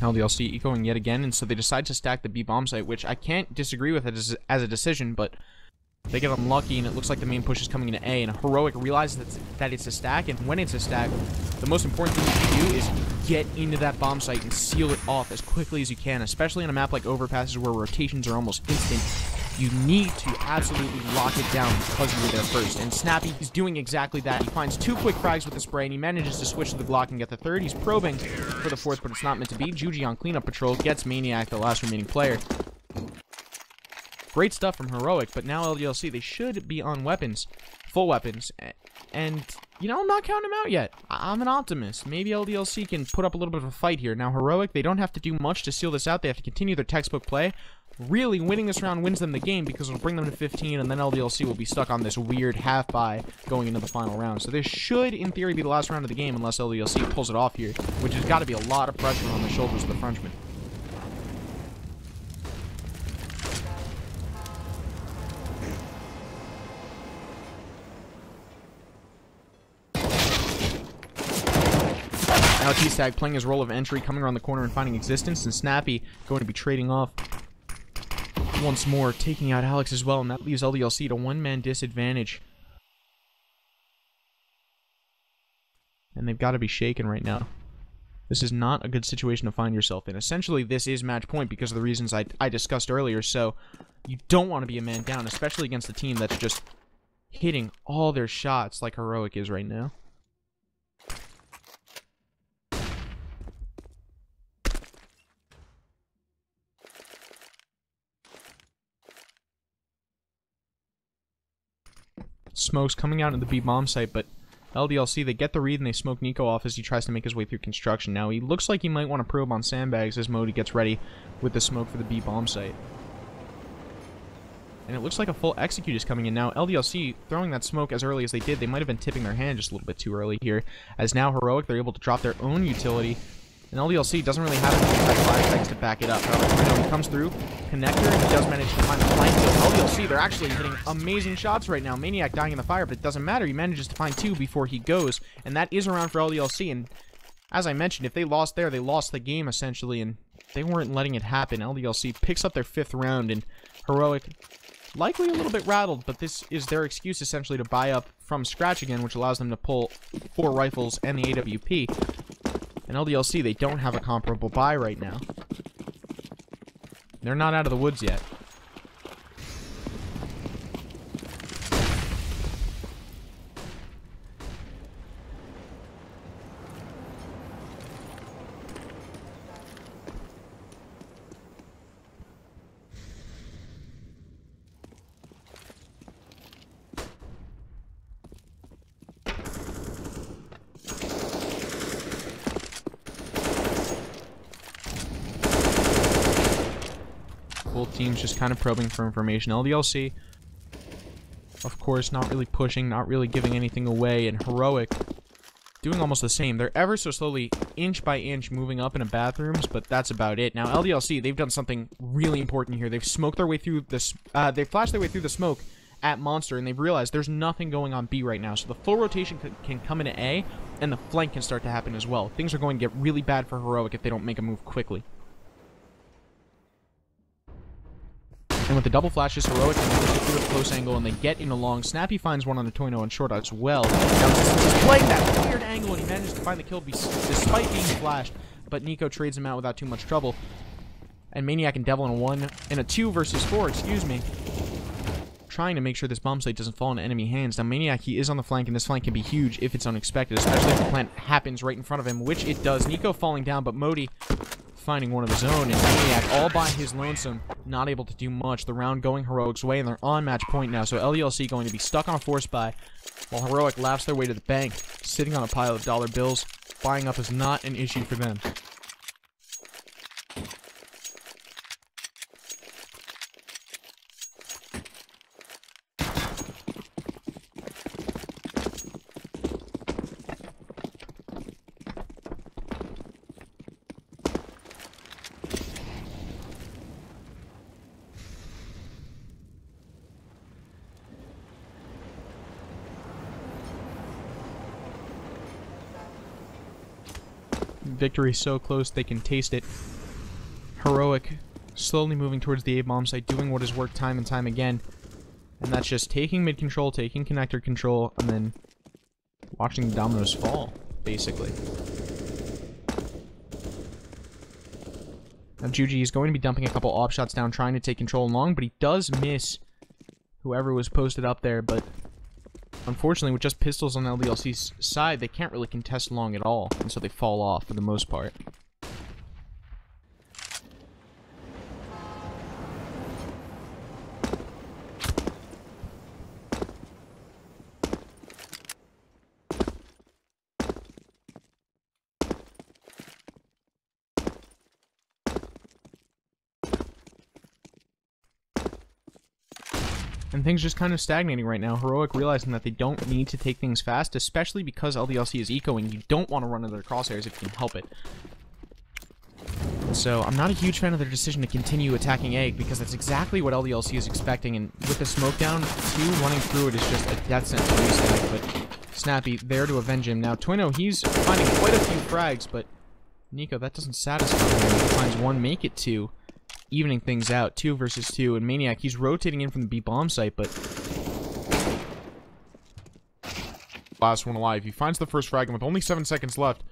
LDLC ecoing yet again, and so they decide to stack the B bomb site, which I can't disagree with it as a decision, but they get unlucky, and it looks like the main push is coming into A, and Heroic realizes that it's a stack, and when it's a stack, the most important thing you can do is get into that bomb site and seal it off as quickly as you can, especially on a map like Overpasses where rotations are almost instant. You need to absolutely lock it down because you were there first. And Snappy, he's doing exactly that. He finds 2 quick frags with the spray, and he manages to switch to the Glock and get the 3rd. He's probing for the 4th, but it's not meant to be. Juji on cleanup patrol gets Maniac, the last remaining player. Great stuff from Heroic, but now LDLC, they should be on weapons. Full weapons. And, you know, I'm not counting them out yet. I'm an optimist. Maybe LDLC can put up a little bit of a fight here. Now, Heroic, they don't have to do much to seal this out. They have to continue their textbook play. really winning this round wins them the game because it'll bring them to 15, and then LDLC will be stuck on this weird half bye going into the final round. So this should, in theory, be the last round of the game unless LDLC pulls it off here, which has got to be a lot of pressure on the shoulders of the Frenchman. Now T-Stag playing his role of entry, coming around the corner and finding existence, and Snappy going to be trading off once more, taking out Alex as well, and that leaves LDLC to one-man disadvantage. And they've got to be shaken right now. This is not a good situation to find yourself in. Essentially, this is match point because of the reasons I discussed earlier, so you don't want to be a man down, especially against a team that's just hitting all their shots like Heroic is right now. Smoke's coming out in the B bomb site, but LDLC, they get the read and they smoke Nico off as he tries to make his way through construction. Now, he looks like he might want to probe on sandbags as Modi gets ready with the smoke for the B bomb site. And it looks like a full execute is coming in now. LDLC throwing that smoke as early as they did. They might have been tipping their hand just a little bit too early here. As now Heroic, they're able to drop their own utility. And LDLC doesn't really have any flashbacks to back it up. However, he comes through, connector, and he does manage to find the flank kill. LDLC, they're actually hitting amazing shots right now. Maniac dying in the fire, but it doesn't matter. He manages to find 2 before he goes, and that is around for LDLC. And as I mentioned, if they lost there, they lost the game, essentially, and they weren't letting it happen. LDLC picks up their 5th round, and Heroic, likely a little bit rattled, but this is their excuse, essentially, to buy up from scratch again, which allows them to pull 4 rifles and the AWP. And LDLC, they don't have a comparable buy right now. They're not out of the woods yet. Both teams just kind of probing for information. LDLC, of course, not really pushing, not really giving anything away, and Heroic doing almost the same. They're ever so slowly, inch by inch, moving up into bathrooms, but that's about it. Now, LDLC, they've done something really important here. They've smoked their way through this. They've flashed their way through the smoke at Monster, and they've realized there's nothing going on B right now. So the full rotation can come into A, and the flank can start to happen as well. Things are going to get really bad for Heroic if they don't make a move quickly. And with the double flashes, Heroic can push it through a close angle, and they get in a long. Snappy finds one on the Toino and short as well. Now, he's playing that weird angle, and he manages to find the kill despite being flashed. But Nico trades him out without too much trouble. And Maniac and Devil in a 2 versus 4, excuse me. Trying to make sure this bomb site doesn't fall into enemy hands. Now, Maniac, he is on the flank, and this flank can be huge if it's unexpected, especially if the plant happens right in front of him, which it does. Nico falling down, but Modi finding one of his own, and Maniac all by his lonesome, not able to do much. The round going Heroic's way, and they're on match point now, so LDLC going to be stuck on a force buy, while Heroic laughs their way to the bank, sitting on a pile of dollar bills. Buying up is not an issue for them. Victory so close they can taste it. Heroic slowly moving towards the A-bomb site, doing what has worked time and time again. And that's just taking mid control, taking connector control, and then watching the dominoes fall, basically. Now Juji is going to be dumping a couple op shots down, trying to take control long, but he does miss whoever was posted up there, but unfortunately, with just pistols on LDLC's side, they can't really contest long at all, and so they fall off for the most part. and things just kind of stagnating right now. Heroic realizing that they don't need to take things fast, especially because LDLC is ecoing. You don't want to run into their crosshairs if you can help it. So I'm not a huge fan of their decision to continue attacking Egg, because that's exactly what LDLC is expecting, and with the smoke down, 2 running through it is just a death sentence for Eastag, but Snappy there to avenge him. Now Twino, he's finding quite a few frags, but Nico, that doesn't satisfy him. He finds 1, make it 2, evening things out, 2 versus 2, and Maniac, he's rotating in from the B bomb site, but last one alive. He finds the first frag, and with only 7 seconds left,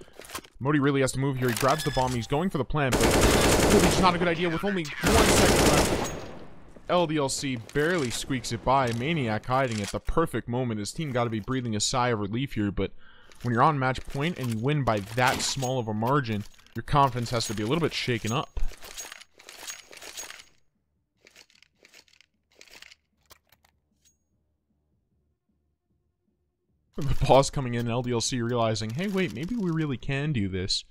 Modi really has to move here. He grabs the bomb, he's going for the plant, but really just not a good idea with only 1 second left. LDLC barely squeaks it by. Maniac hiding at the perfect moment. His team got to be breathing a sigh of relief here, but when you're on match point and you win by that small of a margin, your confidence has to be a little bit shaken up. The pause coming in, LDLC realizing, hey, wait, maybe we really can do this.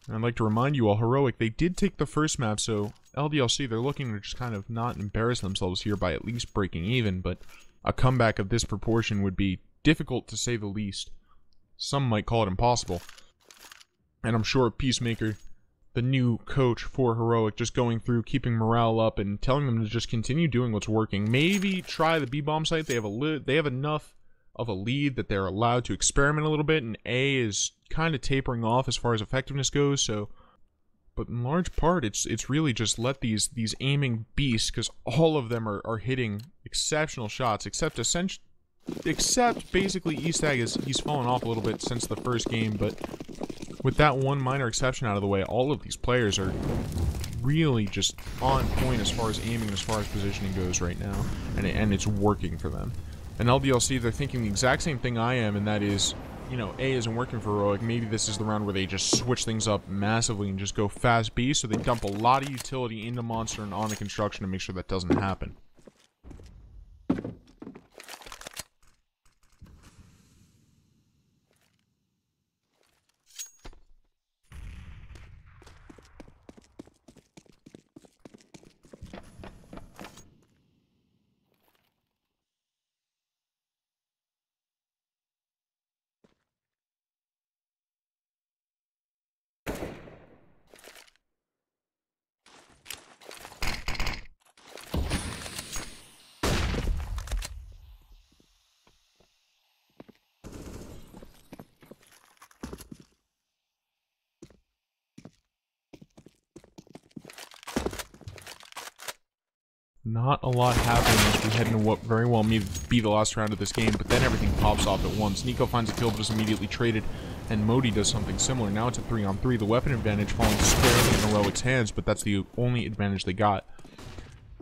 And I'd like to remind you all, Heroic, they did take the first map, so LDLC, they're looking to just kind of not embarrass themselves here by at least breaking even, but a comeback of this proportion would be difficult to say the least. Some might call it impossible. And I'm sure Peacemaker, the new coach for Heroic, just going through, keeping morale up, and telling them to just continue doing what's working. Maybe try the B-bomb site. They have enough of a lead that they're allowed to experiment a little bit, and A is kind of tapering off as far as effectiveness goes, so... But in large part, it's really just let these aiming beasts, because all of them are hitting exceptional shots, except basically Eastag he's fallen off a little bit since the first game, but with that one minor exception out of the way, all of these players are really just on point as far as aiming, as far as positioning goes right now, and it's working for them. And LDLC, they're thinking the exact same thing I am, and that is, you know, A isn't working for Heroic. Maybe this is the round where they just switch things up massively and just go fast B, so they dump a lot of utility into Monster and onto Construction to make sure that doesn't happen. Not a lot happening as we head into what very well may be the last round of this game, but then everything pops off at once. Nico finds a kill but is immediately traded, and Modi does something similar. Now it's a 3-on-3. The weapon advantage falling squarely in Heroic's hands, but that's the only advantage they got.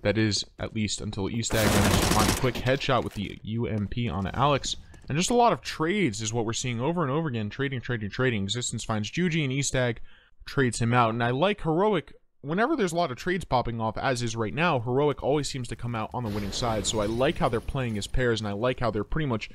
That is, at least until Eastag managed to find a quick headshot with the UMP on Alex. And just a lot of trades is what we're seeing over and over again. Trading. Existence finds Juji, and Eastag trades him out. And I like Heroic. Whenever there's a lot of trades popping off, as is right now, Heroic always seems to come out on the winning side. So I like how they're playing as pairs, and I like how they're pretty much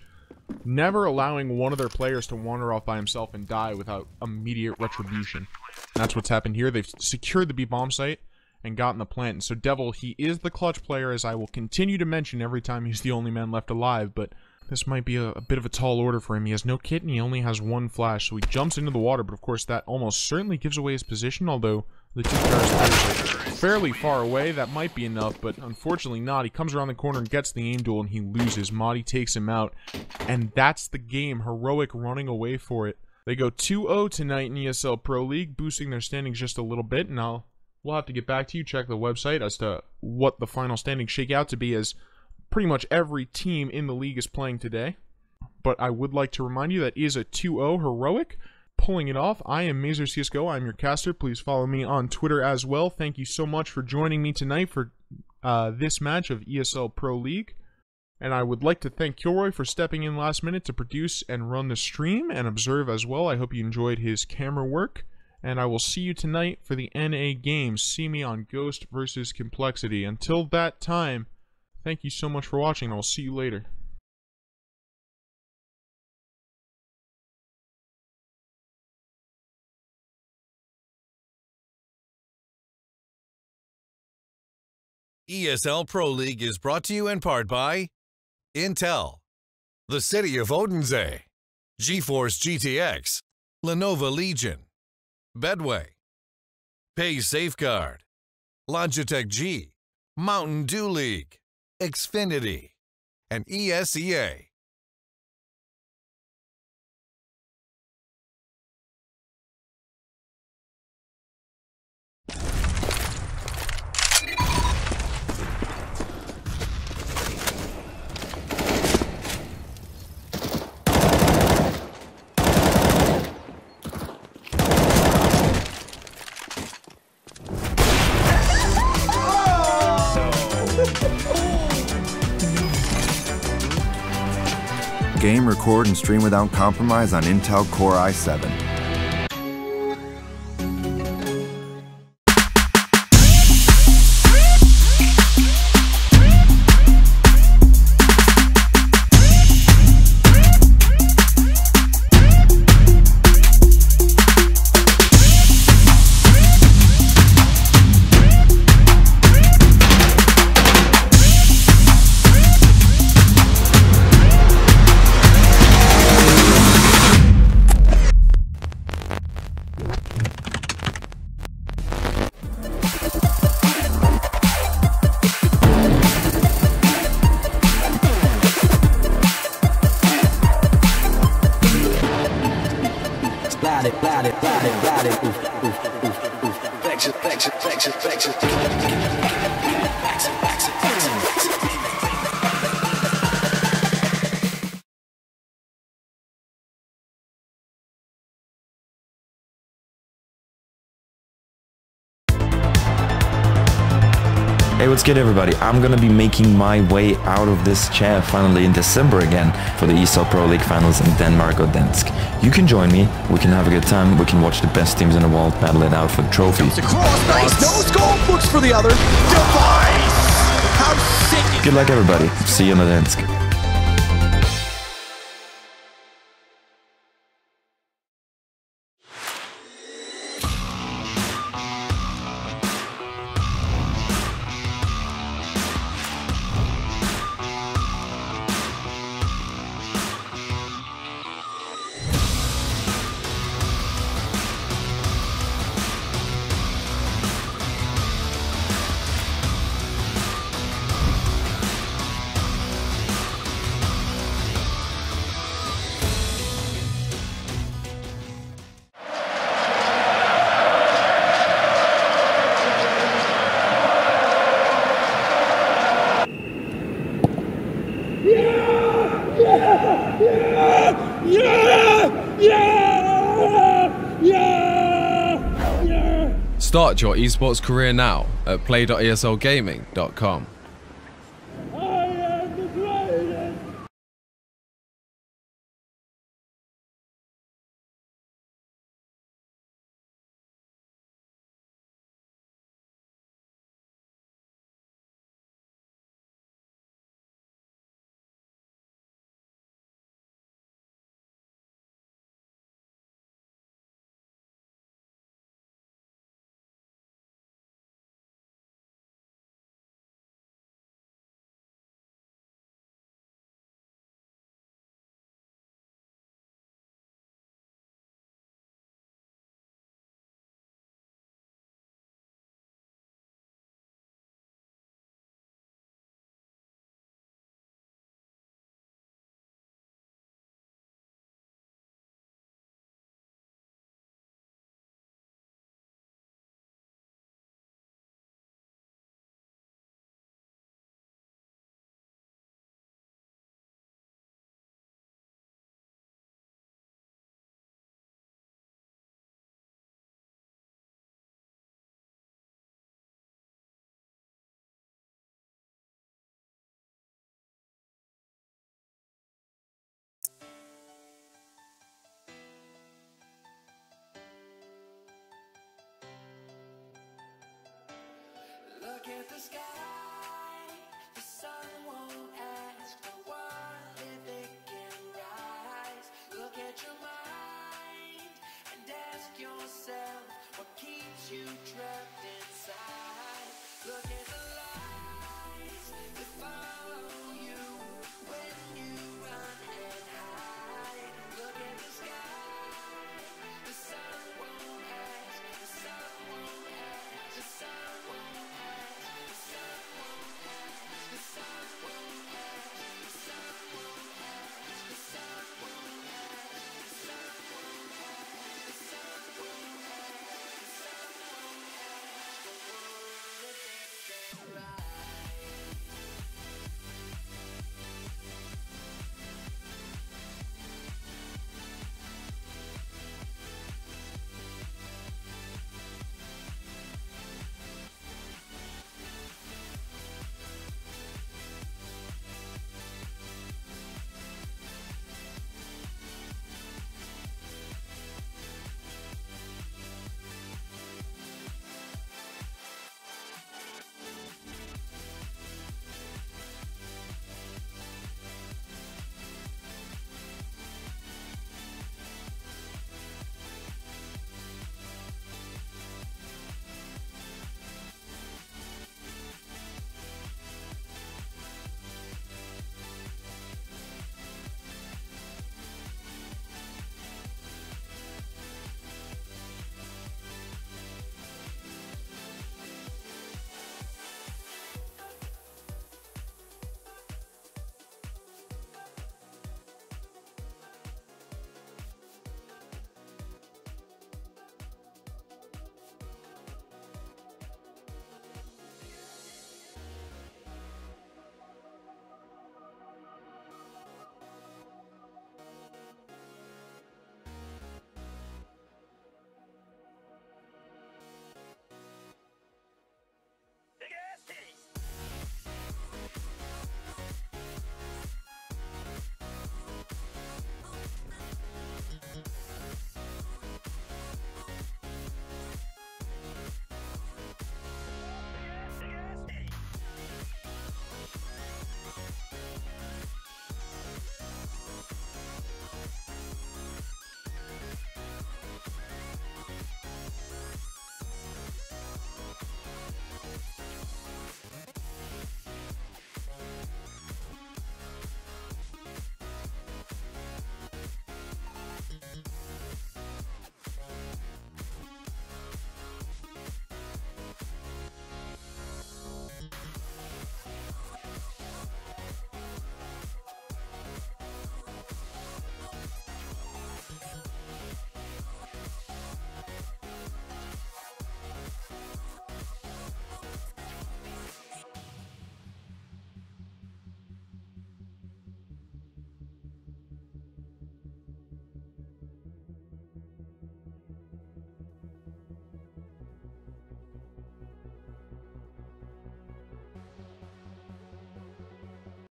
never allowing one of their players to wander off by himself and die without immediate retribution. And that's what's happened here. They've secured the B-bomb site and gotten the plant. And so Devil, he is the clutch player, as I will continue to mention every time he's the only man left alive, but this might be a bit of a tall order for him. He has no kit and he only has 1 flash, so he jumps into the water, but of course that almost certainly gives away his position, although the 2 players are fairly far away. That might be enough, but unfortunately not. He comes around the corner and gets the aim duel, and he loses. Modi takes him out, and that's the game. Heroic running away for it. They go 2-0 tonight in ESL Pro League, boosting their standings just a little bit, and we'll have to get back to you, check the website as to what the final standings shake out to be, as pretty much every team in the league is playing today. But I would like to remind you that is a 2-0 Heroic. Pulling it off, I am Mazer CSGO. I'm your caster. Please follow me on Twitter as well. Thank you so much for joining me tonight for this match of ESL Pro League. And I would like to thank Kilroy for stepping in last minute to produce and run the stream and observe as well. I hope you enjoyed his camera work. And I will see you tonight for the NA games. See me on Ghost versus Complexity. Until that time, thank you so much for watching, and I'll see you later. ESL Pro League is brought to you in part by Intel, the City of Odense, GeForce GTX, Lenovo Legion, Bedway, Pay Safeguard, Logitech G, Mountain Dew League, Xfinity, and ESEA. Game, record, and stream without compromise on Intel Core i7. Hey, what's good everybody? I'm gonna be making my way out of this chair finally in December again for the ESL Pro League finals in Denmark or Dansk. You can join me, we can have a good time, we can watch the best teams in the world battle it out for the trophy. Across, nice, no scope, looks for the other. Device! How sick! Good luck everybody, see you in the Dansk. Start your esports career now at play.eslgaming.com. Look at the sky, the sun won't ask for what if it can rise. Look at your mind and ask yourself what keeps you trapped inside. Look at the light. If I